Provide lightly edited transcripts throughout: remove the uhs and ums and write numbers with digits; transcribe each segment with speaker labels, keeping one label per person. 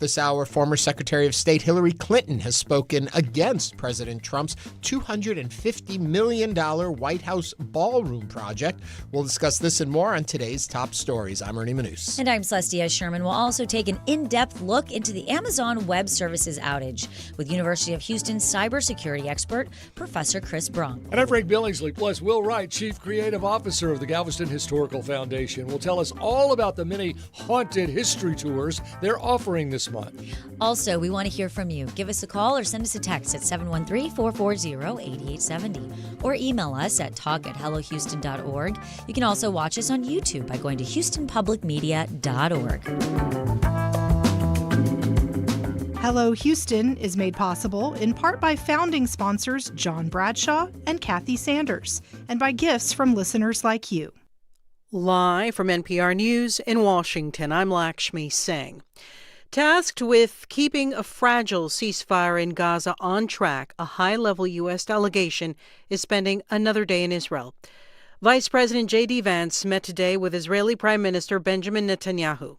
Speaker 1: This hour, former Secretary of State Hillary Clinton has spoken against President Trump's $250 million White House ballroom project. We'll discuss this and more on today's top stories. I'm Ernie Manous.
Speaker 2: And I'm Celestia Sherman. We'll also take an in-depth look into the Amazon Web Services outage with University of Houston cybersecurity expert, Professor Chris Bronk.
Speaker 3: And I'm Frank Billingsley, plus Will Wright, Chief Creative Officer of the Galveston Historical Foundation, will tell us all about the many haunted history tours they're offering this month.
Speaker 2: Also, we want to hear from you. Give us a call or send us a text at 713-440-8870 or email us at talk@hellohouston.org. You can also watch us on YouTube by going to houstonpublicmedia.org.
Speaker 4: Hello Houston is made possible in part by founding sponsors John Bradshaw and Kathy Sanders, and by gifts from listeners like you.
Speaker 5: Live from NPR News in Washington, I'm Lakshmi Singh. Tasked with keeping a fragile ceasefire in Gaza on track, a high-level U.S. delegation is spending another day in Israel. Vice President J.D. Vance met today with Israeli Prime Minister Benjamin Netanyahu.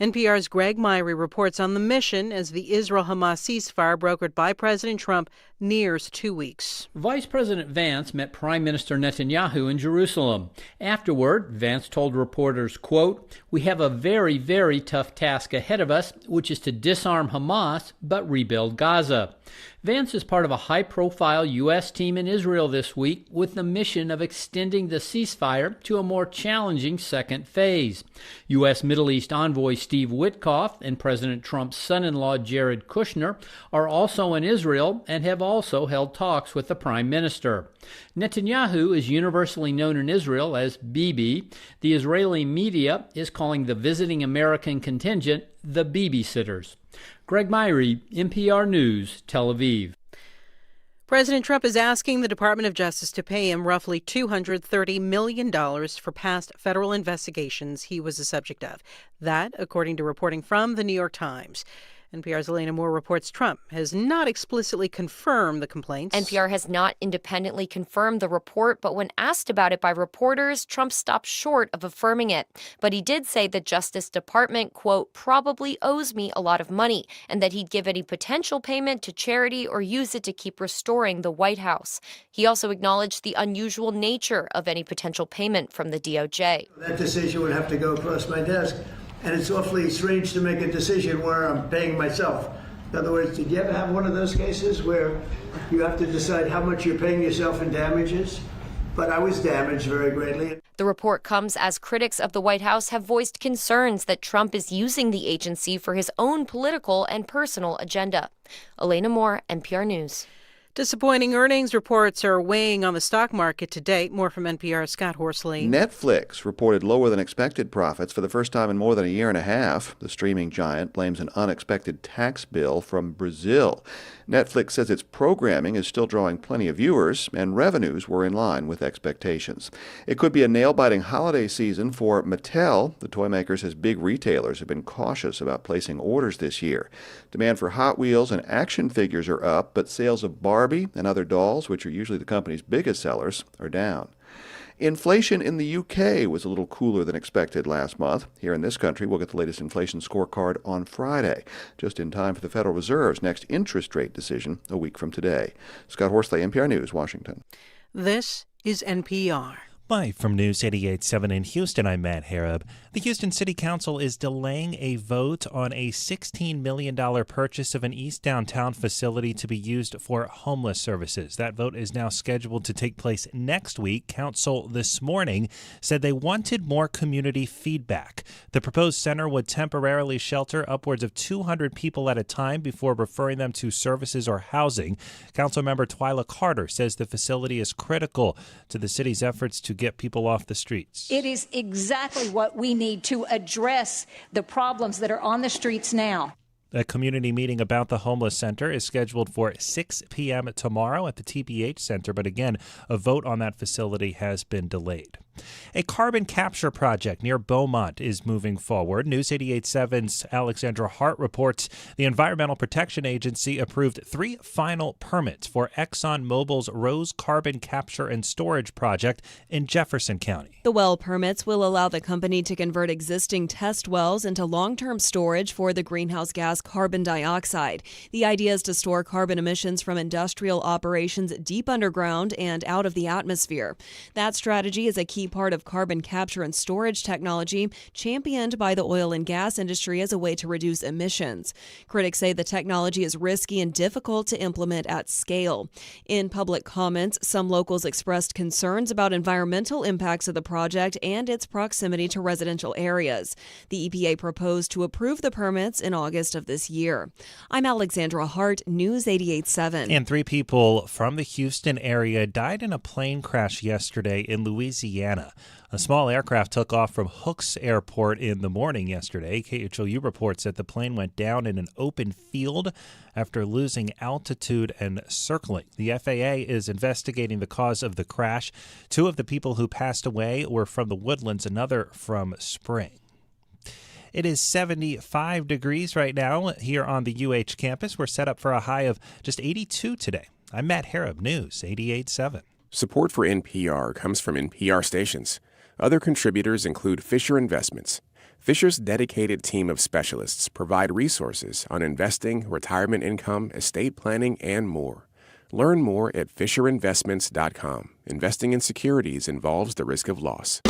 Speaker 5: NPR's Greg Myrie reports on the mission as the Israel-Hamas ceasefire brokered by President Trump nears 2 weeks.
Speaker 6: Vice President Vance met Prime Minister Netanyahu in Jerusalem. Afterward, Vance told reporters, quote, "We have a very, very tough task ahead of us, which is to disarm Hamas but rebuild Gaza." Vance is part of a high-profile U.S. team in Israel this week with the mission of extending the ceasefire to a more challenging second phase. U.S. Middle East envoy Steve Witkoff and President Trump's son-in-law Jared Kushner are also in Israel and have also held talks with the Prime Minister. Netanyahu is universally known in Israel as Bibi. The Israeli media is calling the visiting American contingent the Bibi-sitters. Greg Myrie, NPR News, Tel Aviv.
Speaker 5: President Trump is asking the Department of Justice to pay him roughly $230 million for past federal investigations he was the subject of. That, according to reporting from the New York Times. NPR's Elena Moore reports Trump has not explicitly confirmed the complaints.
Speaker 7: NPR has not independently confirmed the report, but when asked about it by reporters, Trump stopped short of affirming it. But he did say the Justice Department, quote, probably owes me a lot of money, and that he'd give any potential payment to charity or use it to keep restoring the White House. He also acknowledged the unusual nature of any potential payment from the DOJ.
Speaker 8: That decision would have to go across my desk. And it's awfully strange to make a decision where I'm paying myself. In other words, did you ever have one of those cases where you have to decide how much you're paying yourself in damages? But I was damaged very greatly.
Speaker 7: The report comes as critics of the White House have voiced concerns that Trump is using the agency for his own political and personal agenda. Elena Moore, NPR News.
Speaker 5: Disappointing earnings reports are weighing on the stock market today. More from NPR's Scott Horsley.
Speaker 9: Netflix reported lower than expected profits for the first time in more than a year and a half. The streaming giant blames an unexpected tax bill from Brazil. Netflix says its programming is still drawing plenty of viewers, and revenues were in line with expectations. It could be a nail-biting holiday season for Mattel. The toy maker says big retailers have been cautious about placing orders this year. Demand for Hot Wheels and action figures are up, but sales of Barbie and other dolls, which are usually the company's biggest sellers, are down. Inflation in the UK was a little cooler than expected last month. Here in this country, we'll get the latest inflation scorecard on Friday, just in time for the Federal Reserve's next interest rate decision a week from today. Scott Horsley, NPR News, Washington.
Speaker 5: This is NPR.
Speaker 10: Live from News 88.7 in Houston, I'm Matt Harab. The Houston City Council is delaying a vote on a $16 million purchase of an East Downtown facility to be used for homeless services. That vote is now scheduled to take place next week. Council this morning said they wanted more community feedback. The proposed center would temporarily shelter upwards of 200 people at a time before referring them to services or housing. Councilmember Twyla Carter says the facility is critical to the city's efforts to get people off the streets.
Speaker 11: It is exactly what we need to address the problems that are on the streets now.
Speaker 10: A community meeting about the homeless center is scheduled for 6 p.m. tomorrow at the TPH Center, but again, a vote on that facility has been delayed. A carbon capture project near Beaumont is moving forward. News 88.7's Alexandra Hart reports the Environmental Protection Agency approved 3 final permits for ExxonMobil's Rose Carbon Capture and Storage project in Jefferson County.
Speaker 12: The well permits will allow the company to convert existing test wells into long-term storage for the greenhouse gas carbon dioxide. The idea is to store carbon emissions from industrial operations deep underground and out of the atmosphere. That strategy is a key part of carbon capture and storage technology championed by the oil and gas industry as a way to reduce emissions. Critics say the technology is risky and difficult to implement at scale. In public comments, some locals expressed concerns about environmental impacts of the project and its proximity to residential areas. The EPA proposed to approve the permits in August of this year. I'm Alexandra Hart, News 88.7.
Speaker 10: And 3 people from the Houston area died in a plane crash yesterday in Louisiana. A small aircraft took off from Hooks Airport in the morning yesterday. KHOU reports that the plane went down in an open field after losing altitude and circling. The FAA is investigating the cause of the crash. 2 of the people who passed away were from the Woodlands, another from Spring. It is 75 degrees right now here on the UH campus. We're set up for a high of just 82 today. I'm Matt Harrop, News 88.7.
Speaker 13: Support for NPR comes from NPR stations. Other contributors include Fisher Investments. Fisher's dedicated team of specialists provide resources on investing, retirement income, estate planning, and more. Learn more at FisherInvestments.com. Investing in securities involves the risk of loss.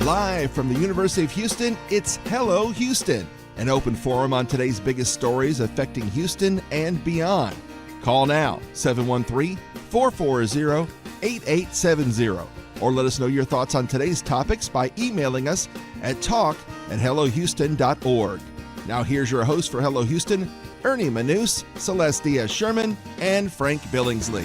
Speaker 14: Live from the University of Houston, it's Hello Houston, an open forum on today's biggest stories affecting Houston and beyond. Call now, 713-440-8870, or let us know your thoughts on today's topics by emailing us at talk@hellohouston.org. Now here's your host for Hello Houston, Ernie Manous, Celeste Diaz-Sherman, and Frank Billingsley.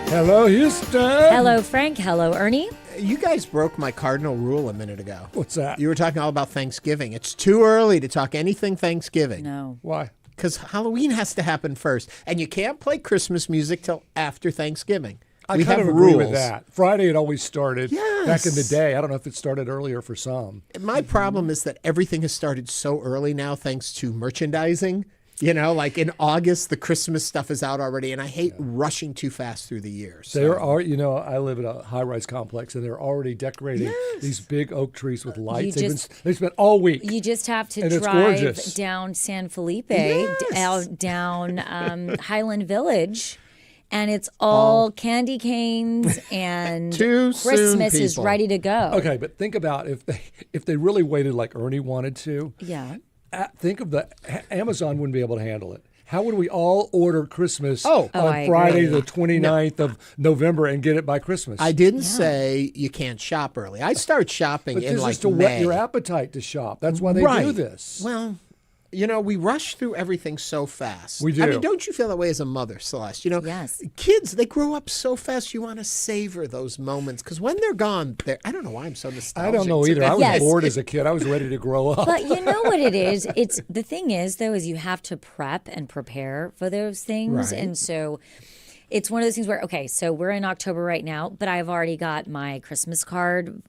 Speaker 3: Hello, Houston.
Speaker 2: Hello, Frank. Hello, Ernie.
Speaker 1: You guys broke my cardinal rule a minute ago.
Speaker 3: What's that?
Speaker 1: You were talking all about Thanksgiving. It's too early to talk anything Thanksgiving.
Speaker 2: No.
Speaker 3: Why?
Speaker 1: Because Halloween has to happen first. And you can't play Christmas music till after Thanksgiving.
Speaker 3: I kind of agree with that. Friday it always started back in the day. I don't know if it started earlier for some.
Speaker 1: My problem is that everything has started so early now thanks to merchandising. You know, like in August, the Christmas stuff is out already, and I hate rushing too fast through the year. So.
Speaker 3: There are, I live in a high-rise complex, and they're already decorating these big oak trees with lights. They spent all week.
Speaker 2: You just have to drive down San Felipe, down Highland Village, and it's all candy canes, and Christmas is ready to go.
Speaker 3: Okay, but think about if they really waited like Ernie wanted to.
Speaker 2: Yeah.
Speaker 3: Think of Amazon wouldn't be able to handle it. How would we all order Christmas on
Speaker 2: I
Speaker 3: Friday
Speaker 2: agree.
Speaker 3: the 29th of November and get it by Christmas?
Speaker 1: I didn't say you can't shop early. I start shopping in like
Speaker 3: to
Speaker 1: May.
Speaker 3: whet your appetite to shop. That's why they do this.
Speaker 1: Well, we rush through everything so fast.
Speaker 3: We do.
Speaker 1: I mean, don't you feel that way as a mother, Celeste?
Speaker 2: Yes.
Speaker 1: Kids, they grow up so fast. You want to savor those moments because when they're gone, I don't know why I'm so nostalgic.
Speaker 3: I don't know either. I was bored as a kid. I was ready to grow up.
Speaker 2: But you know what it is? The thing is, though, is you have to prep and prepare for those things.
Speaker 1: Right.
Speaker 2: And so it's one of those things where, so we're in October right now, but I've already got my Christmas card,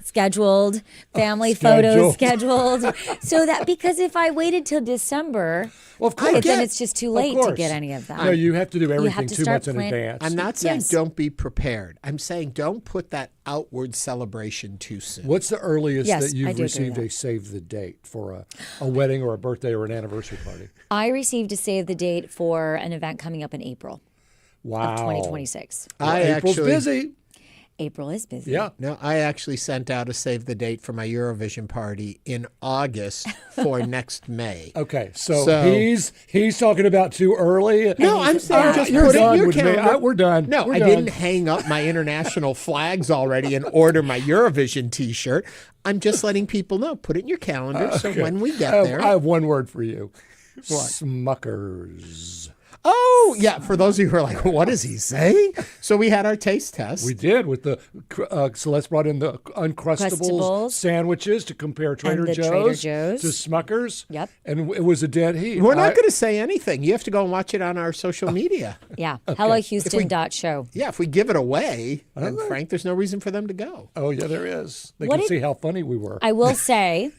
Speaker 2: scheduled, family photos scheduled. So that, because if I waited till December, then it's just too late to get any of that.
Speaker 3: No, you have to do everything 2 months in advance.
Speaker 1: I'm not saying don't be prepared. I'm saying don't put that outward celebration too soon.
Speaker 3: What's the earliest that you've
Speaker 2: do
Speaker 3: received a save the date for a wedding or a birthday or an anniversary party?
Speaker 2: I received a save the date for an event coming up in April.
Speaker 3: Wow.
Speaker 2: Of 2026.
Speaker 3: April's busy.
Speaker 2: April is busy.
Speaker 3: Yeah.
Speaker 1: No, I actually sent out a save the date for my Eurovision party in August for next May.
Speaker 3: Okay, so he's talking about too early.
Speaker 1: No, I'm saying just
Speaker 3: you're
Speaker 1: put it in
Speaker 3: done
Speaker 1: your
Speaker 3: with me.
Speaker 1: calendar.
Speaker 3: We're done.
Speaker 1: No,
Speaker 3: We're
Speaker 1: I
Speaker 3: done.
Speaker 1: didn't hang up my international flags already and order my Eurovision T-shirt. I'm just letting people know. Put it in your calendar so when we get there.
Speaker 3: I have one word for you.
Speaker 1: What?
Speaker 3: Smuckers.
Speaker 1: Oh, yeah. For those of you who are like, what is he saying? So we had our taste test.
Speaker 3: We did with the Celeste brought in the Uncrustables sandwiches to compare Trader Joe's to Smuckers.
Speaker 2: Yep.
Speaker 3: And it was a dead heat.
Speaker 1: We're not going to say anything. You have to go and watch it on our social media.
Speaker 2: Yeah. HelloHouston.show.
Speaker 1: Yeah. If we give it away, then Frank, there's no reason for them to go.
Speaker 3: Oh, yeah, there is. They can see how funny we were.
Speaker 2: I will say,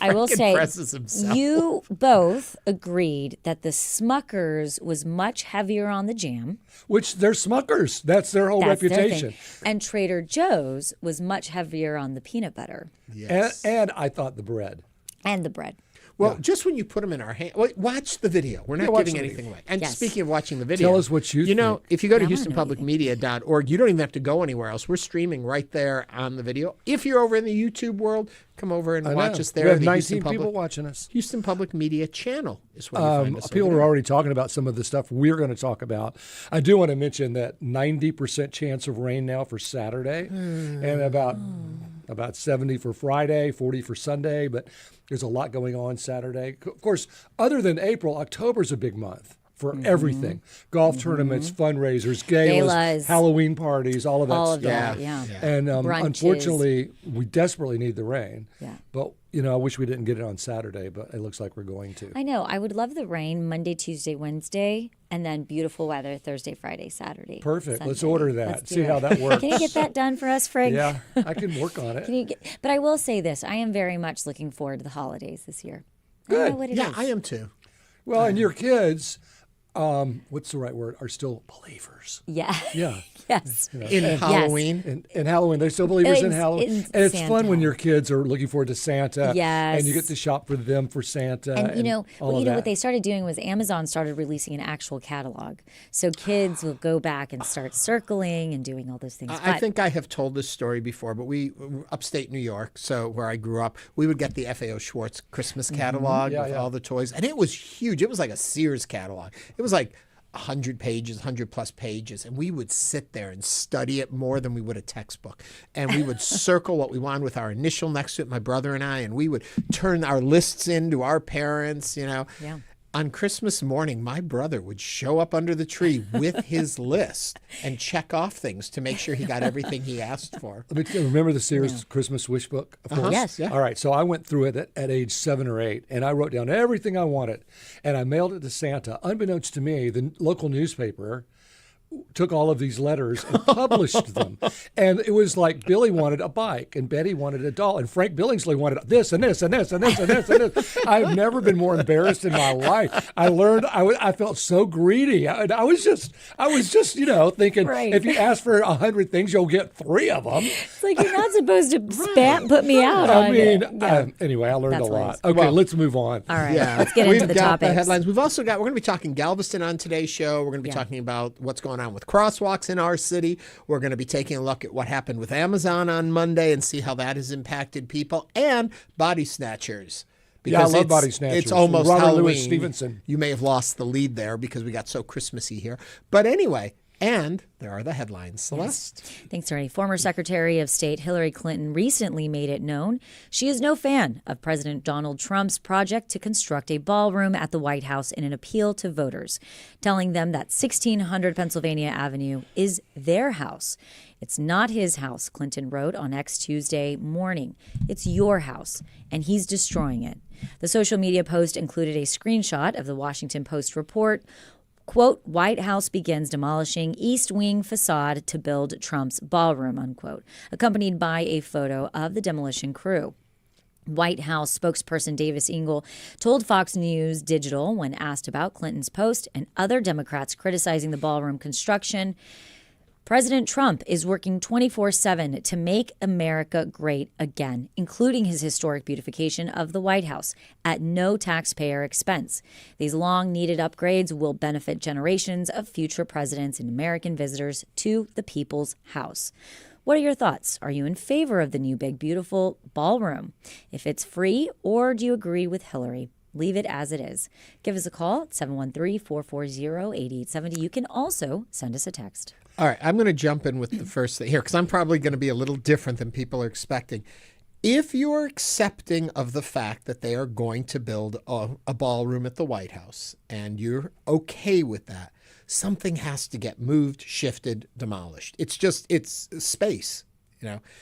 Speaker 2: I will say,
Speaker 1: impresses himself.
Speaker 2: you both agreed that the Smuckers was much heavier on the jam.
Speaker 3: Which they're Smuckers. That's their whole
Speaker 2: That's their
Speaker 3: reputation.
Speaker 2: thing. And Trader Joe's was much heavier on the peanut butter.
Speaker 1: Yes.
Speaker 3: And I thought the bread.
Speaker 2: And the bread.
Speaker 1: Well, just when you put them in our hand, watch the video. We're not giving anything away. And speaking of watching the video,
Speaker 3: tell us what you
Speaker 1: know,
Speaker 3: think.
Speaker 1: if you go to HoustonPublicMedia.org, you don't even have to go anywhere else. We're streaming right there on the video. If you're over in the YouTube world, come over and watch us there.
Speaker 3: We have
Speaker 1: the
Speaker 3: 19 people watching us.
Speaker 1: Houston Public Media channel is where you find us.
Speaker 3: People are already talking about some of the stuff we're going to talk about. I do want to mention that 90% chance of rain now for Saturday, and about 70 for Friday, 40 for Sunday, but there's a lot going on Saturday. Of course, other than April, October's a big month for everything. Golf tournaments, fundraisers, galas, Halloween parties, all of that
Speaker 2: all
Speaker 3: stuff.
Speaker 2: Of that, yeah.
Speaker 3: And unfortunately, we desperately need the rain.
Speaker 2: Yeah.
Speaker 3: But, I wish we didn't get it on Saturday, but it looks like we're going to.
Speaker 2: I know. I would love the rain Monday, Tuesday, Wednesday, and then beautiful weather Thursday, Friday, Saturday.
Speaker 3: Perfect.
Speaker 2: Sunday.
Speaker 3: Let's order that.
Speaker 2: Let's
Speaker 3: See how that works.
Speaker 2: Can you get that done for us, Frig?
Speaker 3: Yeah, I can work on it.
Speaker 2: But I will say this. I am very much looking forward to the holidays this year.
Speaker 3: Good.
Speaker 2: I don't know what it is.
Speaker 1: I am too.
Speaker 3: Well, and your kids, what's the right word, are still believers.
Speaker 2: Yeah.
Speaker 3: Yeah.
Speaker 2: Yes.
Speaker 1: In Halloween.
Speaker 3: In Halloween. They're still believers in Halloween. And it's
Speaker 2: Santa.
Speaker 3: fun when your kids are looking forward to Santa.
Speaker 2: Yes.
Speaker 3: And you get to shop for them for Santa.
Speaker 2: And what they started doing was Amazon started releasing an actual catalog. So kids will go back and start circling and doing all those things.
Speaker 1: I think I have told this story before, but we, upstate New York, so where I grew up, we would get the FAO Schwartz Christmas catalog with all the toys. And it was huge. It was like a Sears catalog. It was like 100 pages, 100 plus pages, and we would sit there and study it more than we would a textbook. And we would circle what we wanted with our initial next to it, my brother and I, and we would turn our lists in to our parents, Yeah. On Christmas morning, my brother would show up under the tree with his list and check off things to make sure he got everything he asked for.
Speaker 3: Remember the Sears Christmas wish book? Of course.
Speaker 2: Yes.
Speaker 3: Yeah. All right. So I went through it at age 7 or 8, and I wrote down everything I wanted, and I mailed it to Santa. Unbeknownst to me, the local newspaper took all of these letters and published them. And it was like Billy wanted a bike and Betty wanted a doll and Frank Billingsley wanted this and this and this and this and this and this. I've never been more embarrassed in my life. I learned I felt so greedy. I was just thinking if you ask for 100 things, you'll get 3 of them.
Speaker 2: It's like you're not supposed to put me out on it.
Speaker 3: Anyway, I learned a lot.
Speaker 2: Hilarious.
Speaker 3: Okay, let's move on.
Speaker 2: All right, let's get into the topics.
Speaker 1: The headlines. We've also got, we're going to be talking Galveston on today's show. We're going to be talking about what's going on with crosswalks in our city. We're going to be taking a look at what happened with Amazon on Monday and see how that has impacted people, and Body Snatchers. Because
Speaker 3: I love Body Snatchers.
Speaker 1: It's almost
Speaker 3: Robert
Speaker 1: Halloween.
Speaker 3: Louis Stevenson.
Speaker 1: You may have lost the lead there because we got so Christmassy here. But anyway, and there are the headlines. Celeste.
Speaker 2: Thanks, Ernie. Former Secretary of State Hillary Clinton recently made it known she is no fan of President Donald Trump's project to construct a ballroom at the White House in an appeal to voters, telling them that 1600 Pennsylvania Avenue is their house. It's not his house, Clinton wrote on X Tuesday morning. It's your house, and he's destroying it. The social media post included a screenshot of the Washington Post report. Quote, White House begins demolishing East Wing facade to build Trump's ballroom, unquote, accompanied by a photo of the demolition crew. White House spokesperson Davis Ingle told Fox News Digital when asked about Clinton's post and other Democrats criticizing the ballroom construction, President Trump is working 24/7 to make America great again, including his historic beautification of the White House at no taxpayer expense. These long-needed upgrades will benefit generations of future presidents and American visitors to the People's House. What are your thoughts? Are you in favor of the new big, beautiful ballroom? If it's free, or do you agree with Hillary? Leave it as it is. Give us a call at 713-440-8870. You can also send us a text.
Speaker 1: All right, I'm going to jump in with the first thing here because I'm probably going to be a little different than people are expecting. If you're accepting of the fact that they are going to build a ballroom at the White House and you're okay with that, something has to get moved, shifted, demolished. It's space.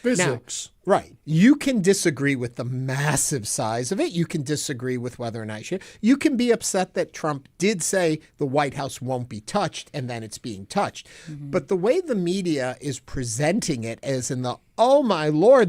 Speaker 3: Physics.
Speaker 1: Now, right. You can disagree with the massive size of it. You can disagree with whether or not you can be upset that Trump did say the White House won't be touched and then it's being touched. But the way the media is presenting it as in the, oh my Lord,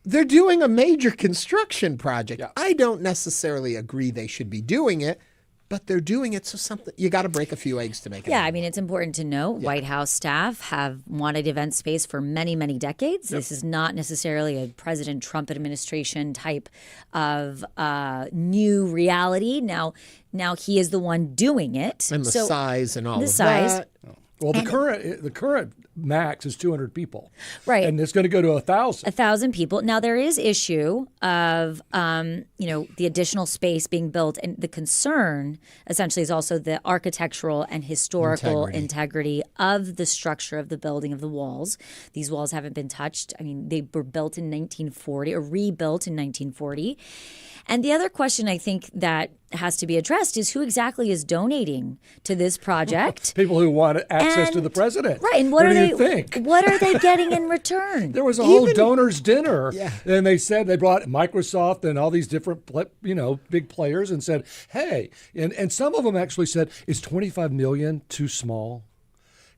Speaker 1: they're doing a major construction project.
Speaker 3: Yeah.
Speaker 1: I don't necessarily agree they should be doing it, but they're doing it, so something you got to break a few eggs to make it.
Speaker 2: Yeah, I mean, it's important to know White House staff have wanted event space for many, many decades. This is not necessarily a President Trump administration type of new reality. Now he is the one doing it.
Speaker 1: And the size and all
Speaker 2: the
Speaker 1: of
Speaker 2: size.
Speaker 1: that.
Speaker 3: Well, the current max is 200 people.
Speaker 2: Right.
Speaker 3: And it's going to go to 1,000.
Speaker 2: 1,000 people. Now, there is issue of, the additional space being built. And the concern, essentially, is also the architectural and historical integrity of the structure of the building, of the walls. These walls haven't been touched. I mean, they were built in 1940 or rebuilt in 1940. And the other question I think that has to be addressed is who exactly is donating to this project.
Speaker 3: People who want access to the president.
Speaker 2: Right. And what
Speaker 3: do you think?
Speaker 2: What are they getting in return?
Speaker 3: There was a whole donors dinner, and they said they brought Microsoft and all these different, big players, and said, "Hey," and some of them actually said, "Is $25 million too small?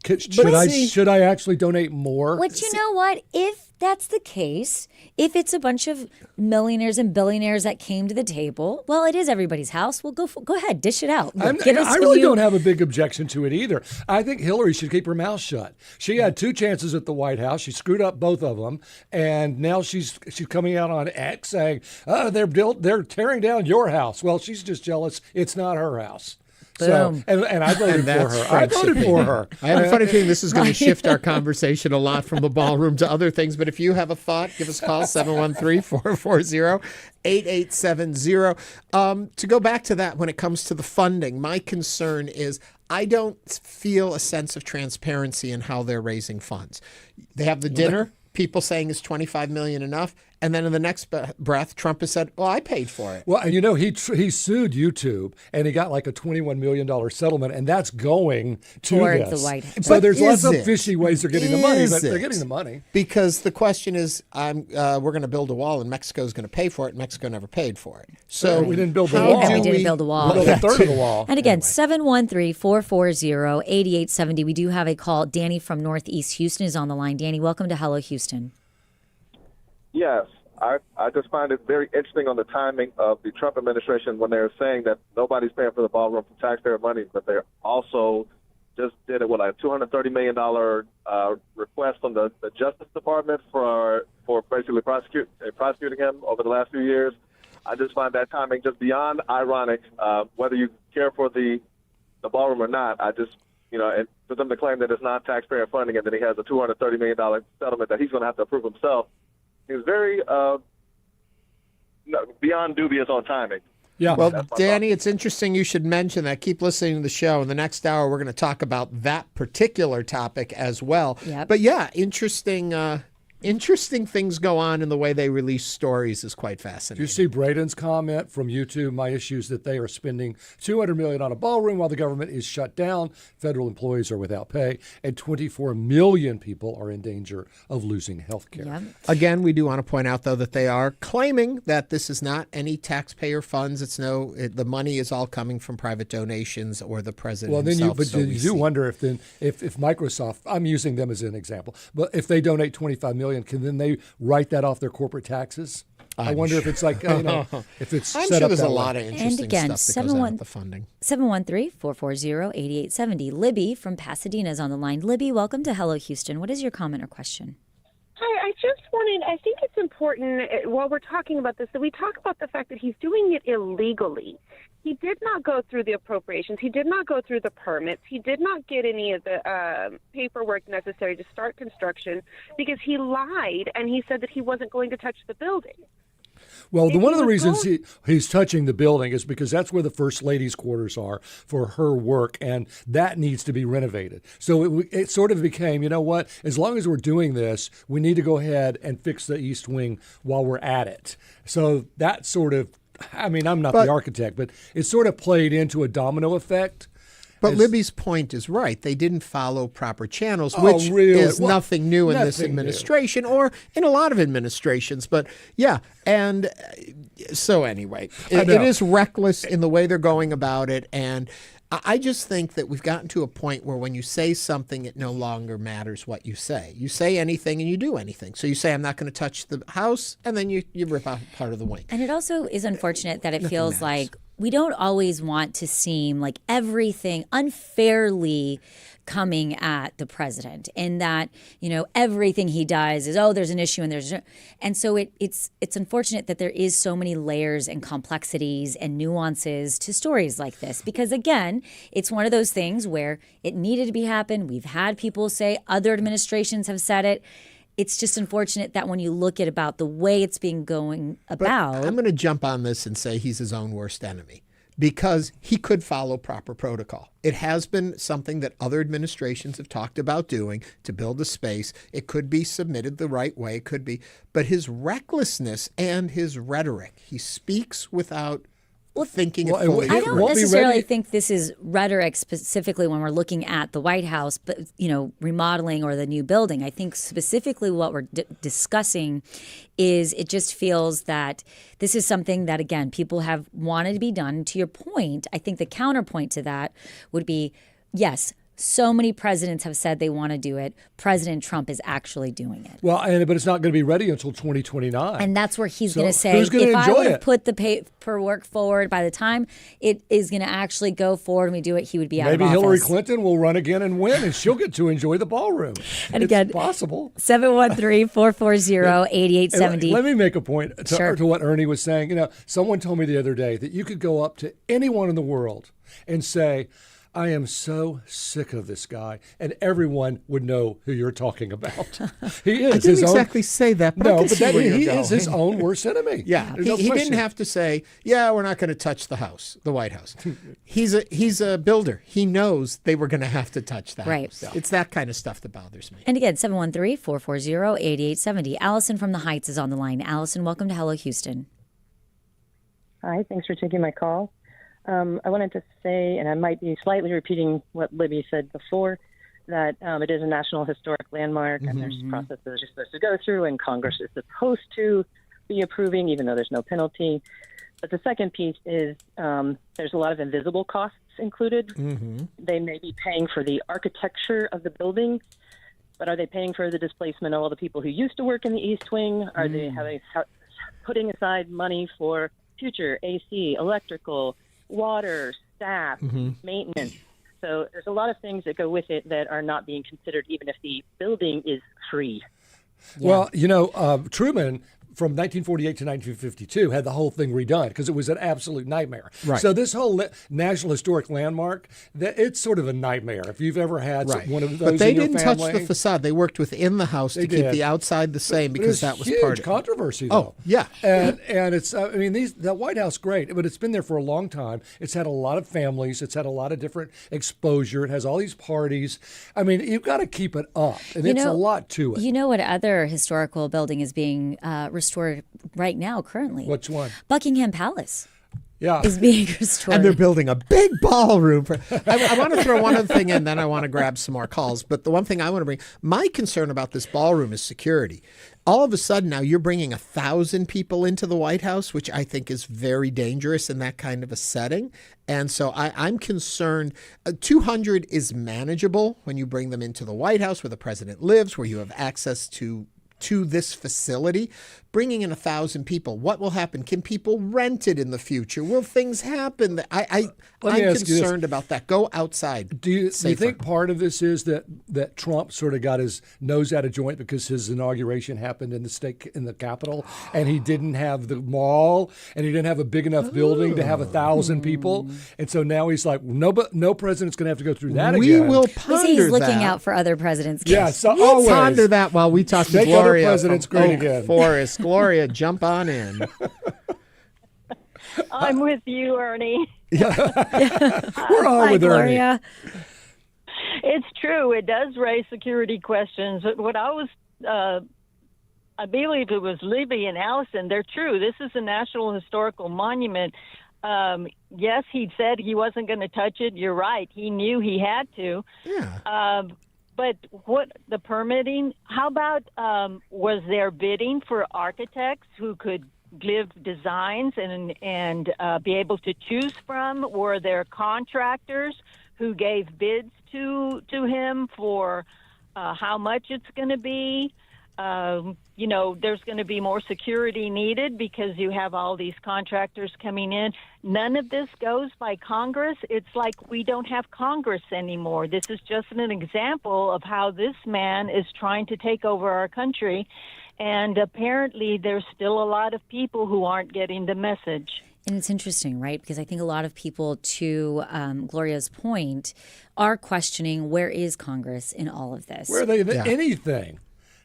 Speaker 3: Should I actually donate more?"
Speaker 2: But you know what? If that's the case, if it's a bunch of millionaires and billionaires that came to the table, well, it is everybody's house. Well, go ahead, dish it out.
Speaker 3: I really don't have a big objection to it either. I think Hillary should keep her mouth shut. She had 2 chances at the White House. She screwed up both of them, and now she's coming out on X saying, they're tearing down your house. Well, she's just jealous. It's not her house. So, and I voted for her. I voted for her.
Speaker 1: I have a funny feeling this is going to shift our conversation a lot from the ballroom to other things. But if you have a thought, give us a call, 713-440-8870. To go back to that, when it comes to the funding, my concern is I don't feel a sense of transparency in how they're raising funds. They have the dinner. People saying is $25 million enough, and then in the next breath, Trump has said, "Well, I paid for it."
Speaker 3: Well, and he sued YouTube, and he got like a $21 million settlement, and that's going
Speaker 2: towards
Speaker 3: this.
Speaker 2: the White House.
Speaker 3: So there's lots of fishy ways they're getting the money, but they're getting the money.
Speaker 1: Because the question is, we're going to build a wall, and Mexico's going to pay for it. And Mexico never paid for it. So
Speaker 3: we didn't build the wall.
Speaker 2: And we didn't build the wall.
Speaker 3: We built a third of the wall.
Speaker 2: And again, 713-440-8870. We do have a call. Danny from Northeast Houston is on the line. Danny, welcome to Hello Houston.
Speaker 15: Yes, I just find it very interesting on the timing of the Trump administration when they're saying that nobody's paying for the ballroom from taxpayer money, but they also just did it with a $230 million request from the Justice Department for basically prosecuting him over the last few years. I just find that timing just beyond ironic, whether you care for the ballroom or not. I just, and for them to claim that it's not taxpayer funding and that he has a $230 million settlement that he's going to have to approve himself, is very beyond dubious on timing.
Speaker 1: Yeah. Well, Danny, it's interesting you should mention that. Keep listening to the show. In the next hour, we're going to talk about that particular topic as well.
Speaker 2: Yep.
Speaker 1: But yeah, interesting things go on in the way they release stories is quite fascinating.
Speaker 3: Do you see Braden's comment from YouTube? My issue is that they are spending $200 million on a ballroom while the government is shut down. Federal employees are without pay, and 24 million people are in danger of losing health care.
Speaker 2: Yep.
Speaker 1: Again, we do want to point out, though, that they are claiming that this is not any taxpayer funds. The money is all coming from private donations or the president himself.
Speaker 3: But you do wonder if Microsoft, I'm using them as an example, but if they donate $25 million, can then they write that off their corporate taxes? I wonder if it's like, if it's
Speaker 1: I'm
Speaker 3: set
Speaker 1: sure
Speaker 3: up
Speaker 1: there's
Speaker 3: that
Speaker 1: a
Speaker 3: way.
Speaker 1: lot of interesting stuff that goes on with the funding.
Speaker 2: 713-440-8870. Libby from Pasadena is on the line. Libby, welcome to Hello Houston. What is your comment or question?
Speaker 16: Hi, I think it's important while we're talking about this that we talk about the fact that he's doing it illegally. He did not go through the appropriations. He did not go through the permits. He did not get any of the paperwork necessary to start construction because he lied and he said that he wasn't going to touch the building.
Speaker 3: Well, one of the reasons he's touching the building is because that's where the First Lady's quarters are for her work, and that needs to be renovated. So it sort of became, you know what, as long as we're doing this, we need to go ahead and fix the East Wing while we're at it. So that sort of, I'm not the architect, but it sort of played into a domino effect.
Speaker 1: But Libby's point is right. They didn't follow proper channels, which is nothing new in this administration or in a lot of administrations. But yeah, and so anyway, it is reckless in the way they're going about it. And I just think that we've gotten to a point where when you say something, it no longer matters what you say. You say anything and you do anything. So you say, I'm not going to touch the house, and then you rip out part of the wing.
Speaker 2: And it also is unfortunate that it
Speaker 1: Nothing
Speaker 2: feels
Speaker 1: matters.
Speaker 2: like we don't always want to seem like everything unfairly coming at the president, and that, you know, everything he does is, oh, there's an issue, and so it's unfortunate that there is so many layers and complexities and nuances to stories like this, because again, it's one of those things where it needed to be happen. We've had people say, other administrations have said it. It's just unfortunate that when you look at about the way it's being going about.
Speaker 1: But I'm going to jump on this and say he's his own worst enemy, because he could follow proper protocol. It has been something that other administrations have talked about doing to build a space. It could be submitted the right way, it could be. But his recklessness and his rhetoric, he speaks without thinking it fully
Speaker 2: I
Speaker 1: through.
Speaker 2: don't necessarily think this is rhetoric specifically when we're looking at the White House, but, you know, remodeling or the new building. I think specifically what we're discussing is it just feels that this is something that, again, people have wanted to be done. To your point, I think the counterpoint to that would be, yes, so many presidents have said they want to do it. President Trump is actually doing it.
Speaker 3: Well, but it's not going to be ready until 2029.
Speaker 2: And that's where he's
Speaker 3: So
Speaker 2: going to say,
Speaker 3: who's gonna
Speaker 2: if I
Speaker 3: enjoy
Speaker 2: would have
Speaker 3: it?
Speaker 2: put the paperwork forward by the time it is going to actually go forward and we do it, he would be out
Speaker 3: Maybe
Speaker 2: of office.
Speaker 3: Hillary Clinton will run again and win, and she'll get to enjoy the ballroom.
Speaker 2: And
Speaker 3: it's
Speaker 2: again,
Speaker 3: possible.
Speaker 2: 713-440-8870.
Speaker 3: Let me make a point
Speaker 2: Sure.
Speaker 3: to what Ernie was saying. You know, someone told me the other day that you could go up to anyone in the world and say, I am so sick of this guy, and everyone would know who you're talking about. He is
Speaker 1: I didn't exactly say that, but I
Speaker 3: No,
Speaker 1: can
Speaker 3: but
Speaker 1: see where
Speaker 3: he
Speaker 1: you're
Speaker 3: is his
Speaker 1: going.
Speaker 3: own worst enemy.
Speaker 1: Yeah,
Speaker 3: There's no
Speaker 1: he
Speaker 3: question.
Speaker 1: didn't have to say, yeah, we're not going to touch the house, the White House. He's a builder. He knows they were going to have to touch that.
Speaker 2: Right.
Speaker 1: So it's that kind of stuff that bothers me.
Speaker 2: And again, 713-440-8870. Allison from the Heights is on the line. Allison, welcome to Hello Houston.
Speaker 17: Hi, thanks for taking my call. I wanted to say, and I might be slightly repeating what Libby said before, that it is a National Historic Landmark, and there's processes you're supposed to go through, and Congress is supposed to be approving, even though there's no penalty. But the second piece is there's a lot of invisible costs included. They may be paying for the architecture of the building, but are they paying for the displacement of all the people who used to work in the East Wing? Are they putting aside money for future AC, electrical, water, staff, maintenance? So there's a lot of things that go with it that are not being considered, even if the building is free.
Speaker 3: Well, you know, Truman, from 1948 to 1952, had the whole thing redone because it was an absolute nightmare.
Speaker 1: Right.
Speaker 3: So this whole National Historic Landmark, it's sort of a nightmare. If you've ever had one of those
Speaker 1: But they
Speaker 3: in your
Speaker 1: didn't
Speaker 3: family,
Speaker 1: touch the facade. They worked within the house to keep
Speaker 3: did.
Speaker 1: the outside the same
Speaker 3: But
Speaker 1: because
Speaker 3: it
Speaker 1: that was
Speaker 3: huge
Speaker 1: part of it.
Speaker 3: controversy, though.
Speaker 1: Oh, yeah.
Speaker 3: And it's, I mean, the White House, great, but it's been there for a long time. It's had a lot of families. It's had a lot of different exposure. It has all these parties. I mean, you've got to keep it up, and it's a lot to it.
Speaker 2: You know what other historical building is being restored right now, currently?
Speaker 3: Which one?
Speaker 2: Buckingham Palace.
Speaker 3: Yeah.
Speaker 2: Is being restored.
Speaker 1: And they're building a big ballroom. I want to throw one other thing in, then I want to grab some more calls. But the one thing I want to bring, my concern about this ballroom is security. All of a sudden now you're bringing 1,000 people into the White House, which I think is very dangerous in that kind of a setting. And so I'm concerned. 200 is manageable when you bring them into the White House where the president lives, where you have access to this facility. Bringing in 1,000 people, what will happen? Can people rent it in the future? Will things happen? I'm concerned about that. Go outside.
Speaker 3: Do you think part of this is that Trump sort of got his nose out of joint because his inauguration happened in the Capitol, and he didn't have the mall, and he didn't have a big enough building to have 1,000 people, and so now he's like, no president's going to have to go through that again.
Speaker 1: We will ponder that.
Speaker 2: He's looking out for other presidents.
Speaker 3: Yeah, so
Speaker 1: we'll
Speaker 3: always
Speaker 1: ponder that while we talk to
Speaker 3: Make
Speaker 1: Gloria
Speaker 3: other presidents
Speaker 1: from
Speaker 3: great
Speaker 1: Oak
Speaker 3: again.
Speaker 1: Forest. Gloria, jump on in.
Speaker 18: I'm with you, Ernie.
Speaker 3: We're on with
Speaker 2: Gloria.
Speaker 3: Ernie.
Speaker 18: It's true. It does raise security questions. What I believe it was Libby and Allison. They're true. This is a National Historical Monument. Yes, he said he wasn't going to touch it. You're right. He knew he had to.
Speaker 1: Yeah.
Speaker 18: But what the permitting? How about was there bidding for architects who could glib designs and be able to choose from? Were there contractors who gave bids to him for how much it's going to be? There's going to be more security needed because you have all these contractors coming in. None of this goes by Congress. It's like we don't have Congress anymore. This is just an example of how this man is trying to take over our country. And apparently there's still a lot of people who aren't getting the message.
Speaker 2: And it's interesting, right? Because I think a lot of people, to Gloria's point, are questioning, where is Congress in all of this?
Speaker 3: Where are they anything?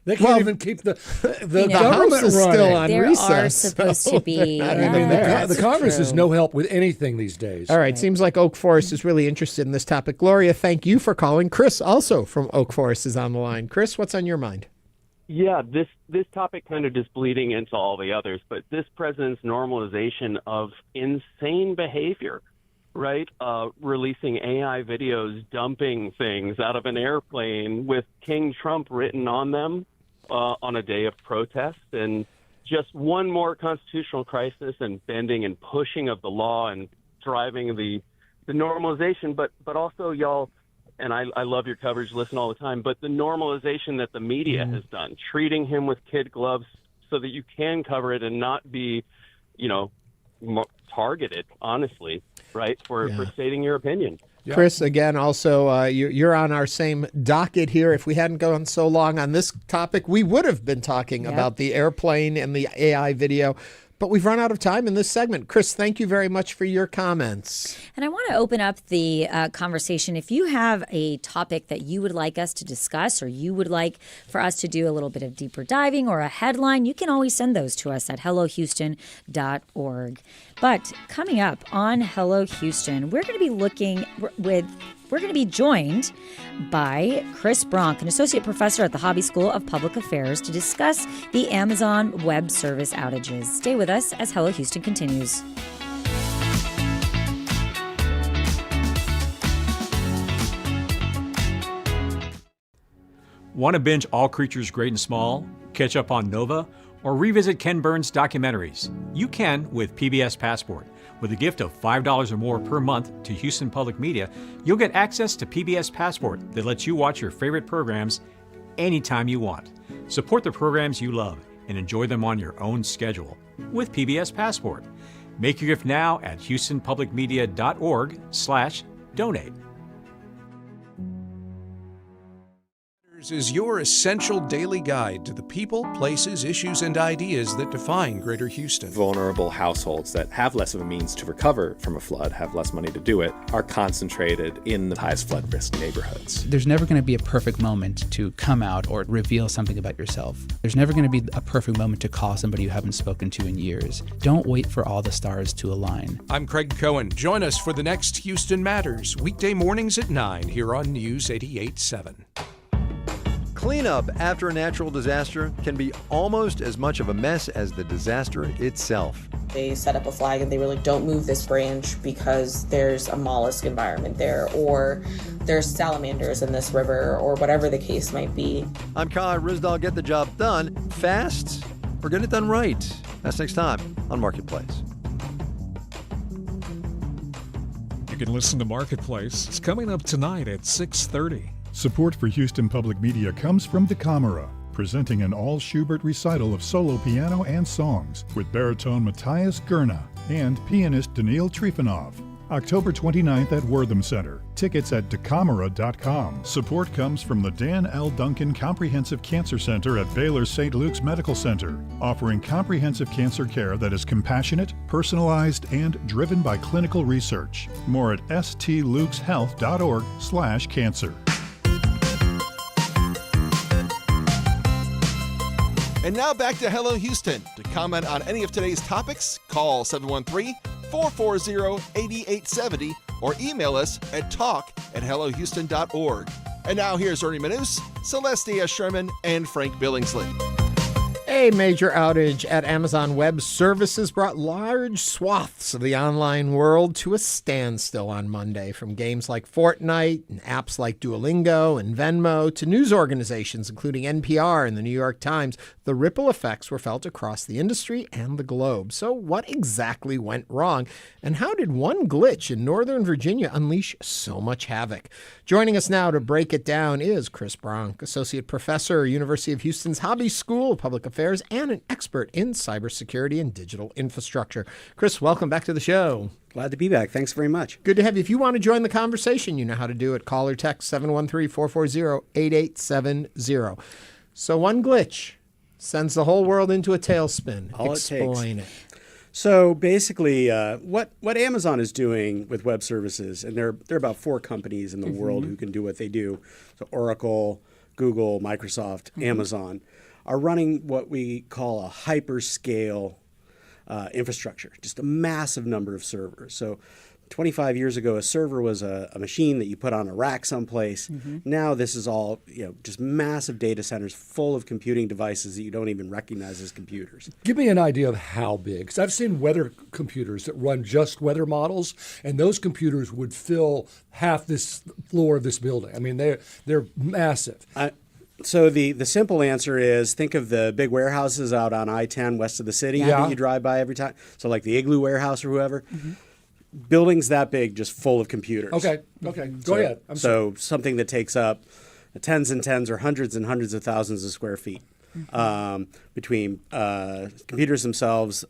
Speaker 3: They can't even keep the government
Speaker 1: House is
Speaker 3: running.
Speaker 1: still on
Speaker 2: There
Speaker 1: recess.
Speaker 2: are supposed to be.
Speaker 3: The Congress is no help with anything these days.
Speaker 1: All right, seems like Oak Forest is really interested in this topic. Gloria, thank you for calling. Chris, also from Oak Forest, is on the line. Chris, what's on your mind?
Speaker 19: Yeah, this topic kind of just bleeding into all the others, but this president's normalization of insane behavior, right? Releasing AI videos, dumping things out of an airplane with King Trump written on them on a day of protest, and just one more constitutional crisis and bending and pushing of the law and driving the normalization, but also, y'all, and I love your coverage, listen all the time, but the normalization that the media has done, treating him with kid gloves so that you can cover it and not be, targeted, honestly, right, for stating your opinion.
Speaker 1: Yep. Chris, again, also, you're on our same docket here. If we hadn't gone so long on this topic, we would have been talking about the airplane and the AI video. But we've run out of time in this segment. Chris, thank you very much for your comments.
Speaker 2: And I want to open up the conversation. If you have a topic that you would like us to discuss, or you would like for us to do a little bit of deeper diving or a headline, you can always send those to us at hellohouston.org. But coming up on Hello Houston, we're going to be joined by Chris Bronk, an associate professor at the Hobby School of Public Affairs, to discuss the Amazon Web Service outages. Stay with us as Hello Houston continues.
Speaker 20: Want to binge All Creatures Great and Small, catch up on Nova, or revisit Ken Burns' documentaries? You can with PBS Passport. With a gift of $5 or more per month to Houston Public Media, you'll get access to PBS Passport that lets you watch your favorite programs anytime you want. Support the programs you love and enjoy them on your own schedule with PBS Passport. Make your gift now at houstonpublicmedia.org/donate.
Speaker 21: Is your essential daily guide to the people, places, issues, and ideas that define Greater Houston.
Speaker 22: Vulnerable households that have less of a means to recover from a flood, have less money to do it, are concentrated in the highest flood risk neighborhoods.
Speaker 23: There's never going to be a perfect moment to come out or reveal something about yourself. There's never going to be a perfect moment to call somebody you haven't spoken to in years. Don't wait for all the stars to align.
Speaker 21: I'm Craig Cohen. Join us for the next Houston Matters, weekday mornings at 9 here on News 88.7.
Speaker 24: Cleanup after a natural disaster can be almost as much of a mess as the disaster itself.
Speaker 25: They set up a flag and they were like, don't move this branch because there's a mollusk environment there, or there's salamanders in this river, or whatever the case might be.
Speaker 24: I'm Kyle Rizdal. Get the job done fast or get it done right. That's next time on Marketplace.
Speaker 26: You can listen to Marketplace. It's coming up tonight at 6:30.
Speaker 27: Support for Houston Public Media comes from DeCamera, presenting an all-Schubert recital of solo piano and songs with baritone Matthias Gurna and pianist Daniil Trifonov. October 29th at Wortham Center. Tickets at decamera.com. Support comes from the Dan L. Duncan Comprehensive Cancer Center at Baylor St. Luke's Medical Center, offering comprehensive cancer care that is compassionate, personalized, and driven by clinical research. More at stlukeshealth.org/cancer.
Speaker 14: And now back to Hello Houston. To comment on any of today's topics, call 713-440-8870 or email us at talk@hellohouston.org. And now here's Ernie Manous, Celestia Sherman, and Frank Billingsley.
Speaker 1: A major outage at Amazon Web Services brought large swaths of the online world to a standstill on Monday, from games like Fortnite and apps like Duolingo and Venmo to news organizations including NPR and the New York Times. The ripple effects were felt across the industry and the globe. So what exactly went wrong, and how did one glitch in Northern Virginia unleash so much havoc? Joining us now to break it down is Chris Bronk, Associate Professor, University of Houston's Hobby School of Public Affairs, and an expert in cybersecurity and digital infrastructure. Chris, welcome back to the show.
Speaker 4: Glad to be back. Thanks very much.
Speaker 1: Good to have you. If you want to join the conversation, you know how to do it. Call or text 713-440-8870. So one glitch sends the whole world into a tailspin. Explain it.
Speaker 4: So basically, what Amazon is doing with web services, and there are about 4 companies in the world who can do what they do. So Oracle, Google, Microsoft, Amazon are running what we call a hyperscale infrastructure, just a massive number of servers. So 25 years ago, a server was a machine that you put on a rack someplace. Now this is all just massive data centers full of computing devices that you don't even recognize as computers.
Speaker 3: Give me an idea of how big, because I've seen weather computers that run just weather models, and those computers would fill half this floor of this building. I mean, they're massive.
Speaker 4: So the simple answer is, think of the big warehouses out on I-10 west of the city that you drive by every time. So like the Igloo warehouse or whoever. Buildings that big, just full of computers.
Speaker 3: Okay. Go ahead.
Speaker 4: So something that takes up tens and tens or hundreds and hundreds of thousands of square feet. Between computers themselves,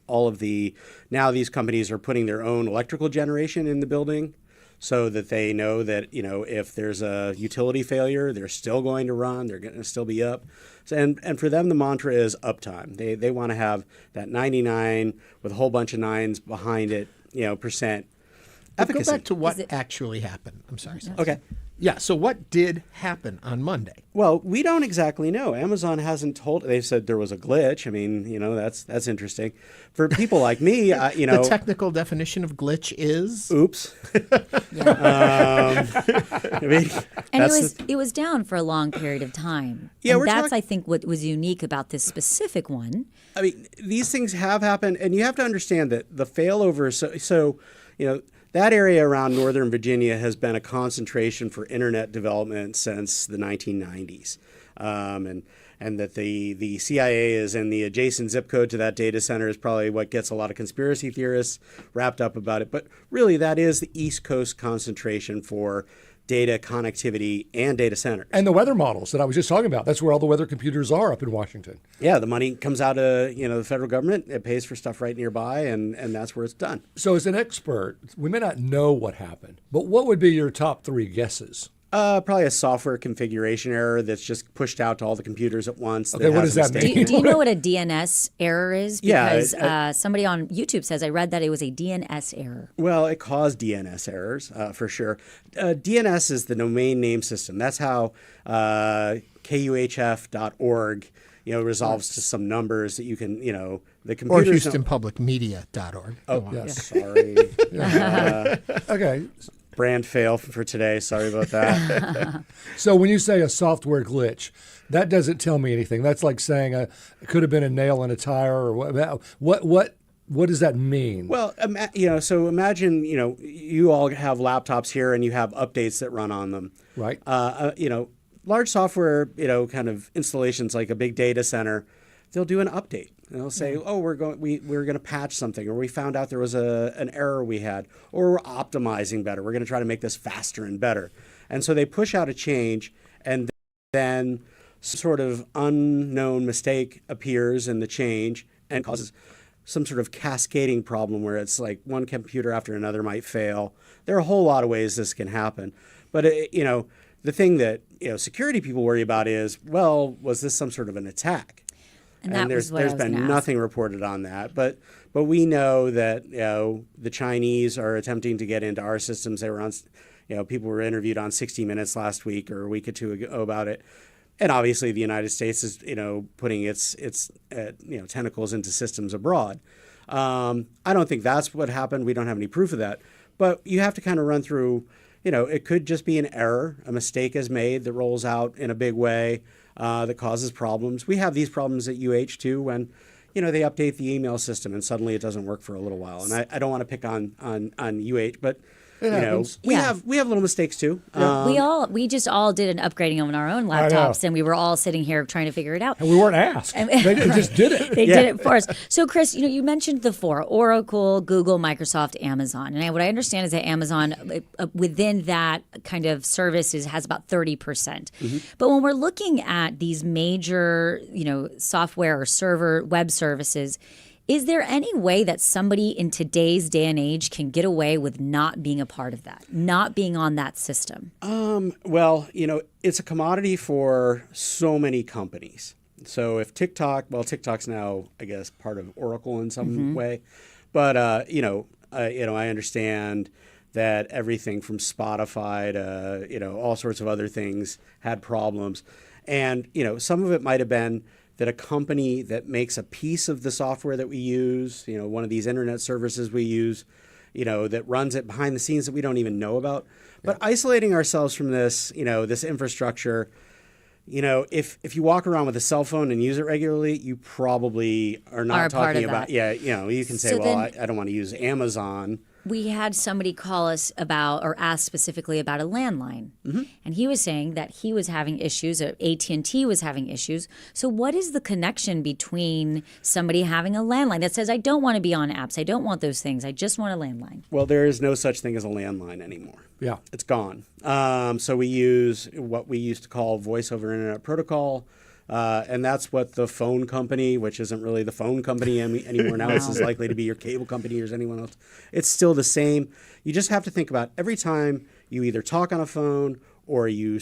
Speaker 4: now these companies are putting their own electrical generation in the building, so that they know that, if there's a utility failure, they're still going to run, they're going to still be up. So, and for them, the mantra is uptime. They want to have that 99 with a whole bunch of nines behind it, percent efficacy.
Speaker 1: Go back to what actually happened. I'm sorry.
Speaker 4: Okay.
Speaker 1: Yeah, so what did happen on Monday?
Speaker 4: Well, we don't exactly know. Amazon hasn't told. They said there was a glitch. I mean, that's interesting. For people like me,
Speaker 1: the technical definition of glitch is
Speaker 4: oops.
Speaker 2: It was down for a long period of time.
Speaker 4: Yeah,
Speaker 2: and that's I think what was unique about this specific one.
Speaker 4: I mean, these things have happened, and you have to understand that the failover. So that area around Northern Virginia has been a concentration for internet development since the 1990s, and that the CIA is in the adjacent zip code to that data center is probably what gets a lot of conspiracy theorists wrapped up about it. But really, that is the East Coast concentration for data connectivity and data centers.
Speaker 3: And the weather models that I was just talking about, that's where all the weather computers are up in Washington.
Speaker 4: Yeah, the money comes out of the federal government. It pays for stuff right nearby, and that's where it's done.
Speaker 3: So as an expert, we may not know what happened, but what would be your top 3 guesses?
Speaker 4: Probably a software configuration error that's just pushed out to all the computers at once.
Speaker 3: Okay, what does that mean?
Speaker 2: Do you know what a DNS error is? Because somebody on YouTube says, I read that it was a DNS error.
Speaker 4: Well, it caused DNS errors, for sure. DNS is the domain name system. That's how kuhf.org resolves to some numbers that you can, the computers.
Speaker 1: Or HoustonPublicMedia.org.
Speaker 4: Oh, yes, sorry.
Speaker 3: Okay.
Speaker 4: Brand fail for today. Sorry about that.
Speaker 3: So when you say a software glitch, that doesn't tell me anything. That's like saying it could have been a nail in a tire, or what does that mean?
Speaker 4: Well, so imagine, you all have laptops here and you have updates that run on them.
Speaker 3: Right.
Speaker 4: Large software, kind of installations like a big data center, they'll do an update. And they'll say, we're going to patch something, or we found out there was an error we had, or we're optimizing better. We're going to try to make this faster and better. And so they push out a change, and then sort of unknown mistake appears in the change and causes some sort of cascading problem where it's like one computer after another might fail. There are a whole lot of ways this can happen. But, the thing that, security people worry about is, was this some sort of an attack? And there's been nothing reported on that, but we know that the Chinese are attempting to get into our systems. They were on, people were interviewed on 60 Minutes last week or a week or two ago about it, and obviously the United States is putting its tentacles into systems abroad. I don't think that's what happened. We don't have any proof of that, but you have to kind of run through it could just be an error. A mistake is made that rolls out in a big way that causes problems. We have these problems at UH too when, they update the email system and suddenly it doesn't work for a little while. And I don't want to pick on UH, but we have little mistakes too.
Speaker 2: We just all did an upgrading on our own laptops, and we were all sitting here trying to figure it out.
Speaker 3: And we weren't asked. They just did it.
Speaker 2: They did it for us. So, Chris, you mentioned the four: Oracle, Google, Microsoft, Amazon. And what I understand is that Amazon, within that kind of services, has about 30%. Mm-hmm. But when we're looking at these major, software or server web services, is there any way that somebody in today's day and age can get away with not being a part of that, not being on that system?
Speaker 4: Well, it's a commodity for so many companies. So if TikTok's now, I guess, part of Oracle in some way. But, I understand that everything from Spotify to, all sorts of other things had problems. And, some of it might have been that a company that makes a piece of the software that we use, one of these internet services we use, that runs it behind the scenes that we don't even know about. But isolating ourselves from this, this infrastructure, if you walk around with a cell phone and use it regularly, you probably are not talking about, you can say, I don't want to use Amazon.
Speaker 2: We had somebody call us about or ask specifically about a landline. Mm-hmm. And he was saying that he was having issues, AT&T was having issues. So what is the connection between somebody having a landline that says, I don't want to be on apps, I don't want those things, I just want a landline?
Speaker 4: Well, there is no such thing as a landline anymore.
Speaker 3: Yeah.
Speaker 4: It's gone. So we use what we used to call voice over internet protocol. And that's what the phone company, which isn't really the phone company anymore now, this is likely to be your cable company or anyone else. It's still the same. You just have to think about every time you either talk on a phone or you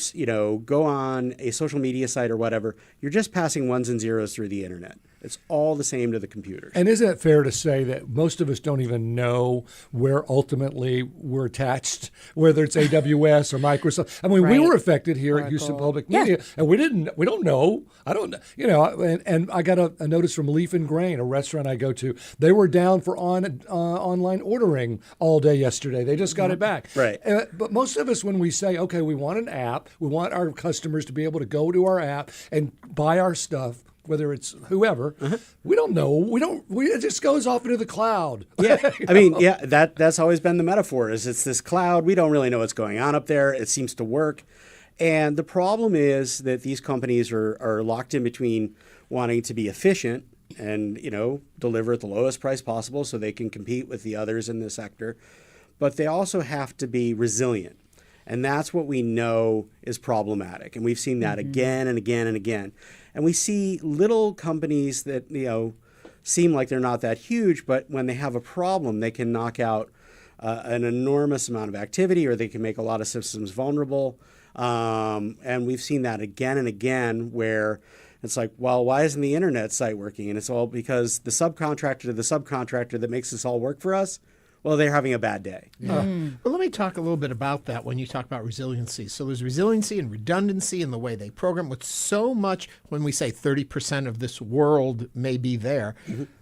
Speaker 4: go on a social media site or whatever, you're just passing ones and zeros through the internet. It's all the same to the computers.
Speaker 3: And isn't it fair to say that most of us don't even know where ultimately we're attached, whether it's AWS or Microsoft? I mean, we were affected here at Houston Public Media, and we don't know. I don't, and I got a notice from Leaf and Grain, a restaurant I go to. They were down for online ordering all day yesterday. They just got it back.
Speaker 4: Right.
Speaker 3: But most of us, when we say, okay, we want an app, we want our customers to be able to go to our app and buy our stuff, whether it's whoever, we don't know. It just goes off into the cloud.
Speaker 4: Yeah. I mean, that's always been the metaphor is it's this cloud. We don't really know what's going on up there. It seems to work. And the problem is that these companies are locked in between wanting to be efficient and, deliver at the lowest price possible so they can compete with the others in the sector. But they also have to be resilient. And that's what we know is problematic. And we've seen that again and again and again. And we see little companies that, seem like they're not that huge, but when they have a problem, they can knock out an enormous amount of activity or they can make a lot of systems vulnerable. And we've seen that again and again where it's like, well, why isn't the internet site working? And it's all because the subcontractor to the subcontractor that makes this all work for us, well, they're having a bad day.
Speaker 1: Well, let me talk a little bit about that when you talk about resiliency. So there's resiliency and redundancy in the way they program. With so much, when we say 30% of this world may be there,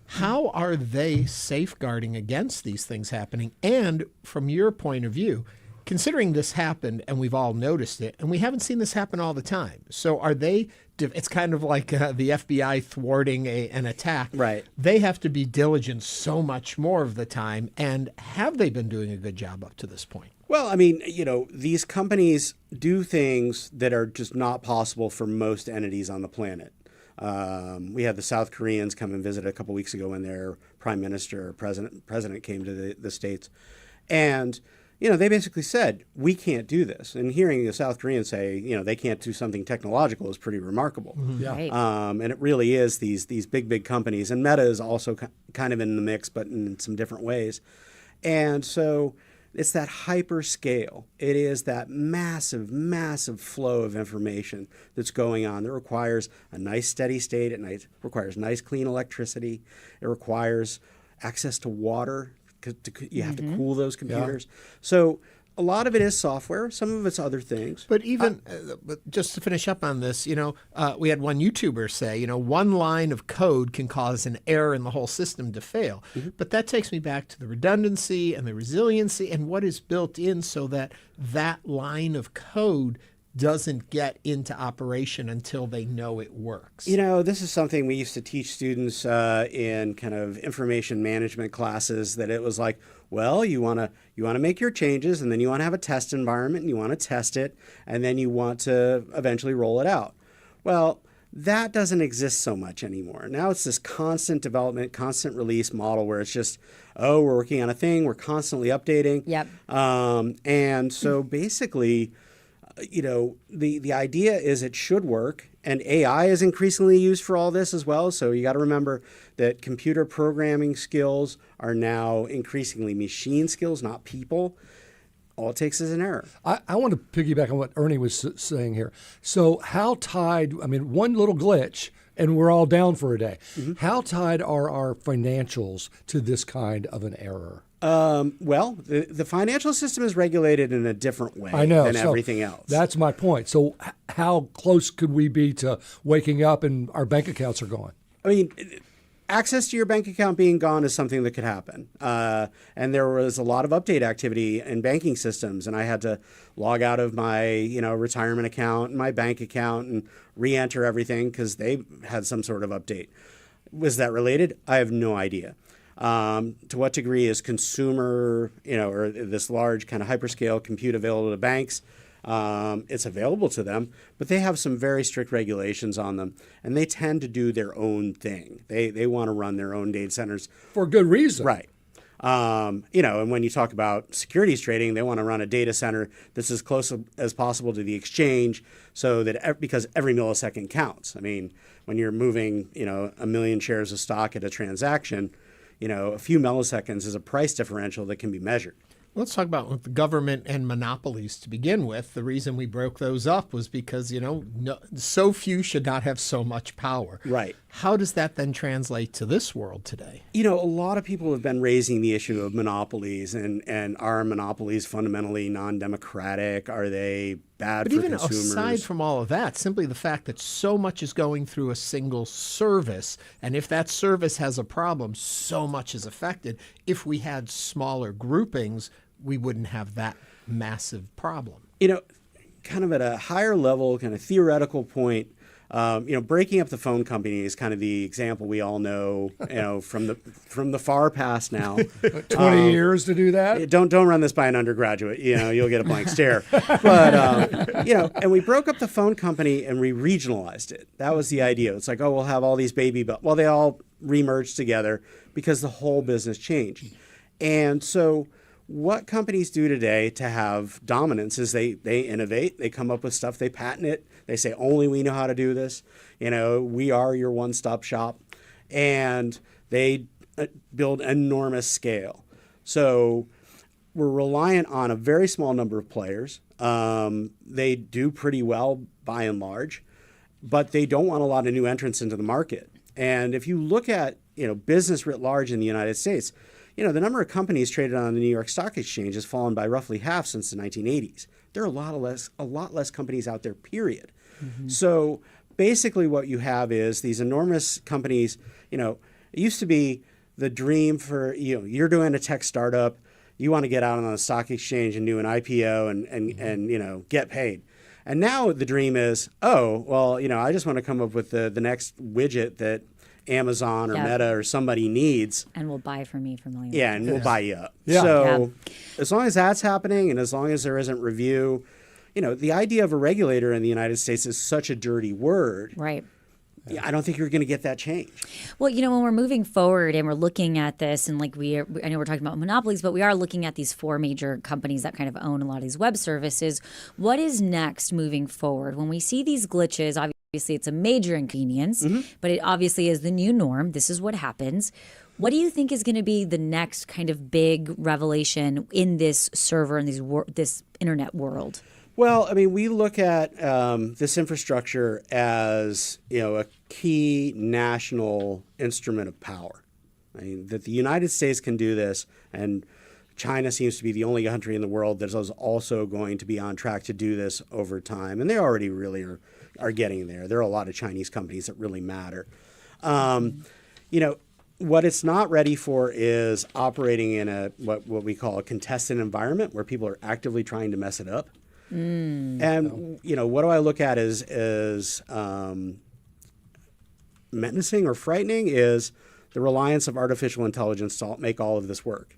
Speaker 1: how are they safeguarding against these things happening? And from your point of view, considering this happened and we've all noticed it, and we haven't seen this happen all the time. So are they, it's kind of like the FBI thwarting an attack.
Speaker 4: Right.
Speaker 1: They have to be diligent so much more of the time. And have they been doing a good job up to this point?
Speaker 4: Well, I mean, these companies do things that are just not possible for most entities on the planet. We had the South Koreans come and visit a couple weeks ago when their prime minister or president came to the States. And they basically said, we can't do this. And hearing the South Koreans say, they can't do something technological is pretty remarkable.
Speaker 3: Yeah.
Speaker 2: Right.
Speaker 4: And it really is these big companies. And Meta is also kind of in the mix, but in some different ways. And so it's that hyper scale. It is that massive, massive flow of information that's going on that requires a nice steady state at night, requires nice clean electricity. It requires access to water. You have to cool those computers. Yeah. So a lot of it is software. Some of it's other things.
Speaker 1: But even, but just to finish up on this, we had one YouTuber say, one line of code can cause an error in the whole system to fail. Mm-hmm. But that takes me back to the redundancy and the resiliency and what is built in so that that line of code doesn't get into operation until they know it works.
Speaker 4: This is something we used to teach students in kind of information management classes, that it was like, well, you want to make your changes, and then you want to have a test environment, and you want to test it, and then you want to eventually roll it out. Well, that doesn't exist so much anymore. Now it's this constant development, constant release model where it's just, we're working on a thing, we're constantly updating.
Speaker 2: Yep.
Speaker 4: And so basically, the idea is it should work, and AI is increasingly used for all this as well. So you got to remember that computer programming skills are now increasingly machine skills, not people. All it takes is an error.
Speaker 3: I want to piggyback on what Ernie was saying here. So how tied, one little glitch and we're all down for a day. Mm-hmm. How tied are our financials to this kind of an error?
Speaker 4: Well, the financial system is regulated in a different way than everything else.
Speaker 3: That's my point. So how close could we be to waking up and our bank accounts are gone?
Speaker 4: Access to your bank account being gone is something that could happen. And there was a lot of update activity in banking systems, and I had to log out of my retirement account and my bank account and re-enter everything because they had some sort of update. Was that related? I have no idea. To what degree is consumer, or this large kind of hyperscale compute available to banks? It's available to them, but they have some very strict regulations on them, and they tend to do their own thing. They want to run their own data centers.
Speaker 3: For good reason.
Speaker 4: Right. And when you talk about securities trading, they want to run a data center that's as close as possible to the exchange so that because every millisecond counts. When you're moving, 1 million shares of stock at a transaction, a few milliseconds is a price differential that can be measured.
Speaker 1: Let's talk about the government and monopolies to begin with. The reason we broke those up was because, so few should not have so much power.
Speaker 4: Right.
Speaker 1: How does that then translate to this world today?
Speaker 4: A lot of people have been raising the issue of monopolies, and are monopolies fundamentally non-democratic? Are they bad for consumers? But even
Speaker 1: aside from all of that, simply the fact that so much is going through a single service, and if that service has a problem, so much is affected. If we had smaller groupings, we wouldn't have that massive problem.
Speaker 4: Kind of at a higher level, kind of theoretical point, breaking up the phone company is kind of the example we all know, from the far past now.
Speaker 3: 20 years to do that?
Speaker 4: Don't run this by an undergraduate. You'll get a blank stare. But and we broke up the phone company and we regionalized it. That was the idea. It's like, we'll have all these baby, well, they all remerged together because the whole business changed. And so what companies do today to have dominance is they innovate, they come up with stuff, they patent it, they say only we know how to do this, we are your one-stop shop, and they build enormous scale. So we're reliant on a very small number of players. They do pretty well by and large, but they don't want a lot of new entrants into the market. And if you look at business writ large in the United States, the number of companies traded on the New York Stock Exchange has fallen by roughly half since the 1980s. There are a lot less companies out there, period. Mm-hmm. So basically what you have is these enormous companies. It used to be the dream for, you're doing a tech startup, you want to get out on the stock exchange and do an IPO and get paid. And now the dream is, I just want to come up with the next widget that Amazon or Meta or somebody needs.
Speaker 2: And will buy from me for millions.
Speaker 4: Yeah, and we'll buy you up.
Speaker 3: Yeah.
Speaker 4: So as long as that's happening and as long as there isn't review, the idea of a regulator in the United States is such a dirty word.
Speaker 2: Right.
Speaker 4: Yeah, I don't think you're going to get that change.
Speaker 2: Well, when we're moving forward and we're looking at this, and I know we're talking about monopolies, but we are looking at these 4 major companies that kind of own a lot of these web services. What is next moving forward? When we see these glitches, obviously it's a major inconvenience, but it obviously is the new norm. This is what happens. What do you think is going to be the next kind of big revelation in this server and this internet world?
Speaker 4: Well, we look at this infrastructure as a key national instrument of power. That the United States can do this, and China seems to be the only country in the world that is also going to be on track to do this over time. And they already really are getting there. There are a lot of Chinese companies that really matter. What it's not ready for is operating in what we call a contested environment where people are actively trying to mess it up. And what do I look at as menacing or frightening is the reliance of artificial intelligence to make all of this work.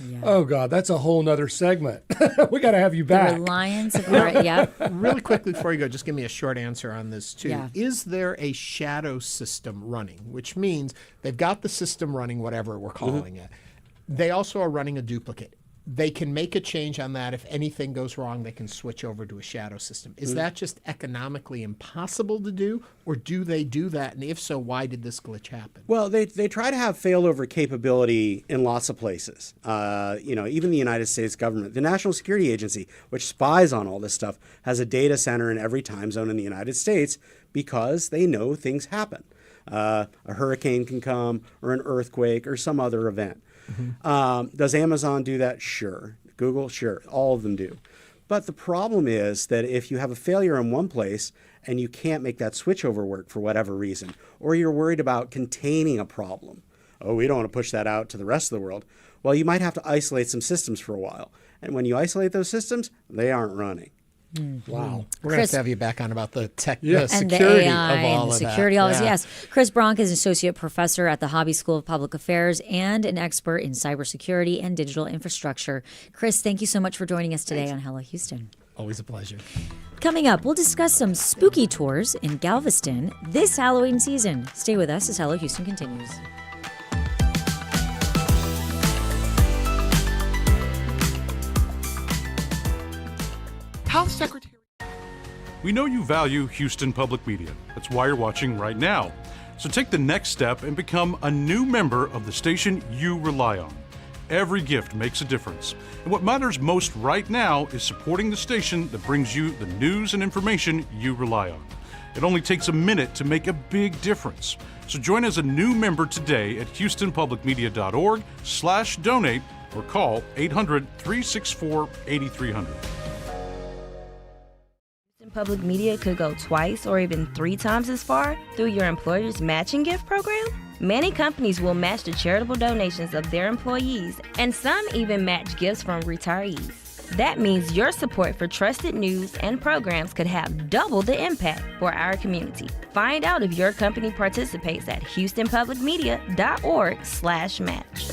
Speaker 3: Yeah. Oh, God, that's a whole nother segment. We got to have you back.
Speaker 2: The reliance of yeah.
Speaker 1: Really quickly before you go, just give me a short answer on this, too.
Speaker 2: Yeah.
Speaker 1: Is there a shadow system running, which means they've got the system running, whatever we're calling it. They also are running a duplicate. They can make a change on that. If anything goes wrong, they can switch over to a shadow system. Is that just economically impossible to do, or do they do that? And if so, why did this glitch happen?
Speaker 4: Well, they try to have failover capability in lots of places. Even the United States government, the National Security Agency, which spies on all this stuff, has a data center in every time zone in the United States because they know things happen. A hurricane can come, or an earthquake, or some other event. Does Amazon do that? Sure. Google? Sure. All of them do. But the problem is that if you have a failure in one place and you can't make that switchover work for whatever reason, or you're worried about containing a problem, we don't want to push that out to the rest of the world, well, you might have to isolate some systems for a while. And when you isolate those systems, they aren't running.
Speaker 1: Wow. We're going to have you back on about the tech, the
Speaker 2: and
Speaker 1: security
Speaker 2: the AI
Speaker 1: of all
Speaker 2: and the
Speaker 1: of
Speaker 2: security,
Speaker 1: that.
Speaker 2: all this, yes. Chris Bronk is an associate professor at the Hobby School of Public Affairs and an expert in cybersecurity and digital infrastructure. Chris, thank you so much for joining us today on Hello Houston.
Speaker 1: Always a pleasure.
Speaker 2: Coming up, we'll discuss some spooky tours in Galveston this Halloween season. Stay with us as Hello Houston continues.
Speaker 5: Health Secretary. We know you value Houston Public Media. That's why you're watching right now. So take the next step and become a new member of the station you rely on. Every gift makes a difference. And what matters most right now is supporting the station that brings you the news and information you rely on. It only takes a minute to make a big difference. So join as a new member today at houstonpublicmedia.org/donate or call 800-364-8300.
Speaker 6: Public Media could go twice or even 3 times as far through your employer's matching gift program. Many companies will match the charitable donations of their employees, and some even match gifts from retirees. That means your support for trusted news and programs could have double the impact for our community. Find out if your company participates at houstonpublicmedia.org/match.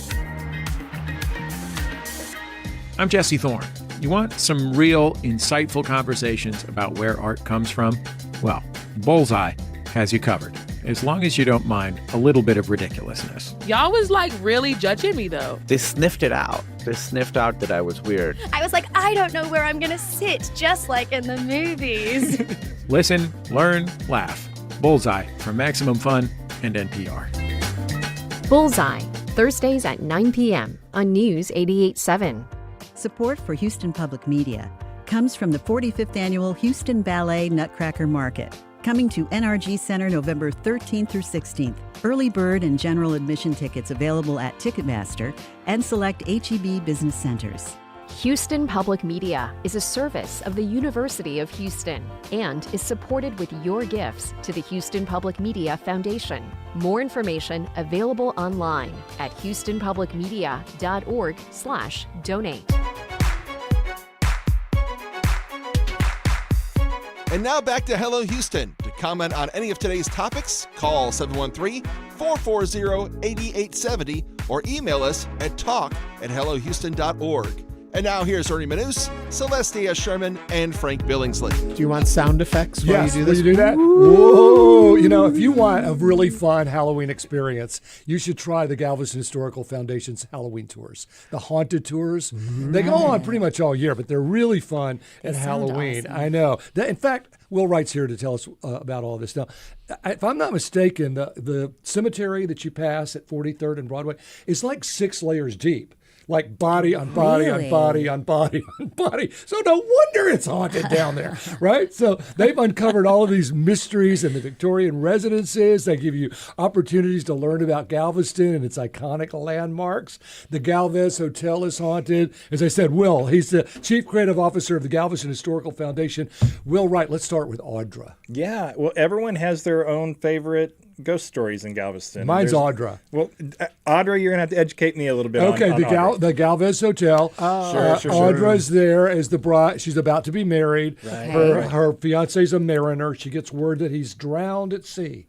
Speaker 7: I'm Jesse Thorne. You want some real, insightful conversations about where art comes from? Well, Bullseye has you covered, as long as you don't mind a little bit of ridiculousness.
Speaker 8: Y'all was like really judging me though.
Speaker 9: They sniffed it out. They sniffed out that I was weird.
Speaker 11: I was like, I don't know where I'm gonna sit, just like in the movies.
Speaker 7: Listen, learn, laugh. Bullseye from Maximum Fun and NPR.
Speaker 12: Bullseye, Thursdays at 9 p.m. on News 88.7.
Speaker 28: Support for Houston Public Media comes from the 45th Annual Houston Ballet Nutcracker Market, coming to NRG Center November 13th through 16th. Early bird and general admission tickets available at Ticketmaster and select HEB business centers.
Speaker 12: Houston Public Media is a service of the University of Houston and is supported with your gifts to the Houston Public Media Foundation. More information available online at houstonpublicmedia.org/donate.
Speaker 14: And now back to Hello Houston. To comment on any of today's topics, call 713-440-8870 or email us at talk@hellohouston.org. And now here's Ernie Manous, Celestia Sherman, and Frank Billingsley.
Speaker 1: Do you want sound effects while
Speaker 3: Yes,
Speaker 1: you do this?
Speaker 3: will you do that? Whoa! You know, if you want a really fun Halloween experience, you should try the Galveston Historical Foundation's Halloween tours. The haunted tours. They go on pretty much all year, but they're really fun at Halloween.
Speaker 2: Awesome.
Speaker 3: I know. In fact, Will Wright's here to tell us about all this. Now, if I'm not mistaken, the cemetery that you pass at 43rd and Broadway is like 6 layers deep. like body on body on body on body on body. So no wonder it's haunted down there, right? So they've uncovered all of these mysteries in the Victorian residences. They give you opportunities to learn about Galveston and its iconic landmarks. The Galveston Hotel is haunted. As I said, Will, he's the Chief Creative Officer of the Galveston Historical Foundation. Will Wright, let's start with Audra.
Speaker 10: Yeah, well, everyone has their own favorite ghost stories in Galveston.
Speaker 3: Mine's Audra.
Speaker 10: Well, Audra, you're going to have to educate me a little bit
Speaker 3: Okay,
Speaker 10: on Audra.
Speaker 3: the Galveston Hotel.
Speaker 10: Sure.
Speaker 3: Audra's there as the bride. She's about to be married.
Speaker 10: Right.
Speaker 3: Her fiance's a mariner. She gets word that he's drowned at sea.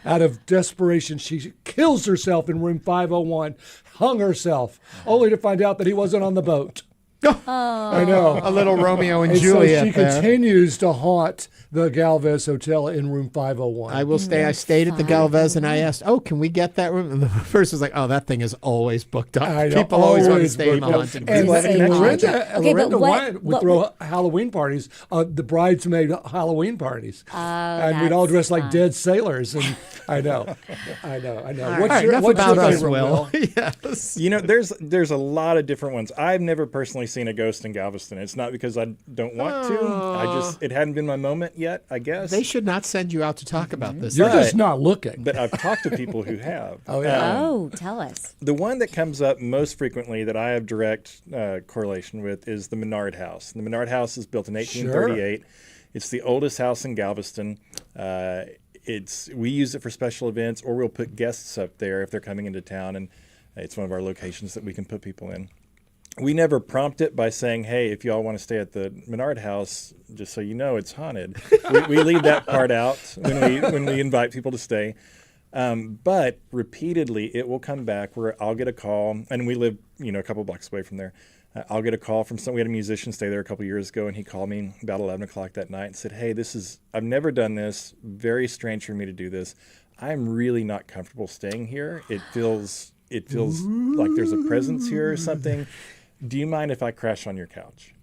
Speaker 3: Out of desperation, she kills herself in room 501, hung herself, only to find out that he wasn't on the boat. I know.
Speaker 1: A little Romeo and
Speaker 3: So
Speaker 1: Juliet.
Speaker 3: she continues to haunt the Galveston Hotel in room 501.
Speaker 1: I will stay. I stayed at the Galveston and I asked, can we get that room? And the person was like, that thing is always booked up.
Speaker 3: I know,
Speaker 1: People always want to
Speaker 3: always
Speaker 1: stay in the
Speaker 3: booked up.
Speaker 1: haunted
Speaker 3: And
Speaker 1: business.
Speaker 3: Lorinda Wyatt would throw Halloween parties, the bridesmaid Halloween parties. And we'd all dress like dead sailors. And I know.
Speaker 1: What's your favorite, Will?
Speaker 10: Yes. You know, there's a lot of different ones. I've never personally seen a ghost in Galveston. It's not because I don't want to. It hadn't been my moment yet, I guess.
Speaker 1: They should not send you out to talk about this.
Speaker 3: You're just not looking.
Speaker 10: But I've talked to people who have.
Speaker 2: Tell us.
Speaker 10: The one that comes up most frequently that I have direct correlation with is the Menard House. The Menard House is built in 1838. Sure. It's the oldest house in Galveston. We use it for special events, or we'll put guests up there if they're coming into town, and it's one of our locations that we can put people in. We never prompt it by saying, hey, if you all want to stay at the Menard House, just so you know, it's haunted. we leave that part out when we invite people to stay. But repeatedly, it will come back where I'll get a call, and we live, a couple blocks away from there. I'll get a call from we had a musician stay there a couple years ago, and he called me about 11 o'clock that night and said, hey, I've never done this. Very strange for me to do this. I'm really not comfortable staying here. It feels like there's a presence here or something. Do you mind if I crash on your couch?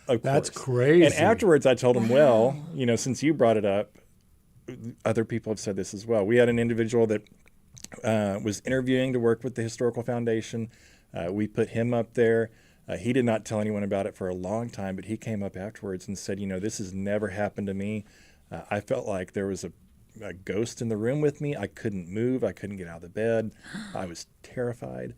Speaker 3: That's crazy.
Speaker 10: And afterwards I told him, well, since you brought it up, other people have said this as well. We had an individual that was interviewing to work with the Historical Foundation. We put him up there. He did not tell anyone about it for a long time, but he came up afterwards and said, this has never happened to me. I felt like there was a ghost in the room with me. I couldn't move. I couldn't get out of the bed. I was terrified.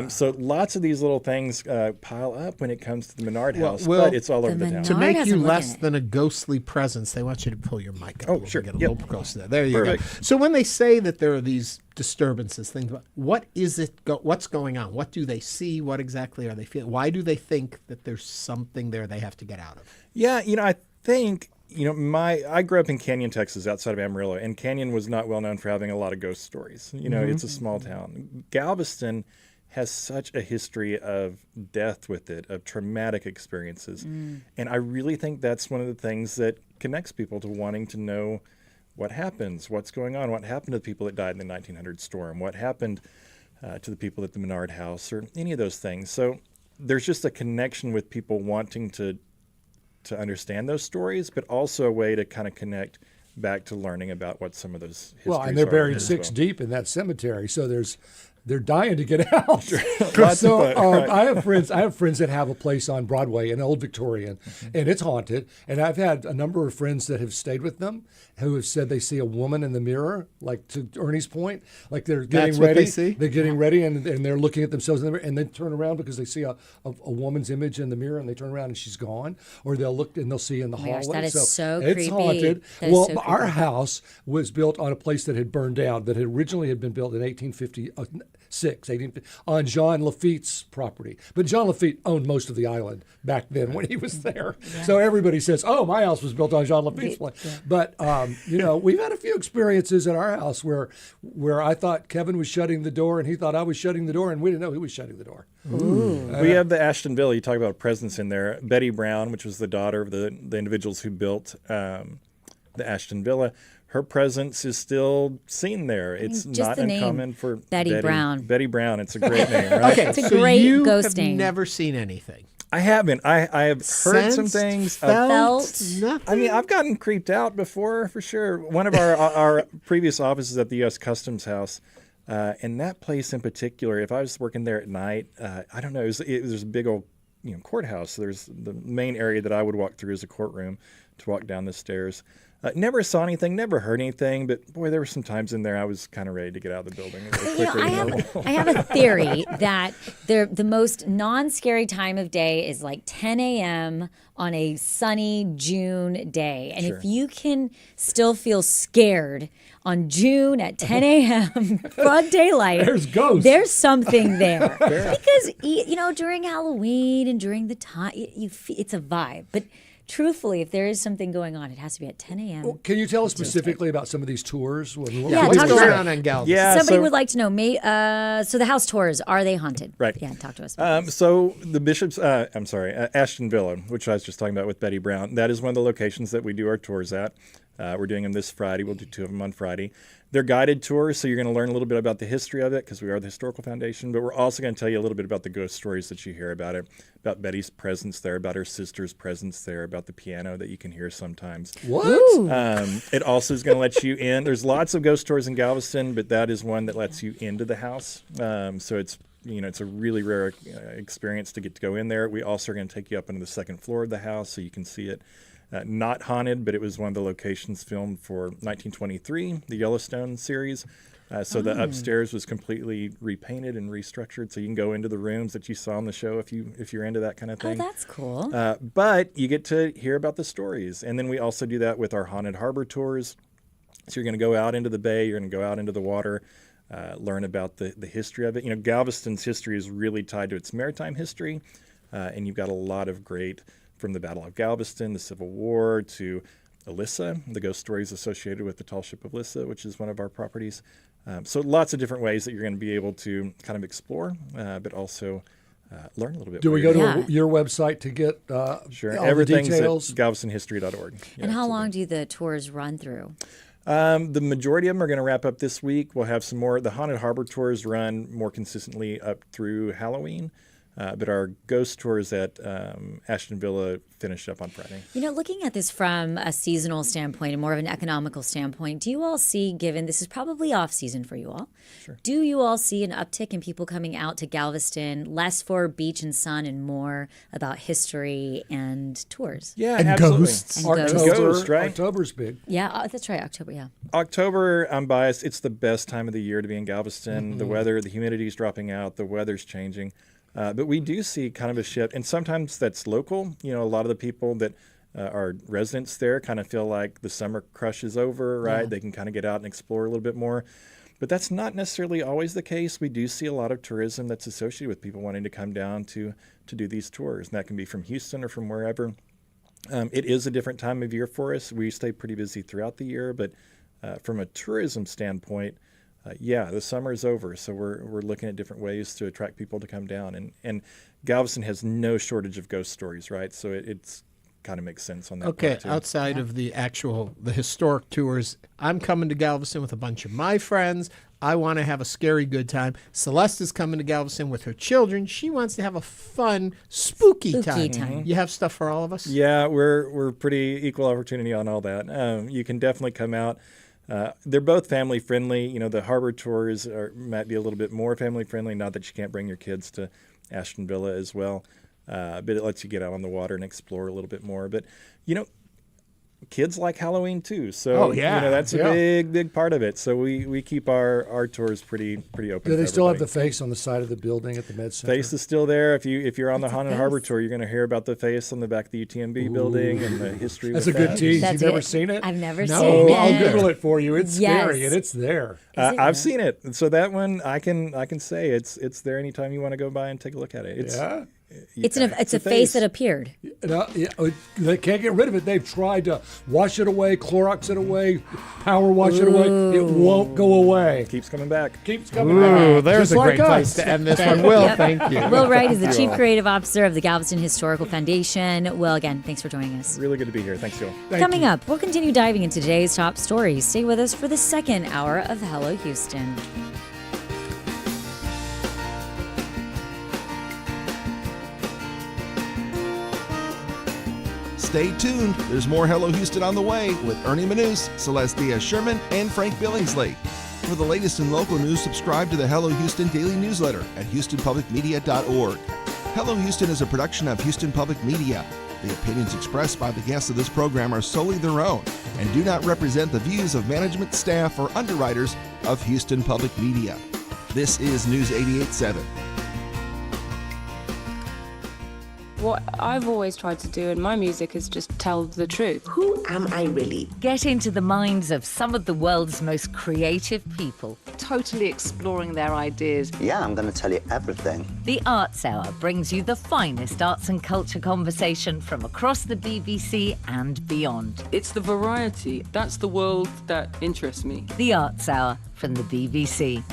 Speaker 10: So lots of these little things pile up when it comes to the Menard House, but it's all over the town.
Speaker 1: To make you less than a ghostly presence, they want you to pull your mic up.
Speaker 10: Sure.
Speaker 1: Get a little closer there. There you go. So when they say that there are these disturbances, what is it? What's going on? What do they see? What exactly are they feeling? Why do they think that there's something there they have to get out of?
Speaker 10: Yeah, I think... I grew up in Canyon, Texas, outside of Amarillo, and Canyon was not well known for having a lot of ghost stories. It's a small town. Galveston has such a history of death with it, of traumatic experiences. And I really think that's one of the things that connects people to wanting to know what happens, what's going on, what happened to the people that died in the 1900 storm, what happened to the people at the Menard House, or any of those things. So there's just a connection with people wanting to understand those stories, but also a way to kind of connect back to learning about what some of those histories are.
Speaker 3: And they're buried 6 deep in that cemetery, so they're dying to get out.
Speaker 10: So
Speaker 3: I have friends that have a place on Broadway, an old Victorian, and it's haunted. And I've had a number of friends that have stayed with them who have said they see a woman in the mirror, like to Ernie's point, like they're getting ready.
Speaker 1: What they see?
Speaker 3: They're getting ready, and they're looking at themselves in the mirror, and they turn around because they see a woman's image in the mirror, and they turn around and she's gone. Or they'll look and they'll see in the hallway.
Speaker 2: Gosh, that is so
Speaker 3: it's
Speaker 2: creepy.
Speaker 3: haunted.
Speaker 2: That is so creepy.
Speaker 3: Our house was built on a place that had burned down, that had originally had been built in 1856 on Jean Lafitte's property. But Jean Lafitte owned most of the island back then when he was there. Yeah. So everybody says, my house was built on Jean Lafitte's place. Yeah. But, we've had a few experiences at our house where I thought Kevin was shutting the door and he thought I was shutting the door, and we didn't know he was shutting the door.
Speaker 10: We have the Ashton Villa. You talk about a presence in there. Betty Brown, which was the daughter of the individuals who built the Ashton Villa, her presence is still seen there. It's not uncommon for
Speaker 2: Betty Brown.
Speaker 10: Betty Brown. It's a great name, right?
Speaker 1: Okay,
Speaker 2: it's a great
Speaker 1: you
Speaker 2: ghosting.
Speaker 1: Have never seen anything.
Speaker 10: I haven't. I have heard some things.
Speaker 2: Felt
Speaker 10: nothing? I mean, I've gotten creeped out before, for sure. One of our previous offices at the U.S. Customs House, And that place in particular, if I was working there at night, I don't know, there's a big old courthouse. There's the main area that I would walk through as a courtroom to walk down the stairs. Never saw anything, never heard anything, but boy, there were some times in there I was kind of ready to get out of the building.
Speaker 2: I have a theory that the most non-scary time of day is like 10 a.m. on a sunny June day. And if you can still feel scared on June at 10 a.m. broad daylight,
Speaker 3: there's ghosts.
Speaker 2: There's something there. Because, during Halloween and during the time, it's a vibe. But truthfully, if there is something going on, it has to be at 10 a.m.
Speaker 3: Well, can you tell us specifically about some of these tours?
Speaker 2: What's going on in Galveston? Somebody would like to know. So the house tours, are they haunted?
Speaker 10: Right.
Speaker 2: Yeah, talk to us about this.
Speaker 10: So the Bishop's, Ashton Villa, which I was just talking about with Betty Brown, that is one of the locations that we do our tours at. We're doing them this Friday. We'll do 2 of them on Friday. They're guided tours, so you're going to learn a little bit about the history of it because we are the Historical Foundation, but we're also going to tell you a little bit about the ghost stories that you hear about it, about Betty's presence there, about her sister's presence there, about the piano that you can hear sometimes.
Speaker 3: What?
Speaker 10: It also is going to let you in. There's lots of ghost tours in Galveston, but that is one that lets you into the house. So it's a really rare experience to get to go in there. We also are going to take you up into the second floor of the house so you can see it. Not haunted, but it was one of the locations filmed for 1923, the Yellowstone series. So the upstairs was completely repainted and restructured, so you can go into the rooms that you saw on the show if you're into that kind of thing.
Speaker 2: Oh, that's cool.
Speaker 10: But you get to hear about the stories, and then we also do that with our haunted harbor tours. So you're going to go out into the bay, you're going to go out into the water, learn about the history of it. Galveston's history is really tied to its maritime history, and you've got a lot of great. From the Battle of Galveston, the Civil War, to Alyssa, the ghost stories associated with the tall ship of Alyssa, which is one of our properties. So lots of different ways that you're going to be able to kind of explore, but also learn a little bit.
Speaker 3: Do we go to your website to get
Speaker 10: sure.
Speaker 3: all
Speaker 10: Everything's
Speaker 3: the details?
Speaker 10: At galvestonhistory.org.
Speaker 2: And how long do the tours run through?
Speaker 10: The majority of them are going to wrap up this week. We'll have some more. The Haunted Harbor tours run more consistently up through Halloween. But our ghost tours at Ashton Villa finished up on Friday.
Speaker 2: Looking at this from a seasonal standpoint and more of an economical standpoint, do you all see, given this is probably off season for you all, do you all see an uptick in people coming out to Galveston, less for beach and sun and more about history and tours?
Speaker 10: Yeah,
Speaker 1: and
Speaker 10: absolutely.
Speaker 1: Ghosts.
Speaker 10: Ghost, right?
Speaker 3: October's big.
Speaker 2: Yeah, that's right. October, yeah.
Speaker 10: October, I'm biased. It's the best time of the year to be in Galveston. The weather, the humidity's dropping out. The weather's changing. But we do see kind of a shift, and sometimes that's local. A lot of the people that are residents there kind of feel like the summer crush is over, right? Yeah. They can kind of get out and explore a little bit more. But that's not necessarily always the case. We do see a lot of tourism that's associated with people wanting to come down to do these tours, and that can be from Houston or from wherever. It is a different time of year for us. We stay pretty busy throughout the year, but from a tourism standpoint, the summer is over, so we're looking at different ways to attract people to come down. And Galveston has no shortage of ghost stories, right? So it's kind of makes sense on that.
Speaker 1: Okay,
Speaker 10: part too.
Speaker 1: outside of the historic tours, I'm coming to Galveston with a bunch of my friends. I want to have a scary good time. Celeste is coming to Galveston with her children. She wants to have a fun, spooky time. Mm-hmm. You have stuff for all of us?
Speaker 10: Yeah, we're pretty equal opportunity on all that. You can definitely come out. They're both family friendly. The harbor tours might be a little bit more family friendly. Not that you can't bring your kids to Ashton Villa as well, but it lets you get out on the water and explore a little bit more. But kids like Halloween too, so that's a big part of it. So we keep our tours pretty open.
Speaker 3: Do they still have the face on the side of the building at the Med Center?
Speaker 10: Face is still there. If you're on the Haunted Harbor tour, you're going to hear about the face on the back of the UTMB building and the history.
Speaker 3: That's
Speaker 10: with
Speaker 3: a good tease. You've never seen it?
Speaker 2: I've never
Speaker 3: seen
Speaker 2: it.
Speaker 3: No, I'll Google it for you. It's scary and it's there.
Speaker 10: I've seen it. So that one I can say it's there anytime you want to go by and take a look at it.
Speaker 2: It's a face that appeared.
Speaker 3: They can't get rid of it. They've tried to wash it away, Clorox it away, power wash it away. It won't go away.
Speaker 10: Keeps coming back.
Speaker 1: Ooh, there's
Speaker 3: Just
Speaker 1: a
Speaker 3: like
Speaker 1: great place to end this one. Will, thank you.
Speaker 2: Will Wright is the Chief Creative Officer of the Galveston Historical Foundation. Will, again, thanks for joining us.
Speaker 10: Really good to be here. Thanks, Joel.
Speaker 2: Coming up, we'll continue diving into today's top stories. Stay with us for the second hour of Hello Houston.
Speaker 14: Stay tuned. There's more Hello Houston on the way with Ernie Manous, Celeste Diaz-Sherman, and Frank Billingsley. For the latest in local news, subscribe to the Hello Houston Daily Newsletter at houstonpublicmedia.org. Hello Houston is a production of Houston Public Media. The opinions expressed by the guests of this program are solely their own and do not represent the views of management, staff, or underwriters of Houston Public Media. This is News 88.7.
Speaker 13: What I've always tried to do in my music is just tell the truth.
Speaker 15: Who am I really?
Speaker 16: Get into the minds of some of the world's most creative people.
Speaker 17: Totally exploring their ideas.
Speaker 18: Yeah, I'm going to tell you everything.
Speaker 16: The Arts Hour brings you the finest arts and culture conversation from across the BBC and beyond.
Speaker 17: It's the variety. That's the world that interests me.
Speaker 16: The Arts Hour from the BBC.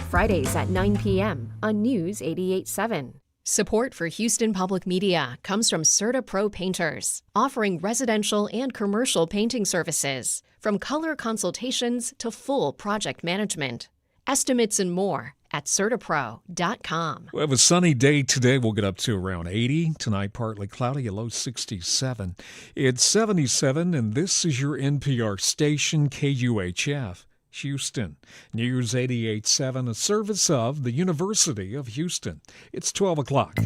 Speaker 12: Fridays at 9 p.m. on News 88.7. Support for Houston Public Media comes from Certa Pro Painters, offering residential and commercial painting services, from color consultations to full project management. Estimates and more at CertaPro.com.
Speaker 26: We have a sunny day today. We'll get up to around 80. Tonight, partly cloudy, a low 67. It's 77, and this is your NPR station, KUHF. Houston. News 88.7, a service of the University of Houston. It's 12 o'clock.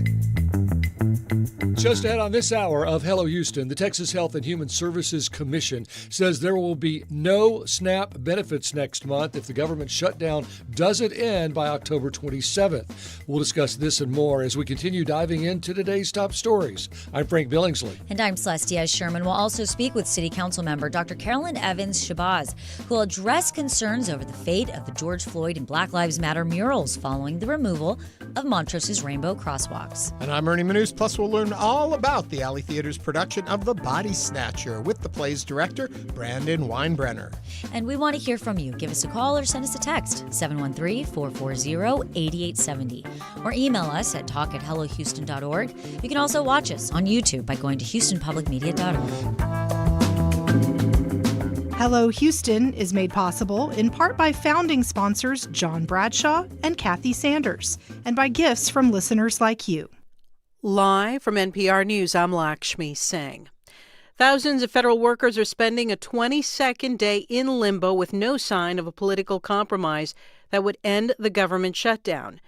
Speaker 3: Just ahead on this hour of Hello Houston, the Texas Health and Human Services Commission says there will be no SNAP benefits next month if the government shutdown doesn't end by October 27th. We'll discuss this and more as we continue diving into today's top stories. I'm Frank Billingsley.
Speaker 2: And I'm Celestia Sherman. We'll also speak with City Council member Dr. Carolyn Evans-Shabazz, who will address concerns over the fate of the George Floyd and Black Lives Matter murals following the removal of Montrose's rainbow crosswalks.
Speaker 1: And I'm Ernie Manous. Plus, we'll learn all about the Alley Theater's production of The Body Snatcher with the play's director, Brandon Weinbrenner.
Speaker 2: And we want to hear from you. Give us a call or send us a text, 713-440-8870. Or email us at talk@hellohouston.org. You can also watch us on YouTube by going to houstonpublicmedia.org.
Speaker 19: Hello Houston is made possible in part by founding sponsors John Bradshaw and Kathy Sanders, and by gifts from listeners like you.
Speaker 20: Live from NPR News, I'm Lakshmi Singh. Thousands of federal workers are spending a 22nd day in limbo with no sign of a political compromise that would end the government shutdown.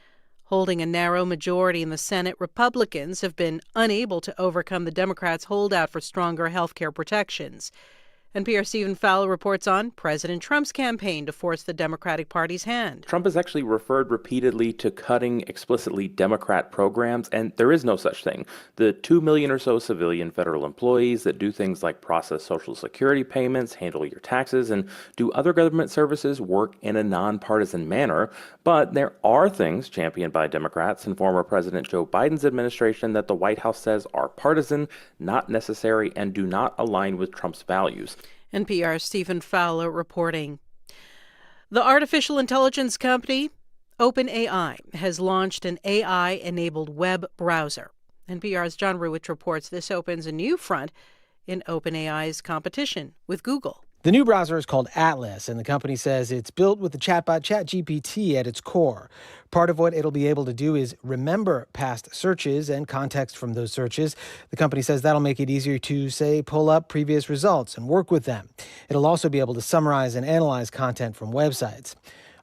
Speaker 20: Holding a narrow majority in the Senate, Republicans have been unable to overcome the Democrats' holdout for stronger health care protections. NPR's Stephen Fowler reports on President Trump's campaign to force the Democratic Party's hand.
Speaker 22: Trump has actually referred repeatedly to cutting explicitly Democrat programs, and there is no such thing. The 2 million or so civilian federal employees that do things like process Social Security payments, handle your taxes, and do other government services work in a nonpartisan manner. But there are things championed by Democrats and former President Joe Biden's administration that the White House says are partisan, not necessary, and do not align with Trump's values.
Speaker 20: NPR's Stephen Fowler reporting. The artificial intelligence company OpenAI has launched an AI-enabled web browser. NPR's John Ruwitch reports this opens a new front in OpenAI's competition with Google.
Speaker 29: The new browser is called Atlas, and the company says it's built with the chatbot ChatGPT at its core. Part of what it'll be able to do is remember past searches and context from those searches. The company says that'll make it easier to, say, pull up previous results and work with them. It'll also be able to summarize and analyze content from websites.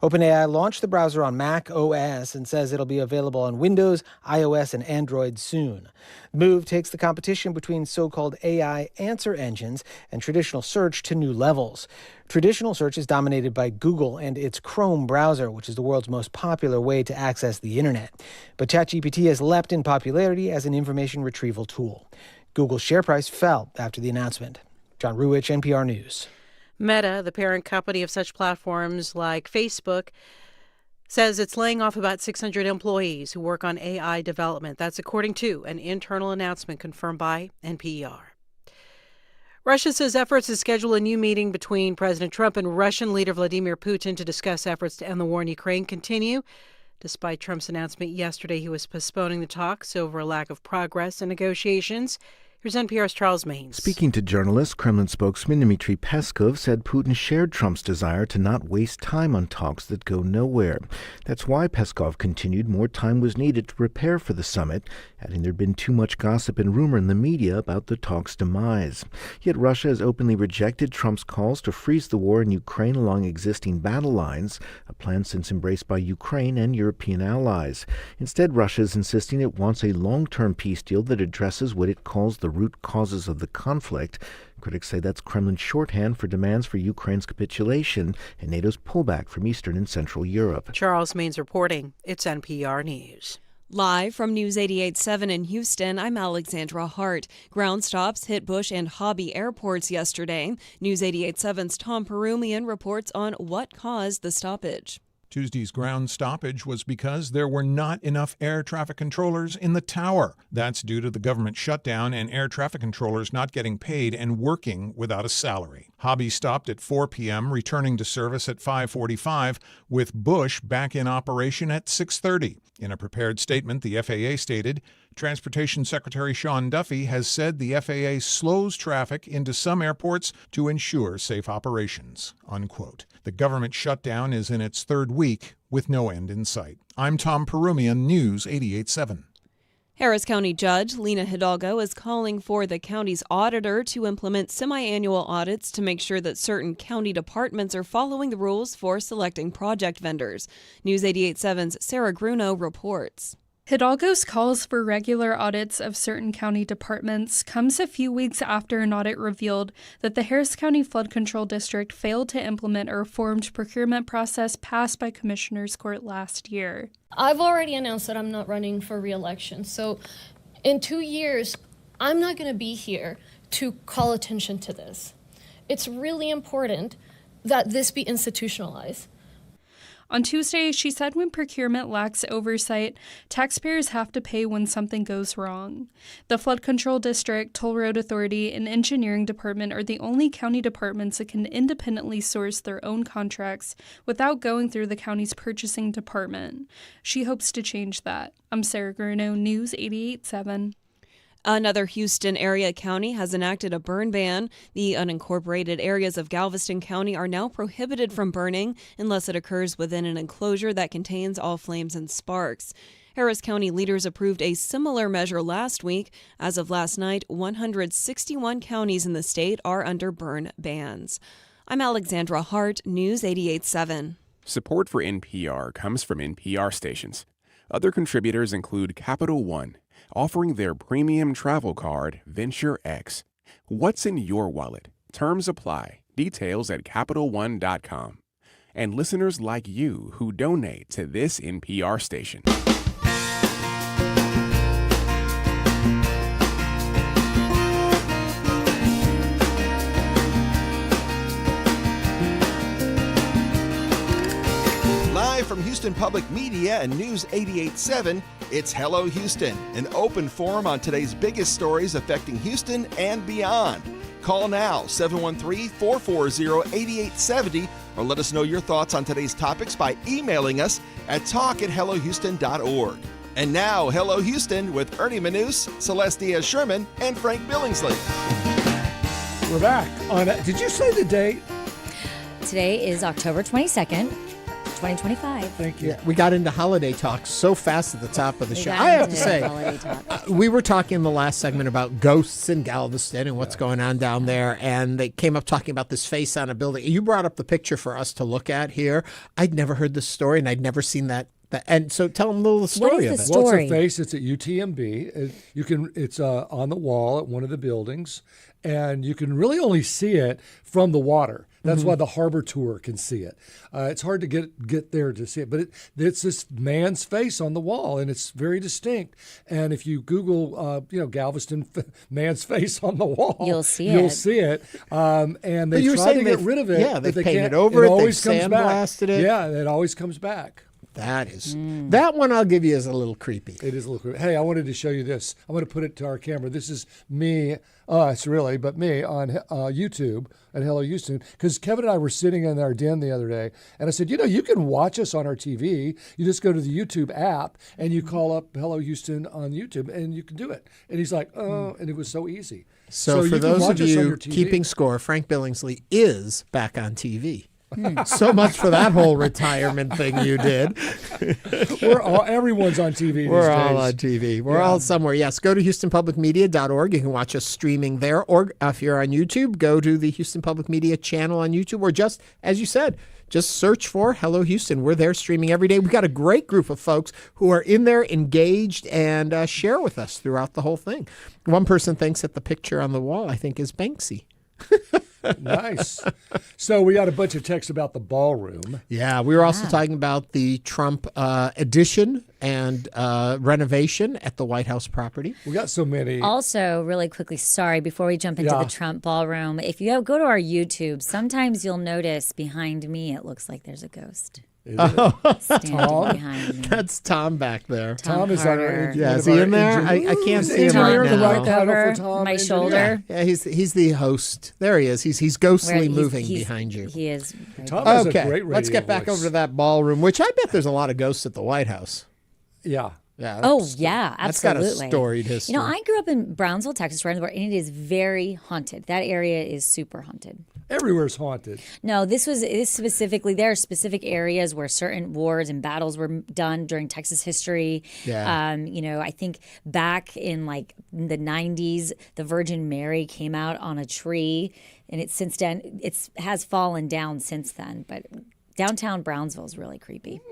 Speaker 29: OpenAI launched the browser on Mac OS and says it'll be available on Windows, iOS, and Android soon. The move takes the competition between so-called AI answer engines and traditional search to new levels. Traditional search is dominated by Google and its Chrome browser, which is the world's most popular way to access the internet. But ChatGPT has leapt in popularity as an information retrieval tool. Google's share price fell after the announcement. John Ruwitch, NPR News.
Speaker 20: Meta, the parent company of such platforms like Facebook, says it's laying off about 600 employees who work on AI development. That's according to an internal announcement confirmed by NPR. Russia says efforts to schedule a new meeting between President Trump and Russian leader Vladimir Putin to discuss efforts to end the war in Ukraine continue. Despite Trump's announcement yesterday he was postponing the talks over a lack of progress in negotiations. Here's NPR's Charles Maines.
Speaker 4: Speaking to journalists, Kremlin spokesman Dmitry Peskov said Putin shared Trump's desire to not waste time on talks that go nowhere. That's why, Peskov continued, more time was needed to prepare for the summit, adding there'd been too much gossip and rumor in the media about the talks' demise. Yet Russia has openly rejected Trump's calls to freeze the war in Ukraine along existing battle lines, a plan since embraced by Ukraine and European allies. Instead, Russia is insisting it wants a long-term peace deal that addresses what it calls the root causes of the conflict. Critics say that's Kremlin's shorthand for demands for Ukraine's capitulation and NATO's pullback from Eastern and Central Europe.
Speaker 20: Charles Maines reporting. It's NPR News.
Speaker 5: Live from News 88.7 in Houston, I'm Alexandra Hart. Ground stops hit Bush and Hobby airports yesterday. News 88.7's Tom Perumian reports on what caused the stoppage.
Speaker 6: Tuesday's ground stoppage was because there were not enough air traffic controllers in the tower. That's due to the government shutdown and air traffic controllers not getting paid and working without a salary. Hobby stopped at 4 p.m., returning to service at 5:45, with Bush back in operation at 6:30. In a prepared statement, the FAA stated, Transportation Secretary Sean Duffy has said the FAA slows traffic into some airports to ensure safe operations, unquote. The government shutdown is in its third week with no end in sight. I'm Tom Perumian, News 88.7.
Speaker 5: Harris County Judge Lena Hidalgo is calling for the county's auditor to implement semi-annual audits to make sure that certain county departments are following the rules for selecting project vendors. News 88.7's Sarah Gruno reports.
Speaker 15: Hidalgo's calls for regular audits of certain county departments comes a few weeks after an audit revealed that the Harris County Flood Control District failed to implement a reformed procurement process passed by Commissioners Court last year.
Speaker 21: I've already announced that I'm not running for re-election, so in 2 years, I'm not going to be here to call attention to this. It's really important that this be institutionalized.
Speaker 15: On Tuesday, she said when procurement lacks oversight, taxpayers have to pay when something goes wrong. The Flood Control District, Toll Road Authority, and Engineering Department are the only county departments that can independently source their own contracts without going through the county's purchasing department. She hopes to change that. I'm Sarah Gruno, News 88.7.
Speaker 5: Another Houston area county has enacted a burn ban. The unincorporated areas of Galveston County are now prohibited from burning unless it occurs within an enclosure that contains all flames and sparks. Harris County leaders approved a similar measure last week. As of last night, 161 counties in the state are under burn bans. I'm Alexandra Hart, News 88.7.
Speaker 23: Support for NPR comes from NPR stations. Other contributors include Capital One, offering their premium travel card, Venture X. What's in your wallet? Terms apply. Details at CapitalOne.com. And listeners like you who donate to this NPR station.
Speaker 14: Live from Houston Public Media and News 88.7, it's Hello Houston, an open forum on today's biggest stories affecting Houston and beyond. Call now, 713-440-8870, or let us know your thoughts on today's topics by emailing us at talk@hellohouston.org. And now, Hello Houston with Ernie Manous, Celeste Diaz-Sherman, and Frank Billingsley.
Speaker 3: We're back on it. Did you say the date?
Speaker 2: Today is October 22nd. 2025.
Speaker 3: Thank you.
Speaker 1: Yeah, we got into holiday talk so fast at the top of the show. I have to say, we were talking in the last segment about ghosts in Galveston and what's going on down there, and they came up talking about this face on a building. You brought up the picture for us to look at here. I'd never heard this story, and I'd never seen that. And so tell them a little story of it.
Speaker 3: Well, it's a face. It's at UTMB. It's on the wall at one of the buildings, and you can really only see it from the water. That's why the harbor tour can see it. It's hard to get there to see it, but it's this man's face on the wall, and it's very distinct. And if you Google, Galveston man's face on the wall,
Speaker 2: you'll see
Speaker 3: it. And they try to get rid of it.
Speaker 1: Yeah, they've painted over it. They've sandblasted it.
Speaker 3: Yeah, it always comes back.
Speaker 1: That is that one I'll give you is a little creepy.
Speaker 3: It is a little creepy. Hey, I wanted to show you this. I'm going to put it to our camera. This is me, us really, but me on YouTube at Hello Houston. Because Kevin and I were sitting in our den the other day, and I said, you can watch us on our TV. You just go to the YouTube app and you call up Hello Houston on YouTube, and you can do it. And he's like, oh, and it was so easy.
Speaker 1: So for those of you keeping score, Frank Billingsley is back on TV. So much for that whole retirement thing you did.
Speaker 3: Everyone's on TV.
Speaker 1: We're all on TV. We're all somewhere. Yes, go to HoustonPublicMedia.org. You can watch us streaming there. Or if you're on YouTube, go to the Houston Public Media channel on YouTube. Or just, as you said, just search for Hello Houston. We're there streaming every day. We've got a great group of folks who are in there engaged and share with us throughout the whole thing. One person thinks that the picture on the wall, I think, is Banksy.
Speaker 3: Nice. So we got a bunch of texts about the ballroom.
Speaker 1: Yeah, we were also talking about the Trump addition and renovation at the White House property.
Speaker 3: We got so many.
Speaker 2: Also, really quickly, sorry, before we jump into the Trump ballroom, if you go to our YouTube, sometimes you'll notice behind me it looks like there's a ghost. Standing behind me.
Speaker 1: That's Tom back there.
Speaker 3: Tom is our
Speaker 1: is he in there? I can't see him right now.
Speaker 2: Look over my shoulder.
Speaker 1: Yeah, he's the host. There he is. He's ghostly moving behind you.
Speaker 2: He is.
Speaker 3: Tom has a great radio
Speaker 1: let's get back over to that ballroom, which I bet there's a lot of ghosts at the White House.
Speaker 3: Yeah.
Speaker 1: Yeah.
Speaker 2: Yeah, absolutely.
Speaker 1: That's got a storied history.
Speaker 2: I grew up in Brownsville, Texas, right on the border, and it is very haunted. That area is super haunted.
Speaker 3: Everywhere's haunted.
Speaker 2: No, this specifically, there are specific areas where certain wars and battles were done during Texas history.
Speaker 1: Yeah.
Speaker 2: I think back in like the 90s, the Virgin Mary came out on a tree, and it has fallen down since then, but downtown Brownsville is really creepy.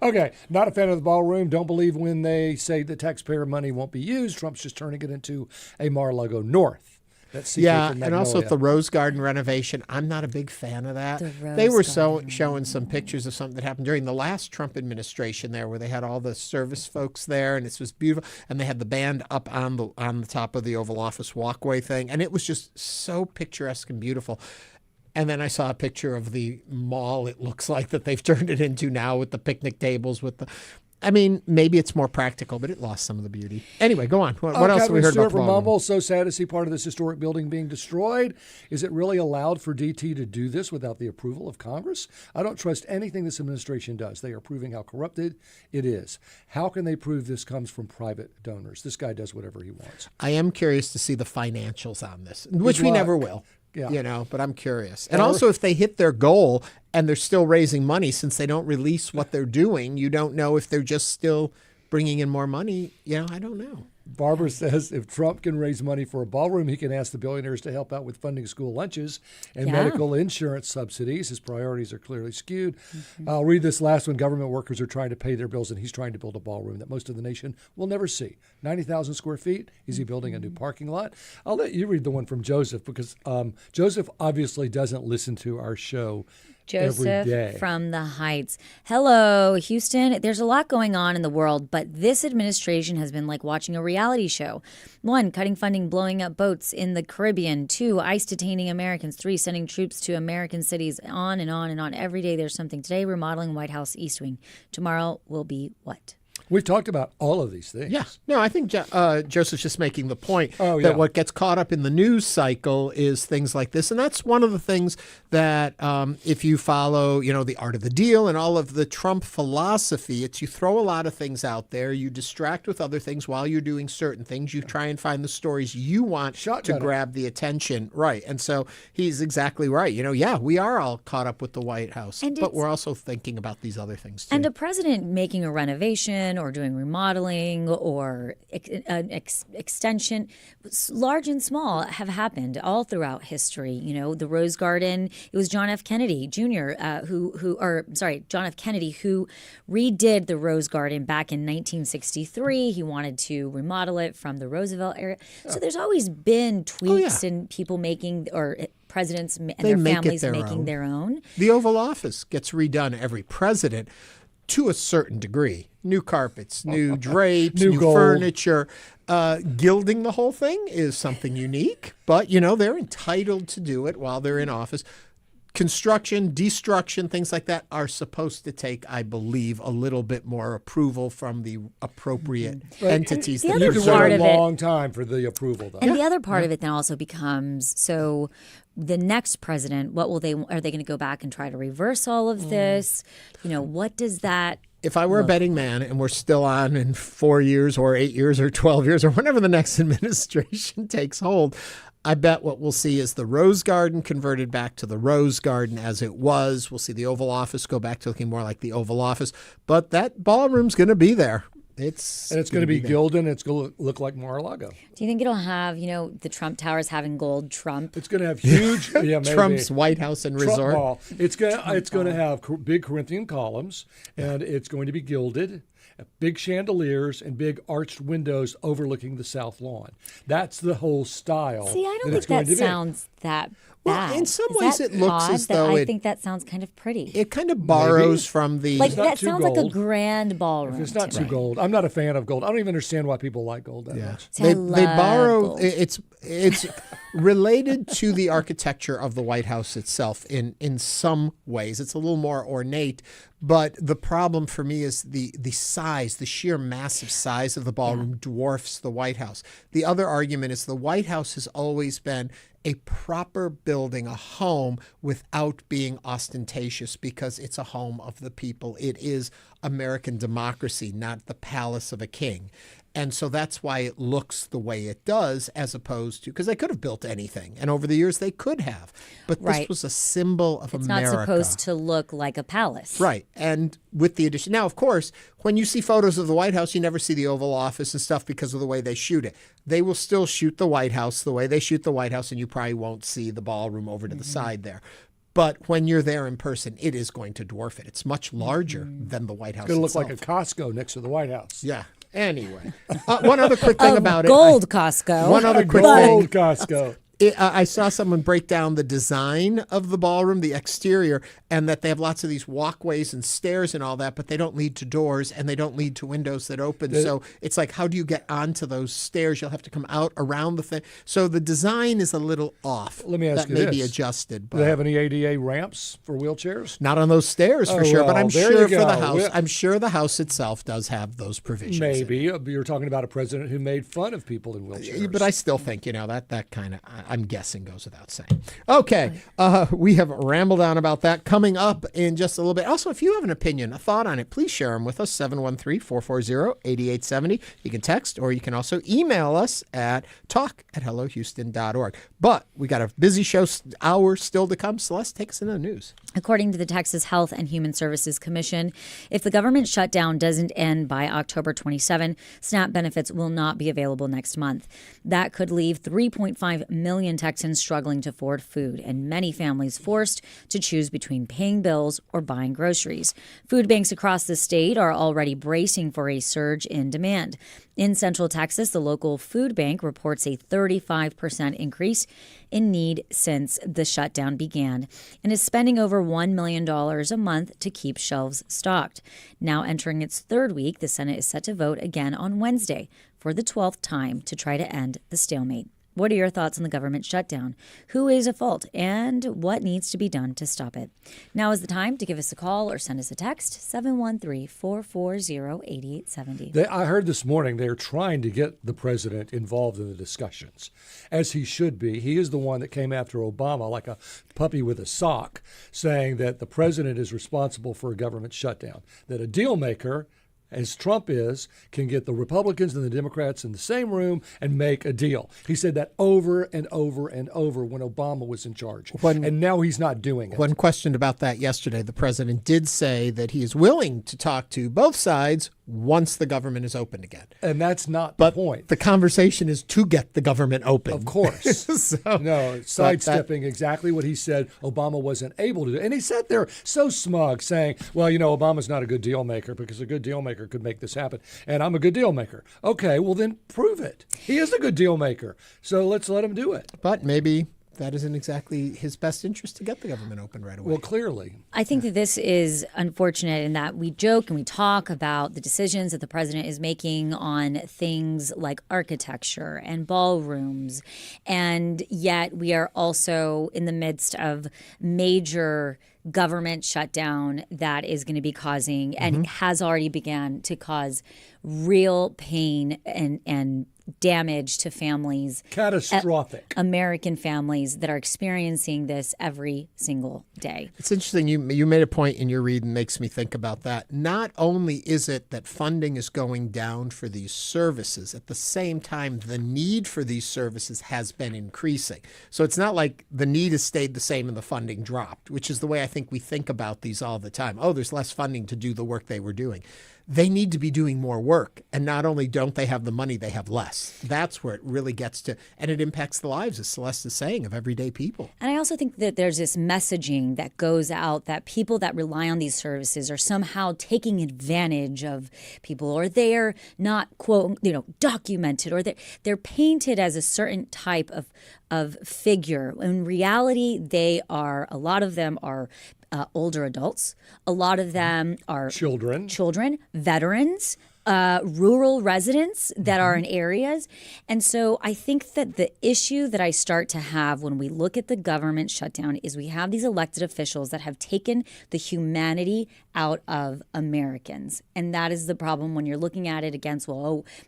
Speaker 3: Okay, not a fan of the ballroom. Don't believe when they say the taxpayer money won't be used. Trump's just turning it into a Mar-a-Lago North.
Speaker 1: And also the Rose Garden renovation. I'm not a big fan of that. They were showing some pictures of something that happened during the last Trump administration there, where they had all the service folks there, and this was beautiful. And they had the band up on the top of the Oval Office walkway thing, and it was just so picturesque and beautiful. And then I saw a picture of the mall. It looks like that they've turned it into now with the picnic tables maybe it's more practical, but it lost some of the beauty. Anyway, go on. What else have we heard about the ballroom?
Speaker 3: Mumble, so sad to see part of this historic building being destroyed. Is it really allowed for DT to do this without the approval of Congress? I don't trust anything this administration does. They are proving how corrupted it is. How can they prove this comes from private donors? This guy does whatever he wants.
Speaker 1: I am curious to see the financials on this, which we never will. Yeah. But I'm curious. And also, if they hit their goal and they're still raising money, since they don't release what they're doing, you don't know if they're just still bringing in more money. I don't know.
Speaker 3: Barbara says if Trump can raise money for a ballroom, he can ask the billionaires to help out with funding school lunches and medical insurance subsidies. His priorities are clearly skewed. I'll read this last one. Government workers are trying to pay their bills, and he's trying to build a ballroom that most of the nation will never see. 90,000 square feet. Is he building a new parking lot? I'll let you read the one from Joseph, because Joseph obviously doesn't listen to our show
Speaker 2: Joseph from the Heights. Hello, Houston. There's a lot going on in the world, but this administration has been like watching a reality show. 1, cutting funding, blowing up boats in the Caribbean. 2, ICE detaining Americans. 3, sending troops to American cities. On and on and on. Every day there's something. Today, remodeling White House East Wing. Tomorrow will be what?
Speaker 3: We've talked about all of these things.
Speaker 1: Yeah. No, I think Joseph's just making the point that what gets caught up in the news cycle is things like this. And that's one of the things that if you follow, the art of the deal and all of the Trump philosophy, it's you throw a lot of things out there. You distract with other things while you're doing certain things. You try and find the stories you want to grab the attention. Right. And so he's exactly right. We are all caught up with the White House, but we're also thinking about these other things too.
Speaker 2: And a president making a renovation or doing remodeling or an extension, large and small, have happened all throughout history. The Rose Garden, it was John F. Kennedy Jr. John F. Kennedy who redid the Rose Garden back in 1963. He wanted to remodel it from the Roosevelt era. So there's always been tweaks and people making, or presidents and their families making their own.
Speaker 1: The Oval Office gets redone every president to a certain degree. New carpets, new drapes, new furniture. Gilding the whole thing is something unique, but, they're entitled to do it while they're in office. construction, destruction, things like that are supposed to take, I believe, a little bit more approval from the appropriate entities.
Speaker 2: The
Speaker 1: that
Speaker 2: other
Speaker 1: preserve
Speaker 2: part
Speaker 3: a
Speaker 2: of it-
Speaker 3: long time for the approval, though.
Speaker 2: And the other part of it then also becomes, so the next president, what will they, are they going to go back and try to reverse all of this? You know, what does that
Speaker 1: If I were a betting man and we're still on in 4 years or 8 years or 12 years or whenever the next administration takes hold, I bet what we'll see is the Rose Garden converted back to the Rose Garden as it was. We'll see the Oval Office go back to looking more like the Oval Office. But that ballroom's going to be there. It's
Speaker 3: going to be gilded, and it's going to look like Mar-a-Lago.
Speaker 2: Do you think it'll have, you know, the Trump Towers having gold Trump?
Speaker 3: It's going to have huge, maybe.
Speaker 1: Trump's White House and
Speaker 3: Trump
Speaker 1: Resort.
Speaker 3: Mall. It's going to have big Corinthian columns, and it's going to be gilded, big chandeliers, and big arched windows overlooking the South Lawn. That's the whole style.
Speaker 2: See, I don't think that sounds that bad.
Speaker 1: Well, in some
Speaker 2: Is
Speaker 1: ways
Speaker 2: that
Speaker 1: it looks
Speaker 2: odd
Speaker 1: as
Speaker 2: that
Speaker 1: though
Speaker 2: I think that sounds kind of pretty.
Speaker 1: It kind of borrows from the...
Speaker 2: Like,
Speaker 3: It's not
Speaker 2: that
Speaker 3: too
Speaker 2: sounds like a
Speaker 3: gold.
Speaker 2: grand ballroom.
Speaker 3: If it's not
Speaker 2: to
Speaker 3: too
Speaker 2: me.
Speaker 3: gold, I'm not a fan of gold. I don't even understand why people like gold that much.
Speaker 2: See, I
Speaker 1: They
Speaker 2: love
Speaker 1: borrow...
Speaker 2: gold.
Speaker 1: It's related to the architecture of the White House itself in some ways. It's a little more ornate, but the problem for me is the size, the sheer massive size of the ballroom dwarfs the White House. The other argument is the White House has always been a proper building, a home, without being ostentatious because it's a home of the people. It is American democracy, not the palace of a king. And so that's why it looks the way it does, as opposed to, because they could have built anything. And over the years, they could have. But this
Speaker 2: Right.
Speaker 1: was a symbol of
Speaker 2: It's
Speaker 1: America.
Speaker 2: not supposed to look like a palace.
Speaker 1: Right. And with the addition, now, of course, when you see photos of the White House, you never see the Oval Office and stuff because of the way they shoot it. They will still shoot the White House the way they shoot the White House, and you probably won't see the ballroom over to the side there. But when you're there in person, it is going to dwarf it. It's much larger than the White House
Speaker 3: It's going to look
Speaker 1: itself.
Speaker 3: like a Costco next to the White House.
Speaker 1: Yeah. Anyway, one other quick thing about it.
Speaker 2: Gold Costco.
Speaker 1: One other quick
Speaker 3: Gold
Speaker 1: thing.
Speaker 3: Costco.
Speaker 1: I saw someone break down the design of the ballroom, the exterior, and that they have lots of these walkways and stairs and all that, but they don't lead to doors and they don't lead to windows that open. So it's like, how do you get onto those stairs? You'll have to come out around the thing. So the design is a little off.
Speaker 3: Let me ask
Speaker 1: that
Speaker 3: you
Speaker 1: may
Speaker 3: this.
Speaker 1: be adjusted.
Speaker 3: Do they have any ADA ramps for wheelchairs?
Speaker 1: Not on those stairs for sure, but
Speaker 3: well,
Speaker 1: I'm
Speaker 3: there
Speaker 1: sure
Speaker 3: you
Speaker 1: for the
Speaker 3: go.
Speaker 1: house.
Speaker 3: Well-
Speaker 1: I'm sure the house itself does have those provisions.
Speaker 3: Maybe. You're talking about a president who made fun of people in wheelchairs.
Speaker 1: But I still think, that kind of, I'm guessing, goes without saying. Okay, we have rambled on about that. Coming up in just a little bit. Also, if you have an opinion, a thought on it, please share them with us, 713-440-8870. You can text, or you can also email us at talk@hellohouston.org. But we got a busy hour still to come. Celeste, take us into the news.
Speaker 2: According to the Texas Health and Human Services Commission, if the government shutdown doesn't end by October 27, SNAP benefits will not be available next month. That could leave 3.5 million Texans struggling to afford food, and many families forced to choose between paying bills or buying groceries. Food banks across the state are already bracing for a surge in demand. In Central Texas, the local food bank reports a 35% increase in need since the shutdown began and is spending over $1 million a month to keep shelves stocked. Now entering its third week, the Senate is set to vote again on Wednesday for the 12th time to try to end the stalemate. What are your thoughts on the government shutdown? Who is at fault and what needs to be done to stop it? Now is the time to give us a call or send us a text, 713-440-8870.
Speaker 3: I heard this morning they're trying to get the president involved in the discussions, as he should be. He is the one that came after Obama like a puppy with a sock, saying that the president is responsible for a government shutdown, that a deal maker, as Trump is, can get the Republicans and the Democrats in the same room and make a deal. He said that over and over and over when Obama was in charge. And now he's not doing it.
Speaker 1: When questioned about that yesterday, the president did say that he is willing to talk to both sides once the government is opened again.
Speaker 3: And that's not the point.
Speaker 1: The conversation is to get the government open.
Speaker 3: Of course. No, sidestepping exactly what he said Obama wasn't able to do. And he sat there so smug saying, well, Obama's not a good deal maker because a good deal maker could make this happen. And I'm a good deal maker. Okay, well then prove it. He is a good deal maker. So let's let him do it.
Speaker 1: But maybe that isn't exactly his best interest to get the government open right away.
Speaker 3: Well, clearly.
Speaker 2: I think that this is unfortunate in that we joke and we talk about the decisions that the president is making on things like architecture and ballrooms, and yet we are also in the midst of major government shutdown that is going to be causing and has already began to cause real pain and damage to families.
Speaker 3: Catastrophic.
Speaker 2: American families that are experiencing this every single day.
Speaker 1: It's interesting. You made a point in your read and makes me think about that. Not only is it that funding is going down for these services, at the same time, the need for these services has been increasing. So it's not like the need has stayed the same and the funding dropped, which is the way I think we think about these all the time. Oh, there's less funding to do the work they were doing. They need to be doing more work. And not only don't they have the money, they have less. That's where it really gets to, and it impacts the lives, as Celeste is saying, of everyday people.
Speaker 2: And I also think that there's this messaging that goes out that people that rely on these services are somehow taking advantage of people, or they're not, quote, documented, or they're painted as a certain type of figure. In reality, a lot of them are older adults. A lot of them are children, veterans, rural residents that are in areas. And so I think that the issue that I start to have when we look at the government shutdown is we have these elected officials that have taken the humanity out of Americans. And that is the problem when you're looking at it against,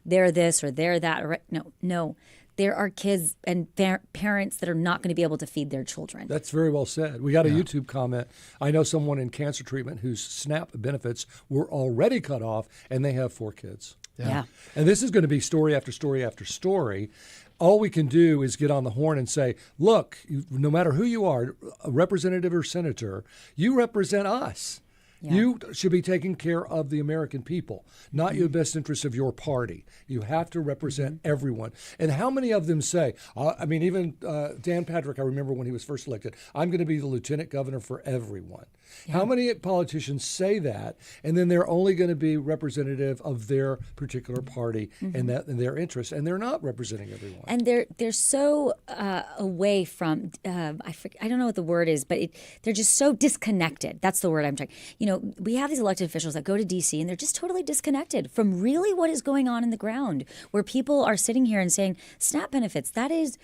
Speaker 2: they're this or they're that. No. There are kids and parents that are not going to be able to feed their children.
Speaker 3: That's very well said. We got a YouTube comment. I know someone in cancer treatment whose SNAP benefits were already cut off, and they have 4 kids.
Speaker 2: Yeah.
Speaker 3: And this is going to be story after story after story. All we can do is get on the horn and say, look, no matter who you are, a representative or senator, you represent us. Yeah. You should be taking care of the American people, not your best interests of your party. You have to represent everyone. And how many of them say, even Dan Patrick, I remember when he was first elected, I'm going to be the lieutenant governor for everyone. Yeah. How many politicians say that, and then they're only going to be representative of their particular party and their interests, and they're not representing everyone.
Speaker 2: And they're so away from, I don't know what the word is, but they're just so disconnected. That's the word I'm trying. We have these elected officials that go to D.C. and they're just totally disconnected from really what is going on in the ground, where people are sitting here and saying, SNAP benefits, that is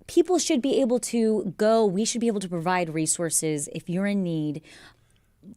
Speaker 2: people should be able to go. We should be able to provide resources if you're in need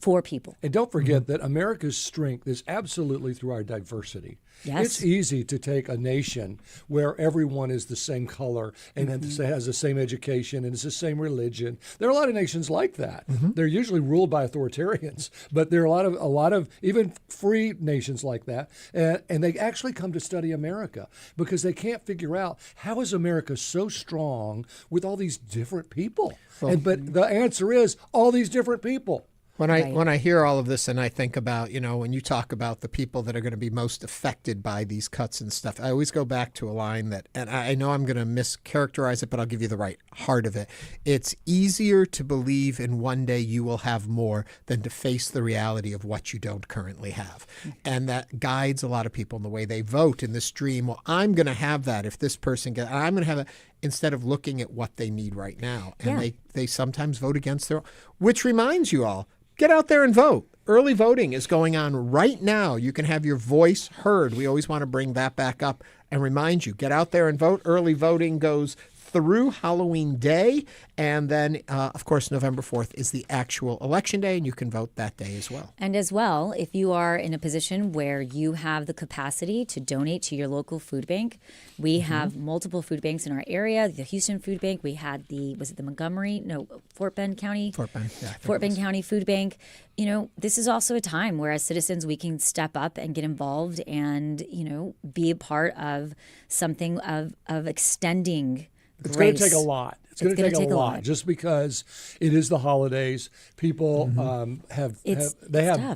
Speaker 2: for people.
Speaker 3: And don't forget that America's strength is absolutely through our diversity.
Speaker 2: Yes.
Speaker 3: It's easy to take a nation where everyone is the same color and has the same education and is the same religion. There are a lot of nations like that. They're usually ruled by authoritarians, but there are a lot of even free nations like that. And they actually come to study America because they can't figure out how is America so strong with all these different people. But the answer is all these different people.
Speaker 1: When I hear all of this and I think about, when you talk about the people that are going to be most affected by these cuts and stuff, I always go back to a line that, and I know I'm going to mischaracterize it, but I'll give you the right heart of it. It's easier to believe in one day you will have more than to face the reality of what you don't currently have. And that guides a lot of people in the way they vote in this dream. Well, I'm going to have that if this person gets, I'm going to have that, instead of looking at what they need right now. And they sometimes vote against their own, which reminds you all, get out there and vote. Early voting is going on right now. You can have your voice heard. We always want to bring that back up and remind you, get out there and vote. Early voting goes through Halloween Day. And then, of course, November 4th is the actual election day, and you can vote that day as well.
Speaker 2: And as well, if you are in a position where you have the capacity to donate to your local food bank, we have multiple food banks in our area. The Houston Food Bank, we had Fort Bend County?
Speaker 1: Fort Bend, yeah.
Speaker 2: Fort Bend County Food Bank. This is also a time where as citizens we can step up and get involved and, be a part of something of extending
Speaker 3: It's
Speaker 2: grace.
Speaker 3: going to take a lot. It's going to take a lot just because it is the holidays. People have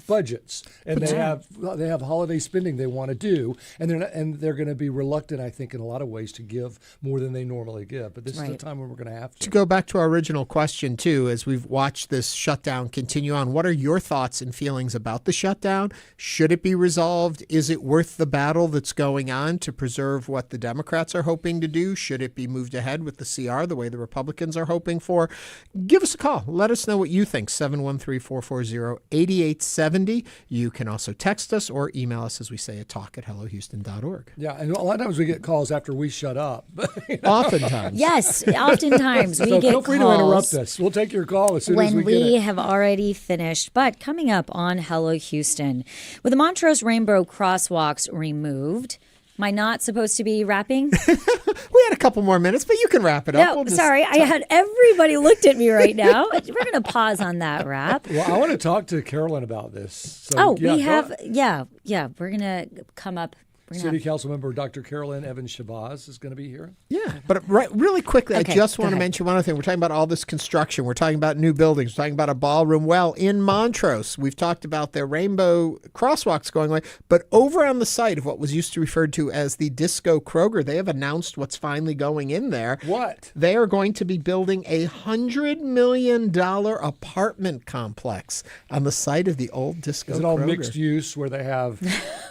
Speaker 3: budgets and they have holiday spending they want to do, and they're going to be reluctant, I think, in a lot of ways to give more than they normally give. But this is the time when we're going to have to.
Speaker 1: To go back to our original question too, as we've watched this shutdown continue on, what are your thoughts and feelings about the shutdown? Should it be resolved? Is it worth the battle that's going on to preserve what the Democrats are hoping to do? Should it be moved ahead with the CR the way the Republicans are hoping for? Give us a call. Let us know what you think. 713-440-8870. You can also text us or email us, as we say, at talk@hellohouston.org.
Speaker 3: Yeah, and a lot of times we get calls after we shut up.
Speaker 1: Oftentimes.
Speaker 2: Yes, oftentimes we get
Speaker 3: feel free to interrupt us. We'll take your call as soon as we get it.
Speaker 2: When we have already finished. But coming up on Hello Houston, with the Montrose rainbow crosswalks removed, am I not supposed to be rapping?
Speaker 1: We had a couple more minutes, but you can wrap it up.
Speaker 2: No, sorry. I had everybody looked at me right now. We're going to pause on that rap.
Speaker 3: Well, I want to talk to Carolyn about this.
Speaker 2: So, we're going to come up.
Speaker 3: City Council member Dr. Carolyn Evans-Shabazz is going to be here.
Speaker 1: Yeah, but really quickly, I just want to mention one other thing. We're talking about all this construction. We're talking about new buildings. We're talking about a ballroom. Well, in Montrose, we've talked about their rainbow crosswalks going away. But over on the site of what was used to referred to as the Disco Kroger, they have announced what's finally going in there.
Speaker 3: What?
Speaker 1: They are going to be building a $100 million apartment complex on the site of the old Disco Kroger.
Speaker 3: Is it all mixed use where they have,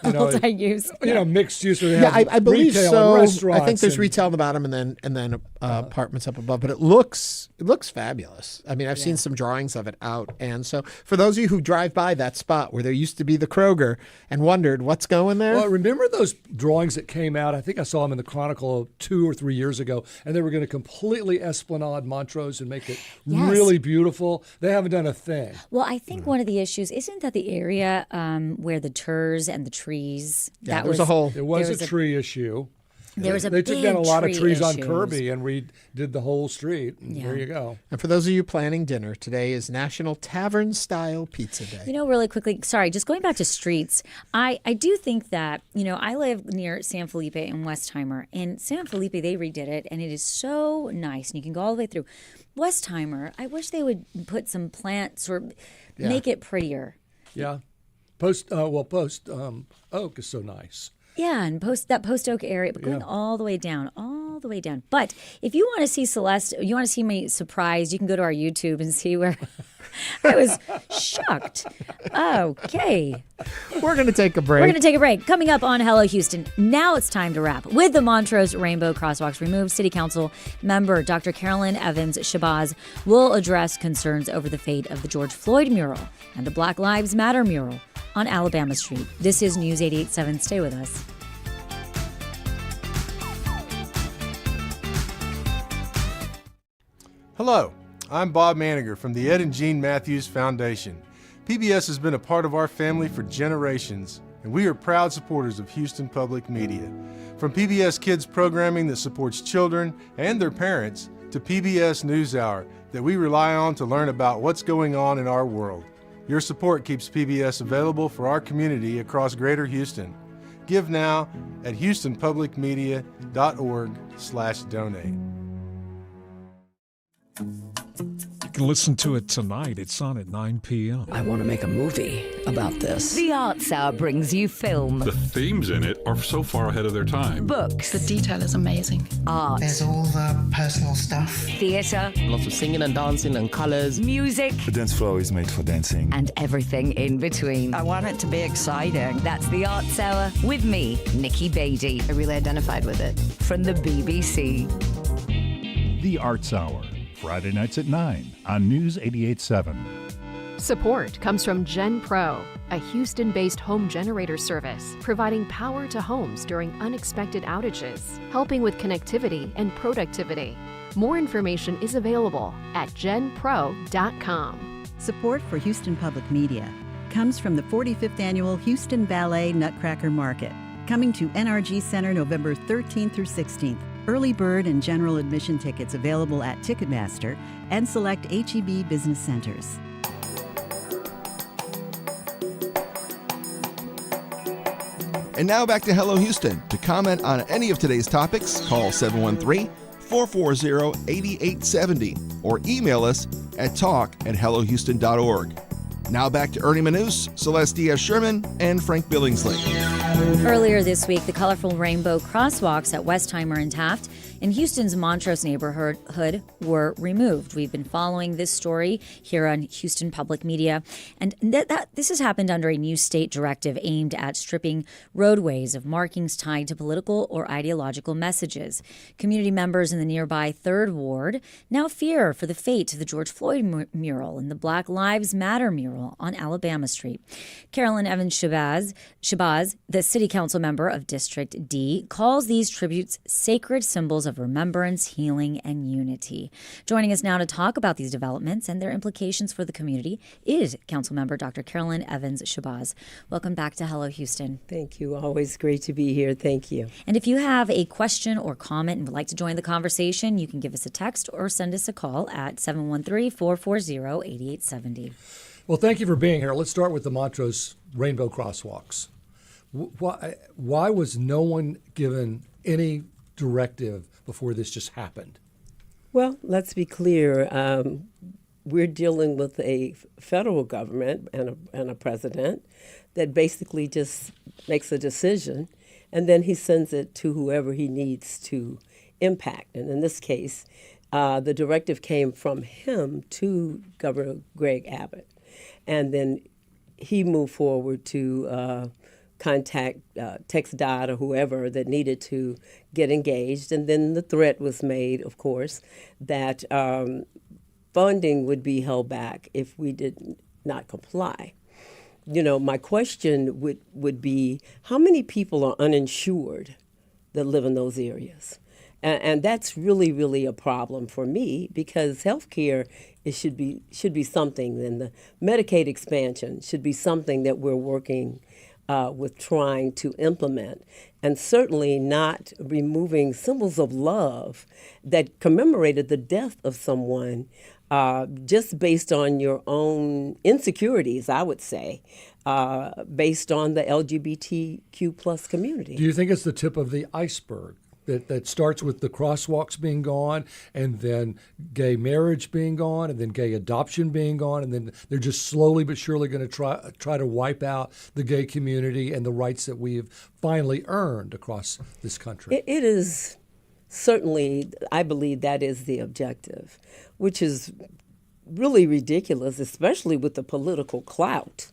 Speaker 2: multi-use?
Speaker 3: Mixed use where they have
Speaker 1: I believe so.
Speaker 3: And restaurants.
Speaker 1: I think there's retail on the bottom and then apartments up above. But it looks fabulous. I mean, I've seen some drawings of it out. And so for those of you who drive by that spot where there used to be the Kroger and wondered what's going there.
Speaker 3: Well, remember those drawings that came out? I think I saw them in the Chronicle 2 or 3 years ago, and they were going to completely esplanade Montrose and make it really beautiful. They haven't done a thing.
Speaker 2: Well, I think one of the issues isn't that the area where the TERS and the trees.
Speaker 1: Yeah, there was a whole.
Speaker 3: It was a tree issue.
Speaker 2: There was
Speaker 3: They took down a lot of trees on
Speaker 2: issues.
Speaker 3: Kirby and redid the whole street. And there you go.
Speaker 1: And for those of you planning dinner, today is National Tavern Style Pizza Day.
Speaker 2: Really quickly, sorry, just going back to streets, I do think that, I live near San Felipe and Westheimer. And San Felipe, they redid it, and it is so nice. And you can go all the way through. Westheimer, I wish they would put some plants or make it prettier.
Speaker 3: Yeah. Post Oak is so nice.
Speaker 2: Yeah, and Post Oak area, but going all the way down. But if you want to see Celeste, you want to see me surprised, you can go to our YouTube and see where I was shocked. Okay.
Speaker 1: We're going to take a break.
Speaker 2: Coming up on Hello Houston, now it's time to wrap. With the Montrose Rainbow Crosswalks removed, City Council member Dr. Carolyn Evans-Shabazz will address concerns over the fate of the George Floyd mural and the Black Lives Matter mural on Alabama Street. This is News 88.7. Stay with us.
Speaker 7: Hello, I'm Bob Maniger from the Ed and Jean Matthews Foundation. PBS has been a part of our family for generations, and we are proud supporters of Houston Public Media. From PBS Kids programming that supports children and their parents to PBS NewsHour that we rely on to learn about what's going on in our world. Your support keeps PBS available for our community across Greater Houston. Give now at houstonpublicmedia.org/donate.
Speaker 26: You can listen to it tonight. It's on at 9 p.m.
Speaker 8: I want to make a movie about this.
Speaker 16: The Arts Hour brings you film.
Speaker 9: The themes in it are so far ahead of their time.
Speaker 16: Books.
Speaker 10: The detail is amazing.
Speaker 16: Art.
Speaker 10: There's all the personal stuff.
Speaker 16: Theatre.
Speaker 10: Lots of singing and dancing and colours.
Speaker 16: Music.
Speaker 11: The dance floor is made for dancing.
Speaker 16: And everything in between.
Speaker 10: I want it to be exciting.
Speaker 16: That's the Arts Hour with me, Nikki Beatty.
Speaker 10: I really identified with it.
Speaker 16: From the BBC.
Speaker 24: The Arts Hour, Friday nights at 9 on News 88.7.
Speaker 12: Support comes from Gen Pro, a Houston-based home generator service providing power to homes during unexpected outages, helping with connectivity and productivity. More information is available at genpro.com.
Speaker 25: Support for Houston Public Media comes from the 45th Annual Houston Ballet Nutcracker Market, coming to NRG Center November 13th through 16th. Early bird and general admission tickets available at Ticketmaster and select HEB business centers.
Speaker 14: And now back to Hello Houston. To comment on any of today's topics, call 713 713-440-8870 or email us at talk@hellohouston.org. Now back to Ernie Manous, Celeste Diaz-Sherman, and Frank Billingsley.
Speaker 2: Earlier this week, the colorful rainbow crosswalks at Westheimer and Taft in Houston's Montrose neighborhood were removed. We've been following this story here on Houston Public Media, and this has happened under a new state directive aimed at stripping roadways of markings tied to political or ideological messages. Community members in the nearby 3rd Ward now fear for the fate of the George Floyd mural and the Black Lives Matter mural on Alabama Street. Carolyn Evans-Shabazz, the city council member of District D, calls these tributes sacred symbols of remembrance, healing, and unity. Joining us now to talk about these developments and their implications for the community is Councilmember Dr. Carolyn Evans-Shabazz. Welcome back to Hello Houston.
Speaker 4: Thank you. Always great to be here. Thank you.
Speaker 2: And if you have a question or comment and would like to join the conversation, you can give us a text or send us a call at 713-440-8870.
Speaker 3: Well, thank you for being here. Let's start with the Montrose Rainbow Crosswalks. Why was no one given any directive before this just happened?
Speaker 4: Well, let's be clear. We're dealing with a federal government and a president that basically just makes a decision, and then he sends it to whoever he needs to impact. And in this case, the directive came from him to Governor Greg Abbott. And then he moved forward to contact TxDOT or whoever that needed to get engaged. And then the threat was made, of course, that funding would be held back if we did not comply. You know, my question would be, how many people are uninsured that live in those areas? And that's really, really a problem for me, because healthcare should be something, and the Medicaid expansion should be something that we're working with trying to implement, and certainly not removing symbols of love that commemorated the death of someone just based on your own insecurities, I would say, based on the LGBTQ plus community.
Speaker 3: Do you think it's the tip of the iceberg? That starts with the crosswalks being gone, and then gay marriage being gone, and then gay adoption being gone, and then they're just slowly but surely going to try to wipe out the gay community and the rights that we've finally earned across this country.
Speaker 4: It is certainly, I believe that is the objective, which is really ridiculous, especially with the political clout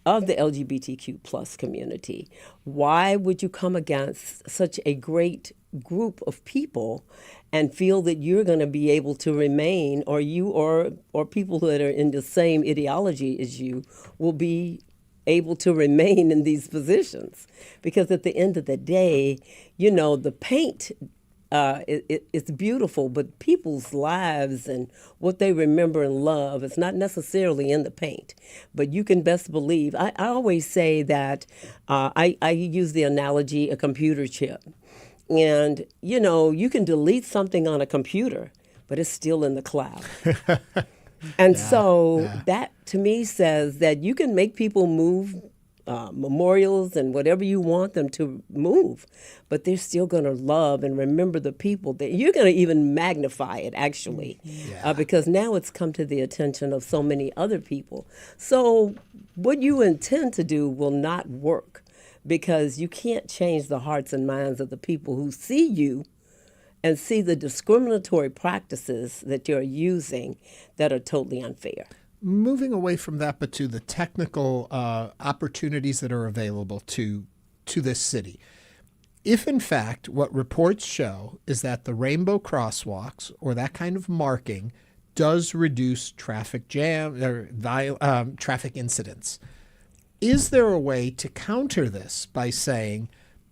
Speaker 4: of the LGBTQ plus community. Why would you come against such a great group of people and feel that you're going to be able to remain, or you or people that are in the same ideology as you will be able to remain in these positions? Because at the end of the day, you know, the paint, it's beautiful, but people's lives and what they remember and love is not necessarily in the paint. But you can best believe, I always say that I use the analogy a computer chip. And, you know, you can delete something on a computer, but it's still in the cloud. And that to me says that you can make people move memorials and whatever you want them to move, but they're still going to love and remember the people. That you're going to even magnify it, actually, because now it's come to the attention of so many other people. So what you intend to do will not work, because you can't change the hearts and minds of the people who see you and see the discriminatory practices that you're using that are totally unfair.
Speaker 1: Moving away from that, but to the technical opportunities that are available to this city. If, in fact, what reports show is that the rainbow crosswalks or that kind of marking does reduce traffic jam or traffic incidents, is there a way to counter this by saying,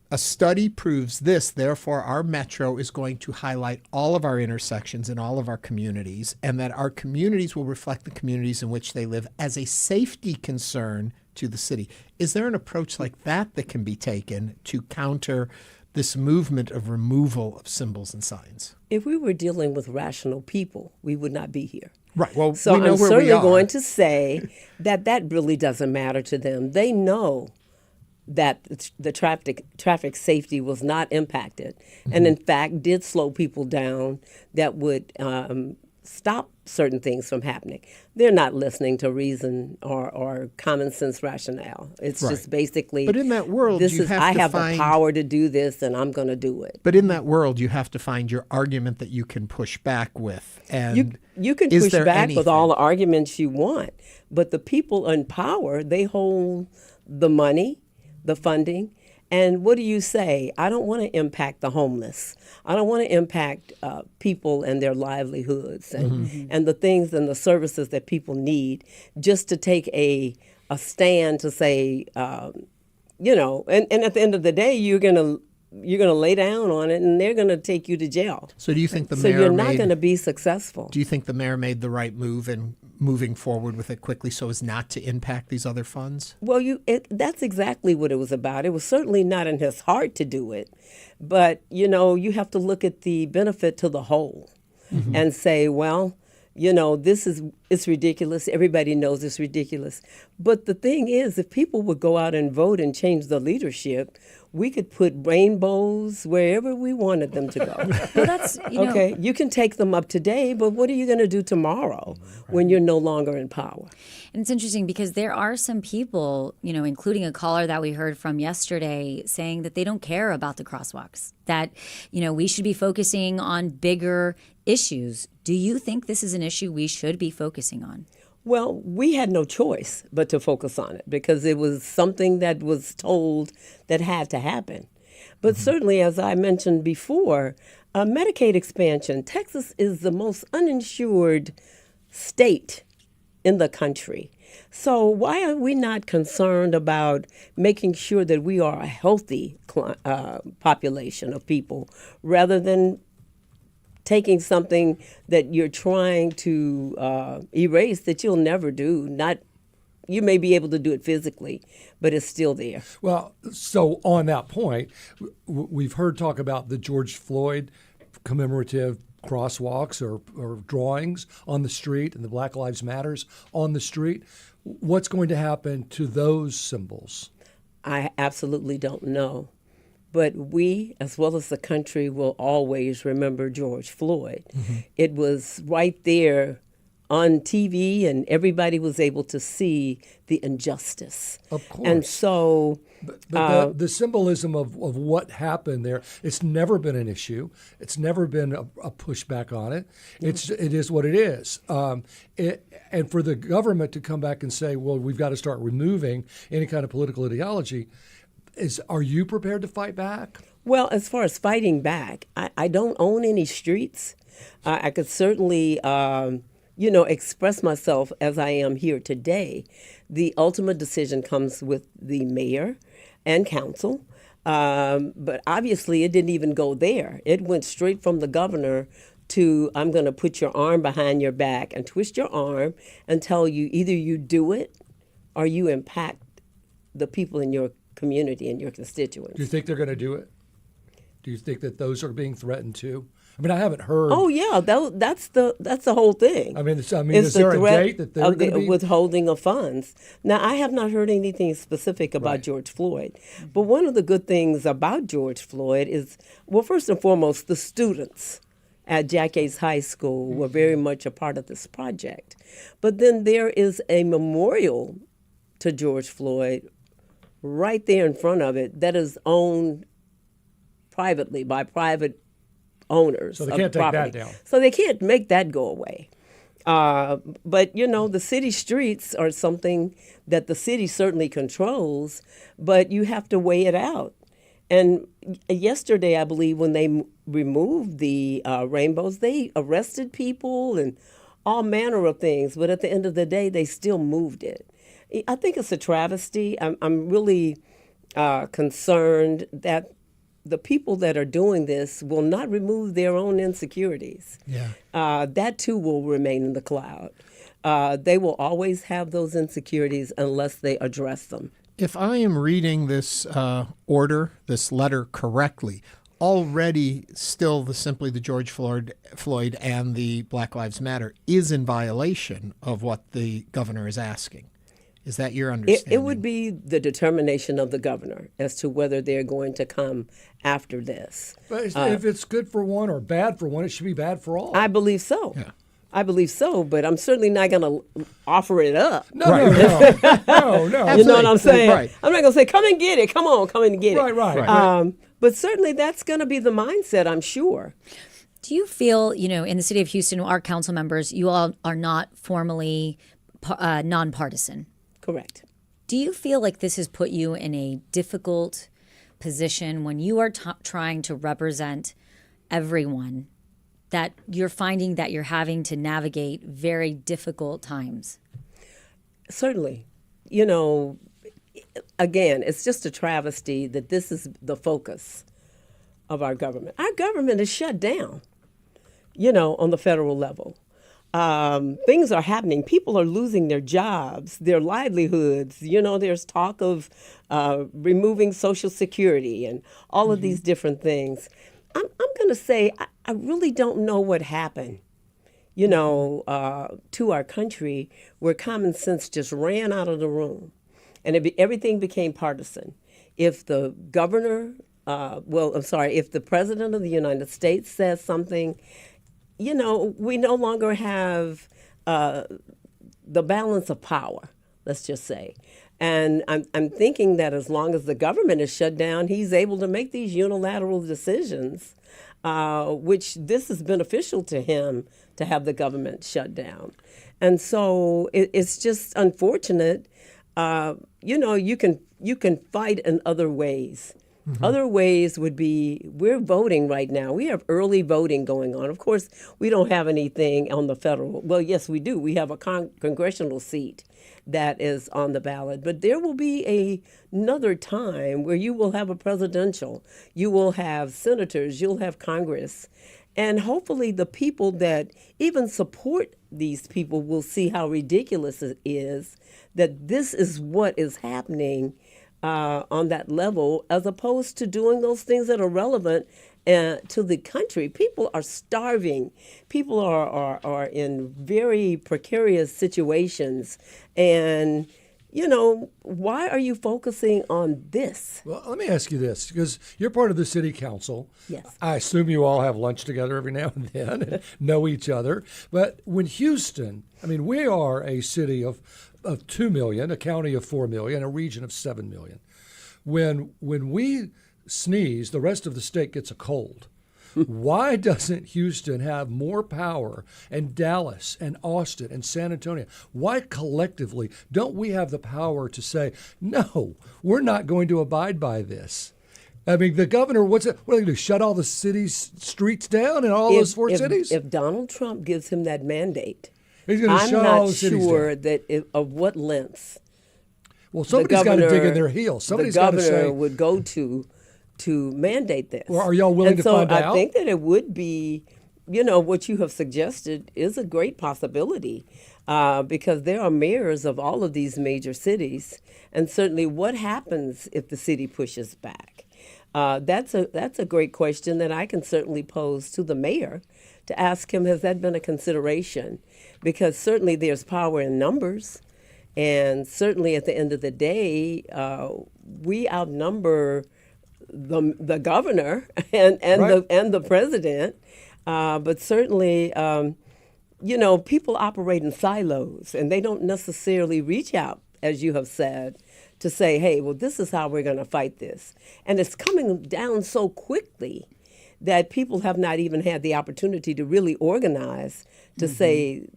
Speaker 1: a study proves this, therefore our metro is going to highlight all of our intersections in all of our communities, and that our communities will reflect the communities in which they live as a safety concern to the city? Is there an approach like that that can be taken to counter this movement of removal of symbols and signs?
Speaker 4: If we were dealing with rational people, we would not be here.
Speaker 1: Right. Well,
Speaker 4: so
Speaker 1: we know
Speaker 4: I'm
Speaker 1: where
Speaker 4: certainly
Speaker 1: we are.
Speaker 4: going to say that really doesn't matter to them. They know that the traffic safety was not impacted, and in fact did slow people down that would stop certain things from happening. They're not listening to reason or common sense rationale. It's just basically.
Speaker 1: But in that world,
Speaker 4: I have the power to do this, and I'm going to do it.
Speaker 1: But in that world, you have to find your argument that you can push back with. And
Speaker 4: you can push back with all the arguments you want, but the people in power, they hold the money, the funding. And what do you say? I don't want to impact the homeless. I don't want to impact people and their livelihoods and the things and the services that people need, just to take a stand to say, and at the end of the day, you're gonna lay down on it, and they're gonna take you to jail.
Speaker 1: So do you think the mayor?
Speaker 4: So you're not going to be successful.
Speaker 1: Do you think the mayor made the right move in moving forward with it quickly so as not to impact these other funds?
Speaker 4: Well, that's exactly what it was about. It was certainly not in his heart to do it, but you have to look at the benefit to the whole and say, well, it's ridiculous. Everybody knows it's ridiculous. But the thing is, if people would go out and vote and change the leadership, we could put rainbows wherever we wanted them to go.
Speaker 2: Well, that's,
Speaker 4: okay, you can take them up today, but what are you going to do tomorrow when you're no longer in power?
Speaker 2: And it's interesting because there are some people, including a caller that we heard from yesterday, saying that they don't care about the crosswalks, that, we should be focusing on bigger issues. Do you think this is an issue we should be focusing on?
Speaker 4: Well, we had no choice but to focus on it because it was something that was told that had to happen. But certainly, as I mentioned before, Medicaid expansion, Texas is the most uninsured state in the country. So why are we not concerned about making sure that we are a healthy population of people rather than taking something that you're trying to erase that you'll never do? You may be able to do it physically, but it's still there.
Speaker 3: Well, so on that point, we've heard talk about the George Floyd commemorative crosswalks or drawings on the street and the Black Lives Matters on the street. What's going to happen to those symbols?
Speaker 4: I absolutely don't know. But we, as well as the country, will always remember George Floyd. It was right there on TV, and everybody was able to see the injustice.
Speaker 3: Of course.
Speaker 4: And so...
Speaker 3: But the symbolism of what happened there, it's never been an issue. It's never been a pushback on it. It is what it is. And for the government to come back and say, well, we've got to start removing any kind of political ideology, are you prepared to fight back?
Speaker 4: Well, as far as fighting back, I don't own any streets. I could certainly, express myself as I am here today. The ultimate decision comes with the mayor and council. But obviously, it didn't even go there. It went straight from the governor to, I'm going to put your arm behind your back and twist your arm and tell you either you do it or you impact the people in your community and your constituents.
Speaker 3: Do you think they're going to do it? Do you think that those are being threatened too? I mean, I haven't heard.
Speaker 4: Oh yeah, that's the whole thing.
Speaker 3: I mean, is there a date that they're going to be
Speaker 4: withholding of funds? Now, I have not heard anything specific about George Floyd, but one of the good things about George Floyd is, well, first and foremost, the students at Jack Yates High School were very much a part of this project. But then there is a memorial to George Floyd right there in front of it that is owned privately by private owners.
Speaker 3: So they can't take that down.
Speaker 4: So they can't make that go away. But, the city streets are something that the city certainly controls, but you have to weigh it out. And yesterday, I believe, when they removed the rainbows, they arrested people and all manner of things. But at the end of the day, they still moved it. I think it's a travesty. I'm really concerned that the people that are doing this will not remove their own insecurities.
Speaker 1: Yeah.
Speaker 4: That too will remain in the cloud. They will always have those insecurities unless they address them.
Speaker 1: If I am reading this this letter correctly, already still simply the George Floyd and the Black Lives Matter is in violation of what the governor is asking. Is that your understanding?
Speaker 4: It would be the determination of the governor as to whether they're going to come after this.
Speaker 3: But if it's good for one or bad for one, it should be bad for all.
Speaker 4: I believe so.
Speaker 1: Yeah.
Speaker 4: I believe so, but I'm certainly not going to offer it up.
Speaker 3: No.
Speaker 4: You know what I'm saying?
Speaker 1: Right.
Speaker 4: I'm not going to say, come and get it. Come on, come and get it.
Speaker 3: Right.
Speaker 4: But certainly that's going to be the mindset, I'm sure.
Speaker 2: Do you feel, in the city of Houston, our council members, you all are not formally nonpartisan?
Speaker 4: Correct.
Speaker 2: Do you feel like this has put you in a difficult position when you are trying to represent everyone, that you're finding that you're having to navigate very difficult times?
Speaker 4: Certainly. Again, it's just a travesty that this is the focus of our government. Our government is shut down, on the federal level. Things are happening. People are losing their jobs, their livelihoods. There's talk of removing Social Security and all of these different things. I'm going to say I really don't know what happened, to our country where common sense just ran out of the room and everything became partisan. If the governor, if the president of the United States says something, we no longer have the balance of power, let's just say. And I'm thinking that as long as the government is shut down, he's able to make these unilateral decisions, which this is beneficial to him to have the government shut down. And so it's just unfortunate. You can fight in other ways. Mm-hmm. Other ways would be, we're voting right now. We have early voting going on. Of course, we don't have anything on the federal. Well, yes, we do. We have a congressional seat that is on the ballot. But there will be another time where you will have a presidential, you will have senators, you'll have Congress. And hopefully the people that even support these people will see how ridiculous it is that this is what is happening on that level, as opposed to doing those things that are relevant to the country. People are starving. People are in very precarious situations. And, why are you focusing on this?
Speaker 3: Well, let me ask you this, because you're part of the city council.
Speaker 4: Yes.
Speaker 3: I assume you all have lunch together every now and then and know each other. But when Houston, we are a city of 2 million, a county of 4 million, a region of 7 million. When we sneeze, the rest of the state gets a cold. Why doesn't Houston have more power, and Dallas and Austin and San Antonio? Why collectively don't we have the power to say, no, we're not going to abide by this? The governor, what are they going to do, shut all the cities' streets down in all those four cities?
Speaker 4: If Donald Trump gives him that mandate,
Speaker 3: he's going to shut all the cities down.
Speaker 4: I'm not sure that of what lengths.
Speaker 3: Well, somebody's got to dig in their heels. Somebody's got to say.
Speaker 4: The governor would go to mandate this.
Speaker 3: Well, are y'all willing to find out?
Speaker 4: So I think that it would be, what you have suggested is a great possibility because there are mayors of all of these major cities. And certainly what happens if the city pushes back? That's a great question that I can certainly pose to the mayor to ask him, has that been a consideration? Because certainly there's power in numbers. And certainly at the end of the day, we outnumber the governor and right. the president. But certainly, people operate in silos and they don't necessarily reach out, as you have said, to say, hey, well, this is how we're going to fight this. And it's coming down so quickly that people have not even had the opportunity to really organize to say,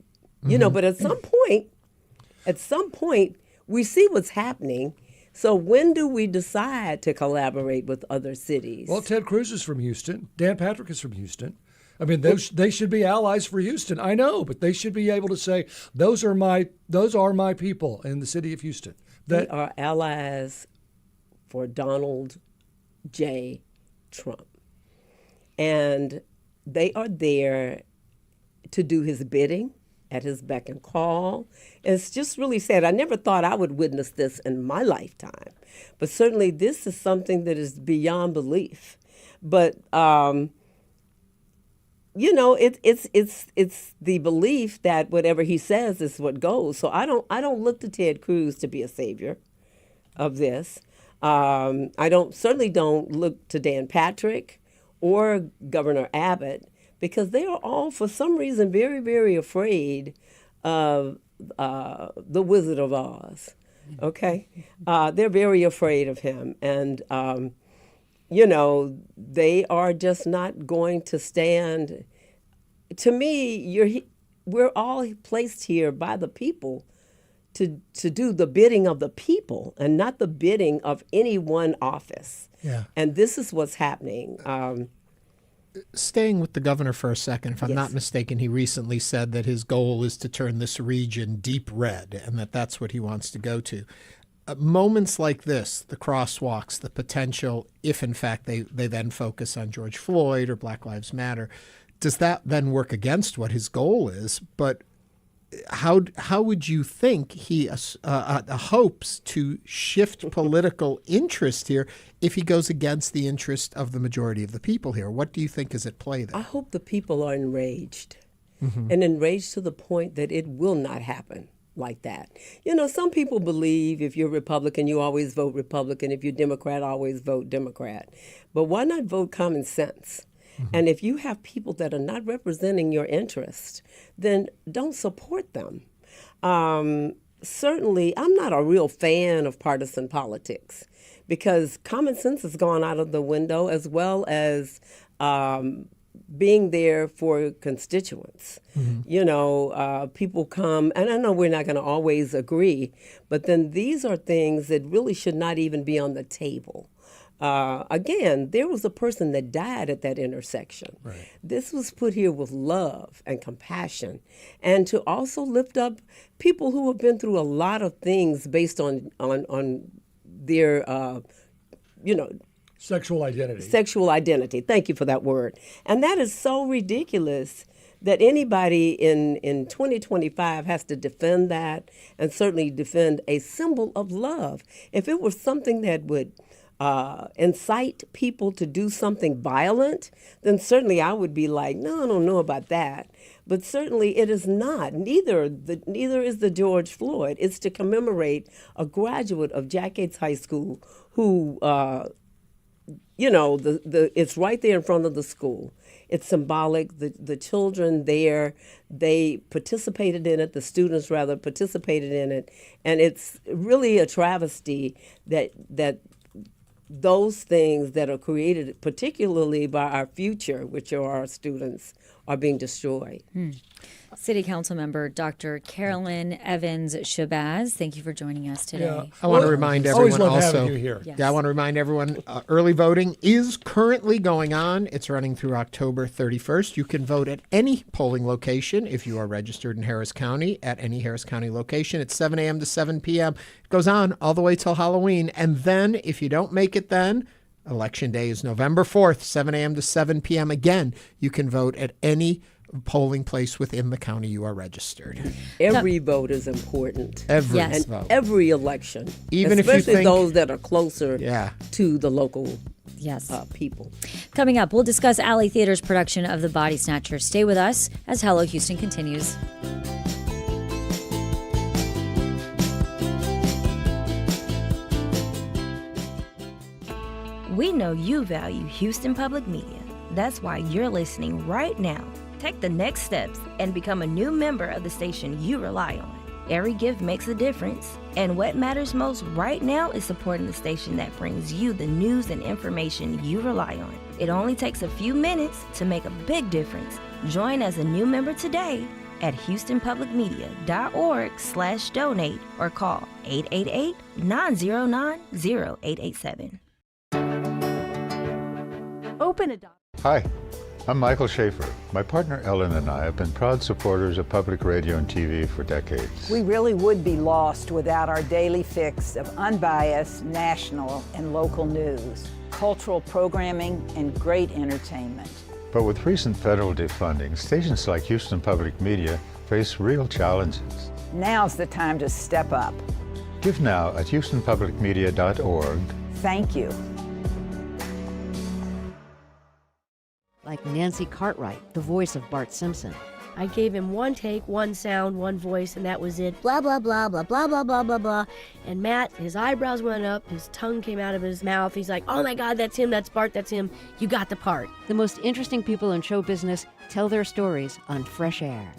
Speaker 4: but at some point, we see what's happening. So when do we decide to collaborate with other cities?
Speaker 3: Well, Ted Cruz is from Houston. Dan Patrick is from Houston. They should be allies for Houston. I know, but they should be able to say, those are my people in the city of Houston.
Speaker 4: They are allies for Donald J. Trump. And they are there to do his bidding, at his beck and call. And it's just really sad. I never thought I would witness this in my lifetime. But certainly this is something that is beyond belief. But it's the belief that whatever he says is what goes. So I don't look to Ted Cruz to be a savior of this. I certainly don't look to Dan Patrick or Governor Abbott, because they are all, for some reason, very, very afraid of the Wizard of Oz. Okay, they're very afraid of him, and they are just not going to stand. To me, we're all placed here by the people to do the bidding of the people and not the bidding of any one office.
Speaker 1: Yeah.
Speaker 4: And this is what's happening.
Speaker 1: Staying with the governor for a second, if I'm not mistaken, he recently said that his goal is to turn this region deep red and that's what he wants to go to. Moments like this, the crosswalks, the potential, if in fact they then focus on George Floyd or Black Lives Matter, does that then work against what his goal is? But how would you think he hopes to shift political interest here if he goes against the interest of the majority of the people here? What do you think is at play there?
Speaker 4: I hope the people are enraged, and enraged to the point that it will not happen like that. Some people believe if you're Republican, you always vote Republican. If you're Democrat, always vote Democrat. But why not vote common sense? And if you have people that are not representing your interest, then don't support them. Certainly, I'm not a real fan of partisan politics, because common sense has gone out of the window, as well as being there for constituents. People come, and I know we're not going to always agree, but then these are things that really should not even be on the table. Again, there was a person that died at that intersection.
Speaker 1: Right.
Speaker 4: This was put here with love and compassion, and to also lift up people who have been through a lot of things based on their,
Speaker 3: sexual identity.
Speaker 4: Sexual identity. Thank you for that word. And that is so ridiculous that anybody in 2025 has to defend that, and certainly defend a symbol of love. If it was something that would incite people to do something violent, then certainly I would be like, no, I don't know about that. But certainly it is not. Neither is the George Floyd. It's to commemorate a graduate of Jack Yates High School who, it's right there in front of the school. It's symbolic. The children there, they participated in it. The students rather participated in it, and it's really a travesty that those things that are created, particularly by our future, which are our students, are being destroyed.
Speaker 2: City Council member Dr. Carolyn Evans-Shabazz, thank you for joining us today.
Speaker 1: Yeah. I want to remind everyone also.
Speaker 2: Yes.
Speaker 1: Yeah, I want to remind everyone early voting is currently going on. It's running through October 31st. You can vote at any polling location if you are registered in Harris County, at any Harris County location. It's 7 a.m. to 7 p.m. It goes on all the way till Halloween. And then if you don't make it then, Election Day is November 4th, 7 a.m. to 7 p.m. Again, you can vote at any polling place within the county you are registered.
Speaker 4: Every vote is important.
Speaker 1: Every
Speaker 4: vote. Every election.
Speaker 1: Even
Speaker 4: especially
Speaker 1: if you think
Speaker 4: those that are closer to the local people.
Speaker 2: Coming up, we'll discuss Alley Theater's production of The Body Snatcher. Stay with us as Hello Houston continues.
Speaker 13: We know you value Houston Public Media. That's why you're listening right now. Take the next steps and become a new member of the station you rely on. Every gift makes a difference, and what matters most right now is supporting the station that brings you the news and information you rely on. It only takes a few minutes to make a big difference. Join as a new member today at houstonpublicmedia.org/donate or call 888-909-0887. Open a
Speaker 17: Hi, I'm Michael Schaefer. My partner Ellen and I have been proud supporters of public radio and TV for decades.
Speaker 18: We really would be lost without our daily fix of unbiased national and local news, cultural programming, and great entertainment.
Speaker 17: But with recent federal defunding, stations like Houston Public Media face real challenges.
Speaker 18: Now's the time to step up.
Speaker 17: Give now at houstonpublicmedia.org.
Speaker 18: Thank you.
Speaker 6: like Nancy Cartwright, the voice of Bart Simpson.
Speaker 15: I gave him one take, one sound, one voice, and that was it. Blah, blah, blah, blah, blah, blah, blah, blah, blah. And Matt, his eyebrows went up, his tongue came out of his mouth. He's like, oh my God, that's him, that's Bart, that's him. You got the part.
Speaker 6: The most interesting people in show business tell their stories on Fresh Air.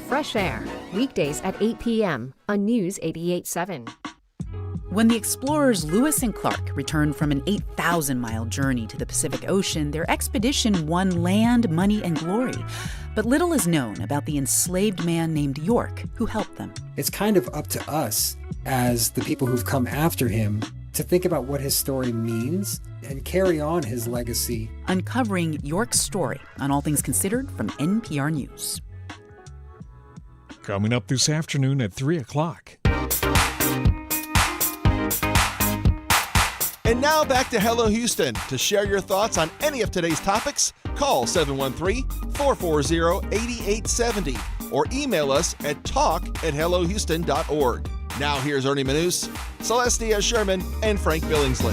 Speaker 12: Fresh Air, weekdays at 8 p.m. on News 88.7.
Speaker 19: When the explorers Lewis and Clark returned from an 8,000-mile journey to the Pacific Ocean, their expedition won land, money, and glory. But little is known about the enslaved man named York who helped them.
Speaker 20: It's kind of up to us, as the people who've come after him, to think about what his story means and carry on his legacy.
Speaker 19: Uncovering York's story on All Things Considered from NPR News.
Speaker 26: Coming up this afternoon at 3 o'clock.
Speaker 14: And now back to Hello Houston. To share your thoughts on any of today's topics, call 713-440-8870 or email us at talk@hellohouston.org. Now here's Ernie Manous, Celestia Sherman, and Frank Billingsley.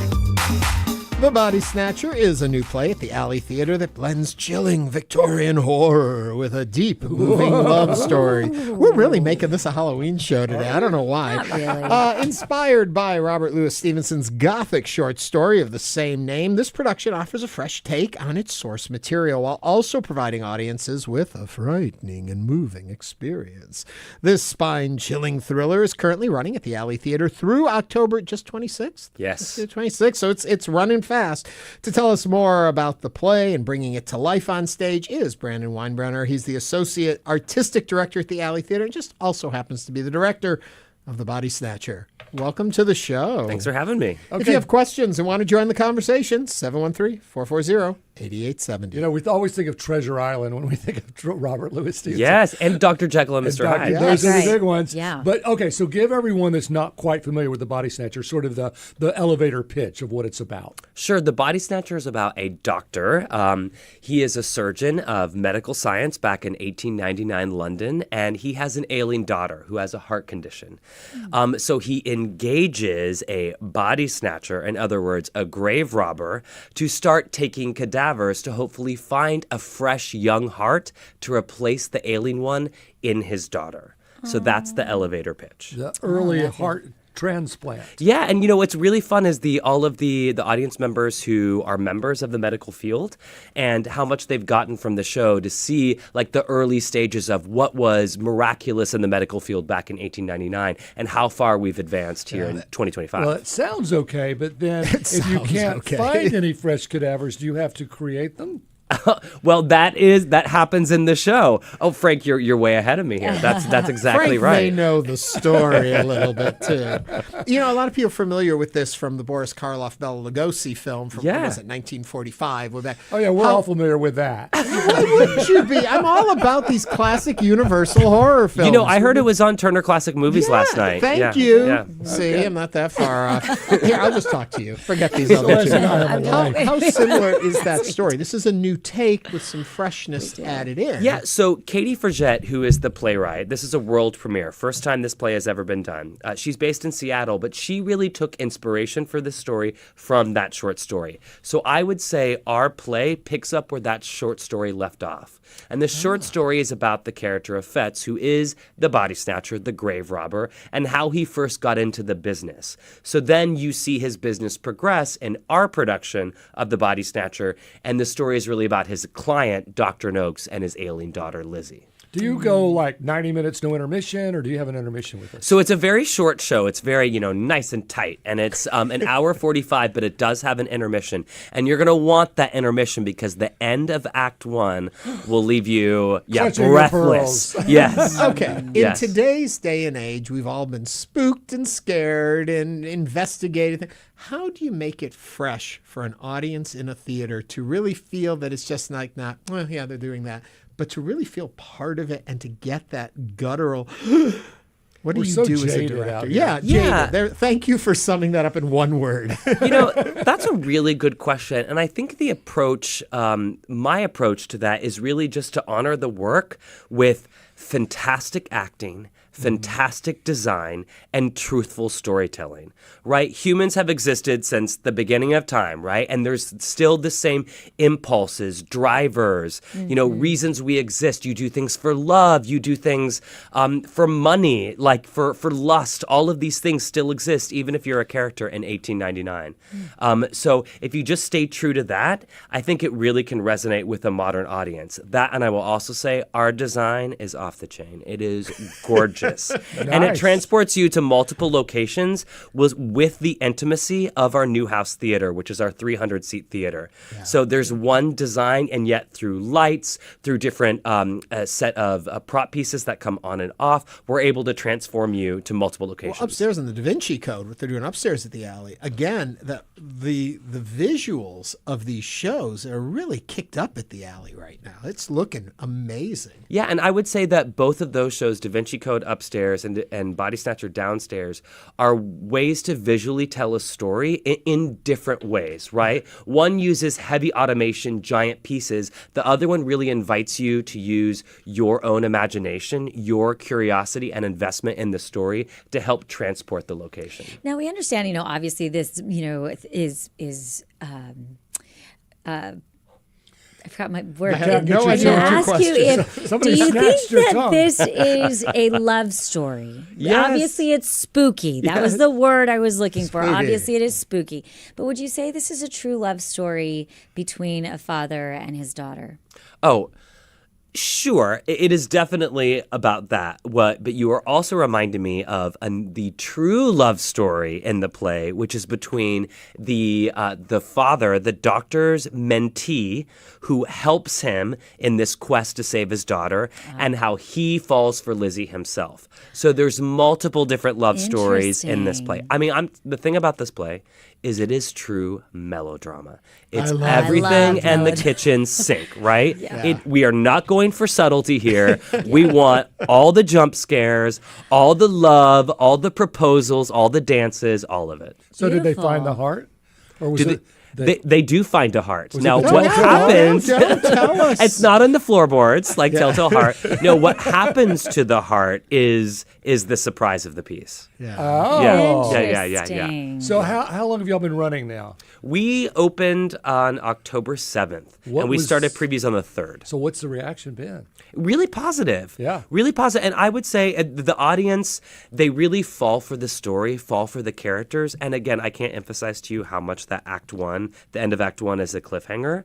Speaker 1: The Body Snatcher is a new play at the Alley Theater that blends chilling Victorian horror with a deep, moving love story. We're really making this a Halloween show today. I don't know why.
Speaker 2: Not really.
Speaker 1: Inspired by Robert Louis Stevenson's Gothic short story of the same name, this production offers a fresh take on its source material while also providing audiences with a frightening and moving experience. This spine-chilling thriller is currently running at the Alley Theater through October just 26th?
Speaker 21: Yes.
Speaker 1: 26th, so it's running fast. To tell us more about the play and bringing it to life on stage is Brandon Weinbrenner. He's the Associate Artistic Director at the Alley Theater and just also happens to be the director of The Body Snatcher. Welcome to the show.
Speaker 21: Thanks for having me.
Speaker 1: If you have questions and want to join the conversation, 713-440-8870.
Speaker 3: You know, we always think of Treasure Island when we think of Robert Louis Stevenson.
Speaker 21: Yes, and Dr. Jekyll and Mr. Hyde.
Speaker 3: Those are the big ones.
Speaker 2: Yeah.
Speaker 3: But, okay, so give everyone that's not quite familiar with The Body Snatcher sort of the elevator pitch of what it's about.
Speaker 21: Sure. The Body Snatcher is about a doctor. He is a surgeon of medical science back in 1899 London, and he has an ailing daughter who has a heart condition. So he engages a body snatcher, in other words, a grave robber, to start taking cadavers to hopefully find a fresh young heart to replace the ailing one in his daughter. So that's the elevator pitch.
Speaker 3: The early heart transplant.
Speaker 21: Yeah, and you know what's really fun is all of the audience members who are members of the medical field and how much they've gotten from the show to see like the early stages of what was miraculous in the medical field back in 1899 and how far we've advanced here in 2025.
Speaker 3: Well, it sounds okay, but then if you can't find any fresh cadavers, do you have to create them?
Speaker 21: Well, that happens in the show. Oh, Frank, you're way ahead of me here. That's exactly
Speaker 1: Frank
Speaker 21: right.
Speaker 1: may know the story a little bit too. You know, a lot of people are familiar with this from the Boris Karloff Bela Lugosi film from what was it, 1945?
Speaker 3: Oh yeah, we're all familiar with that.
Speaker 1: Why wouldn't you be? I'm all about these classic Universal horror films.
Speaker 21: You know, I heard it was on Turner Classic Movies last night.
Speaker 1: Thank you.
Speaker 21: Yeah.
Speaker 1: See, I'm not that far off. Here, I'll just talk to you. Forget these other two. How similar is that story? This is a new take with some freshness added in.
Speaker 21: Yeah, so Katie Frigette, who is the playwright, this is a world premiere. First time this play has ever been done. She's based in Seattle, but she really took inspiration for this story from that short story. So I would say our play picks up where that short story left off. And the short story is about the character of Fetz, who is the body snatcher, the grave robber, and how he first got into the business. So then you see his business progress in our production of the body snatcher, and the story is really about his client, Dr. Noakes, and his ailing daughter, Lizzie.
Speaker 3: Do you go like 90 minutes, no intermission, or do you have an intermission with it?
Speaker 21: So it's a very short show. It's very, nice and tight. And it's an hour 45, but it does have an intermission. And you're going to want that intermission because the end of Act 1 will leave you, breathless. Yes.
Speaker 1: Okay. In today's day and age, we've all been spooked and scared and investigated. How do you make it fresh for an audience in a theater to really feel that it's just like not, well, yeah, they're doing that, but to really feel part of it and to get that guttural, what do you do as a director? Jaded. Thank you for summing that up in one word.
Speaker 21: That's a really good question. And I think the approach, my approach to that is really just to honor the work with fantastic acting, fantastic design, and truthful storytelling, right? Humans have existed since the beginning of time, right? And there's still the same impulses, drivers, reasons we exist. You do things for love, you do things for money, like for lust. All of these things still exist, even if you're a character in 1899. So if you just stay true to that, I think it really can resonate with a modern audience. That, and I will also say, our design is off the chain. It is gorgeous. And it transports you to multiple locations with the intimacy of our New House Theater, which is our 300-seat theater. Yeah. So there's one design, and yet through lights, through different set of prop pieces that come on and off, we're able to transform you to multiple locations.
Speaker 1: Well, upstairs in the Da Vinci Code, what they're doing upstairs at the alley, again, the visuals of these shows are really kicked up at the alley right now. It's looking amazing.
Speaker 21: Yeah, and I would say that both of those shows, Da Vinci Code upstairs and Body Snatcher downstairs, are ways to visually tell a story in different ways, right? One uses heavy automation, giant pieces. The other one really invites you to use your own imagination, your curiosity and investment in the story to help transport the location.
Speaker 2: Now, we understand, obviously this, is I forgot my word.
Speaker 3: I have no idea what your question is.
Speaker 2: Do you think that this is a love story?
Speaker 21: Yes.
Speaker 2: Obviously, it's spooky. That was the word I was looking for.
Speaker 1: Spooky.
Speaker 2: Obviously, it is spooky. But would you say this is a true love story between a father and his daughter?
Speaker 21: Oh, sure, it is definitely about that. But you are also reminding me of the true love story in the play, which is between the father, the doctor's mentee, who helps him in this quest to save his daughter, and how he falls for Lizzie himself. So there's multiple different love stories in this play. I mean, the thing about this play is it is true melodrama. It's everything and the kitchen sink, right? We are not going for subtlety here. We want all the jump scares, all the love, all the proposals, all the dances, all of it.
Speaker 3: So did they find the heart? Or was
Speaker 21: They do find a heart. Now, what happens?
Speaker 1: Tell us.
Speaker 21: It's not on the floorboards like Telltale Heart. No, what happens to the heart is the surprise of the piece.
Speaker 1: Yeah.
Speaker 3: Oh.
Speaker 21: Yeah.
Speaker 3: So how long have y'all been running now?
Speaker 21: We opened on October 7th, and we started previews on the 3rd.
Speaker 3: So what's the reaction been?
Speaker 21: Really positive.
Speaker 3: Yeah.
Speaker 21: Really positive. And I would say the audience, they really fall for the story, fall for the characters. And again, I can't emphasize to you how much that the end of Act 1 is a cliffhanger.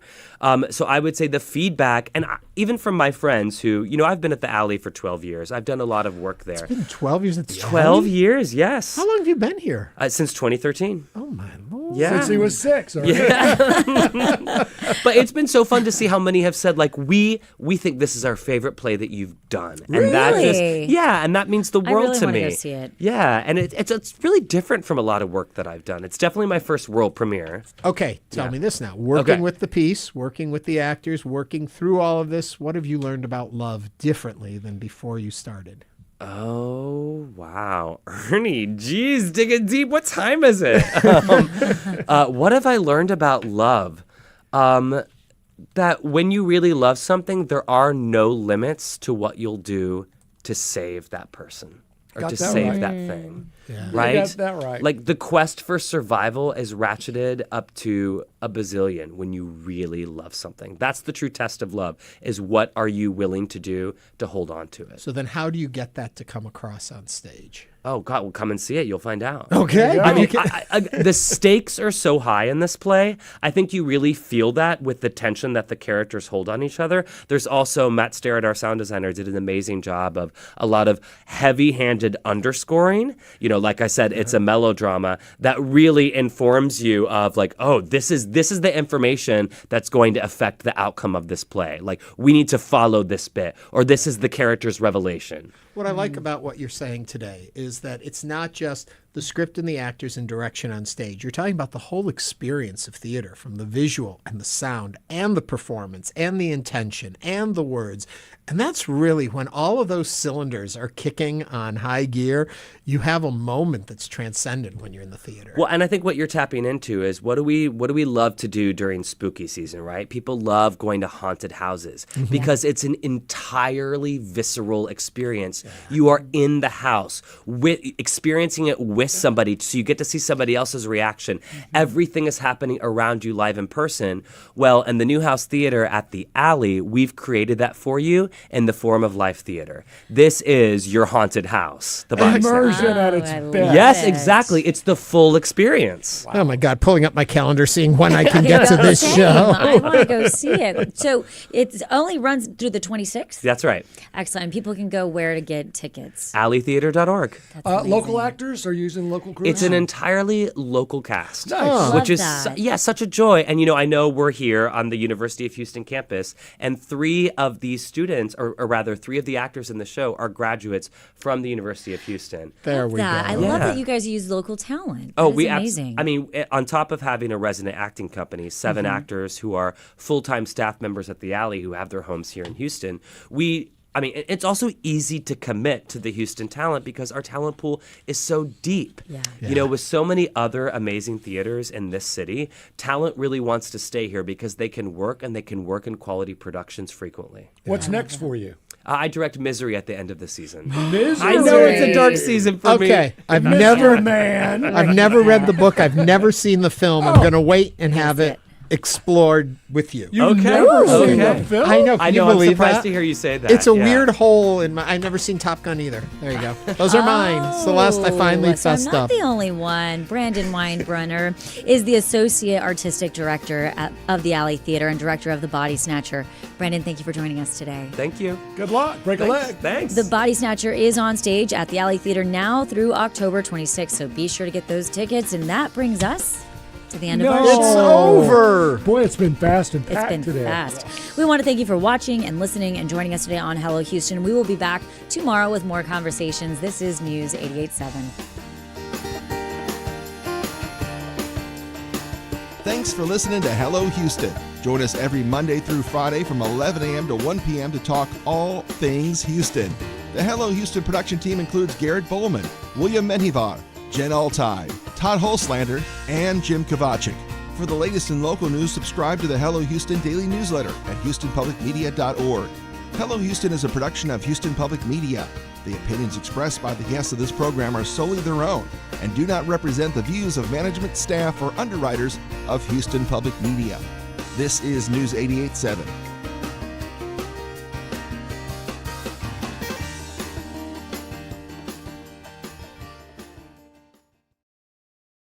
Speaker 21: So I would say the feedback, and even from my friends who, I've been at the Alley for 12 years. I've done a lot of work there.
Speaker 1: It's been 12 years at the
Speaker 21: 12
Speaker 1: Alley?
Speaker 21: years, yes.
Speaker 1: How long have you been here?
Speaker 21: Since 2013.
Speaker 1: Oh, my Lord.
Speaker 21: Yeah.
Speaker 3: Since he was 6. Or
Speaker 21: Yeah. But it's been so fun to see how many have said, like, we think this is our favorite play that you've done. And
Speaker 2: Really?
Speaker 21: that and that means the world
Speaker 2: really
Speaker 21: to
Speaker 2: wanna
Speaker 21: me.
Speaker 2: go see it.
Speaker 21: Yeah, and it's really different from a lot of work that I've done. It's definitely my first world premiere.
Speaker 1: Okay, tell me this now. Working with the piece, working with the actors, working through all of this, what have you learned about love differently than before you started?
Speaker 21: Oh, wow. Ernie, geez, digging deep. What time is it? What have I learned about love? That when you really love something, there are no limits to what you'll do to save that person or to save that thing.
Speaker 3: Yeah.
Speaker 21: Right?
Speaker 3: You got that right.
Speaker 21: Like the quest for survival is ratcheted up to a bazillion when you really love something. That's the true test of love, is what are you willing to do to hold on to it.
Speaker 1: So then how do you get that to come across on stage?
Speaker 21: Oh, God, well, come and see it. You'll find out.
Speaker 1: Okay.
Speaker 21: I mean, the stakes are so high in this play. I think you really feel that with the tension that the characters hold on each other. There's also, Matt Starrett, our sound designer, did an amazing job of a lot of heavy-handed underscoring. Like I said, it's a melodrama that really informs you of like, oh, this is the information that's going to affect the outcome of this play. Like, we need to follow this bit, or this is the character's revelation.
Speaker 1: What I like about what you're saying today is that it's not just the script and the actors and direction on stage. You're talking about the whole experience of theater, from the visual and the sound and the performance and the intention and the words. And that's really when all of those cylinders are kicking on high gear, you have a moment that's transcendent when you're in the theater.
Speaker 21: Well, and I think what you're tapping into is what do we love to do during spooky season, right? People love going to haunted houses because it's an entirely visceral experience. Yeah. You are in the house experiencing it with somebody, so you get to see somebody else's reaction. Everything is happening around you live in person. Well, in the Newhouse Theater at the Alley, we've created that for you in the form of live theater. This is your haunted house. The Body Snatcher.
Speaker 3: Immersion at its best.
Speaker 21: Yes, exactly. It's the full experience.
Speaker 1: Wow. Oh my God, pulling up my calendar, seeing when I can get to this show.
Speaker 2: I want to go see it. So it only runs through the 26th?
Speaker 21: That's right.
Speaker 2: Excellent. People can go where to get tickets?
Speaker 21: alleytheater.org.
Speaker 3: Local actors are using local crews?
Speaker 21: It's an entirely local cast.
Speaker 3: Nice.
Speaker 21: Which is such a joy. And I know we're here on the University of Houston campus, and 3 of these students, or rather 3 of the actors in the show, are graduates from the University of Houston.
Speaker 1: There we go.
Speaker 2: I love that you guys use local talent.
Speaker 21: Oh,
Speaker 2: that is amazing.
Speaker 21: On top of having a resident acting company, 7 actors who are full-time staff members at the Alley who have their homes here in Houston, it's also easy to commit to the Houston talent because our talent pool is so deep. Yeah. With so many other amazing theaters in this city, talent really wants to stay here because they can work, and they can work in quality productions frequently.
Speaker 3: What's next for you?
Speaker 21: I direct Misery at the end of the season.
Speaker 3: Misery.
Speaker 21: I know it's a dark season for me.
Speaker 1: Okay, I've never read the book. I've never seen the film. I'm going to wait and have it explored with you.
Speaker 3: You've never seen the film?
Speaker 1: I know. Can you believe
Speaker 21: I'm surprised
Speaker 1: that?
Speaker 21: to hear you say that.
Speaker 1: It's a weird hole in my. I've never seen Top Gun either. There you go. Those are mine. Celeste, I finally fessed
Speaker 2: I'm not
Speaker 1: up.
Speaker 2: the only one. Brandon Weinbrenner is the Associate Artistic Director of the Alley Theater and Director of the Body Snatcher. Brandon, thank you for joining us today.
Speaker 21: Thank you.
Speaker 3: Good luck. Break a leg.
Speaker 21: Thanks.
Speaker 2: The Body Snatcher is on stage at the Alley Theater now through October 26th, so be sure to get those tickets. And that brings us to the end of our show.
Speaker 1: It's over.
Speaker 3: Boy, it's been fast and packed
Speaker 2: today. It's been
Speaker 3: today.
Speaker 2: fast. We want to thank you for watching and listening and joining us today on Hello Houston. We will be back tomorrow with more conversations. This is News 88.7.
Speaker 14: Thanks for listening to Hello Houston. Join us every Monday through Friday from 11 a.m. to 1 p.m. to talk all things Houston. The Hello Houston production team includes Garrett Bowman, William Menjivar, Jen Altai, Todd Holslander, and Jim Kovacic. For the latest in local news, subscribe to the Hello Houston daily newsletter at houstonpublicmedia.org. Hello Houston is a production of Houston Public Media. The opinions expressed by the guests of this program are solely their own and do not represent the views of management, staff, or underwriters of Houston Public Media. This is News 88.7.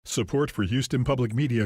Speaker 24: Support for Houston Public Media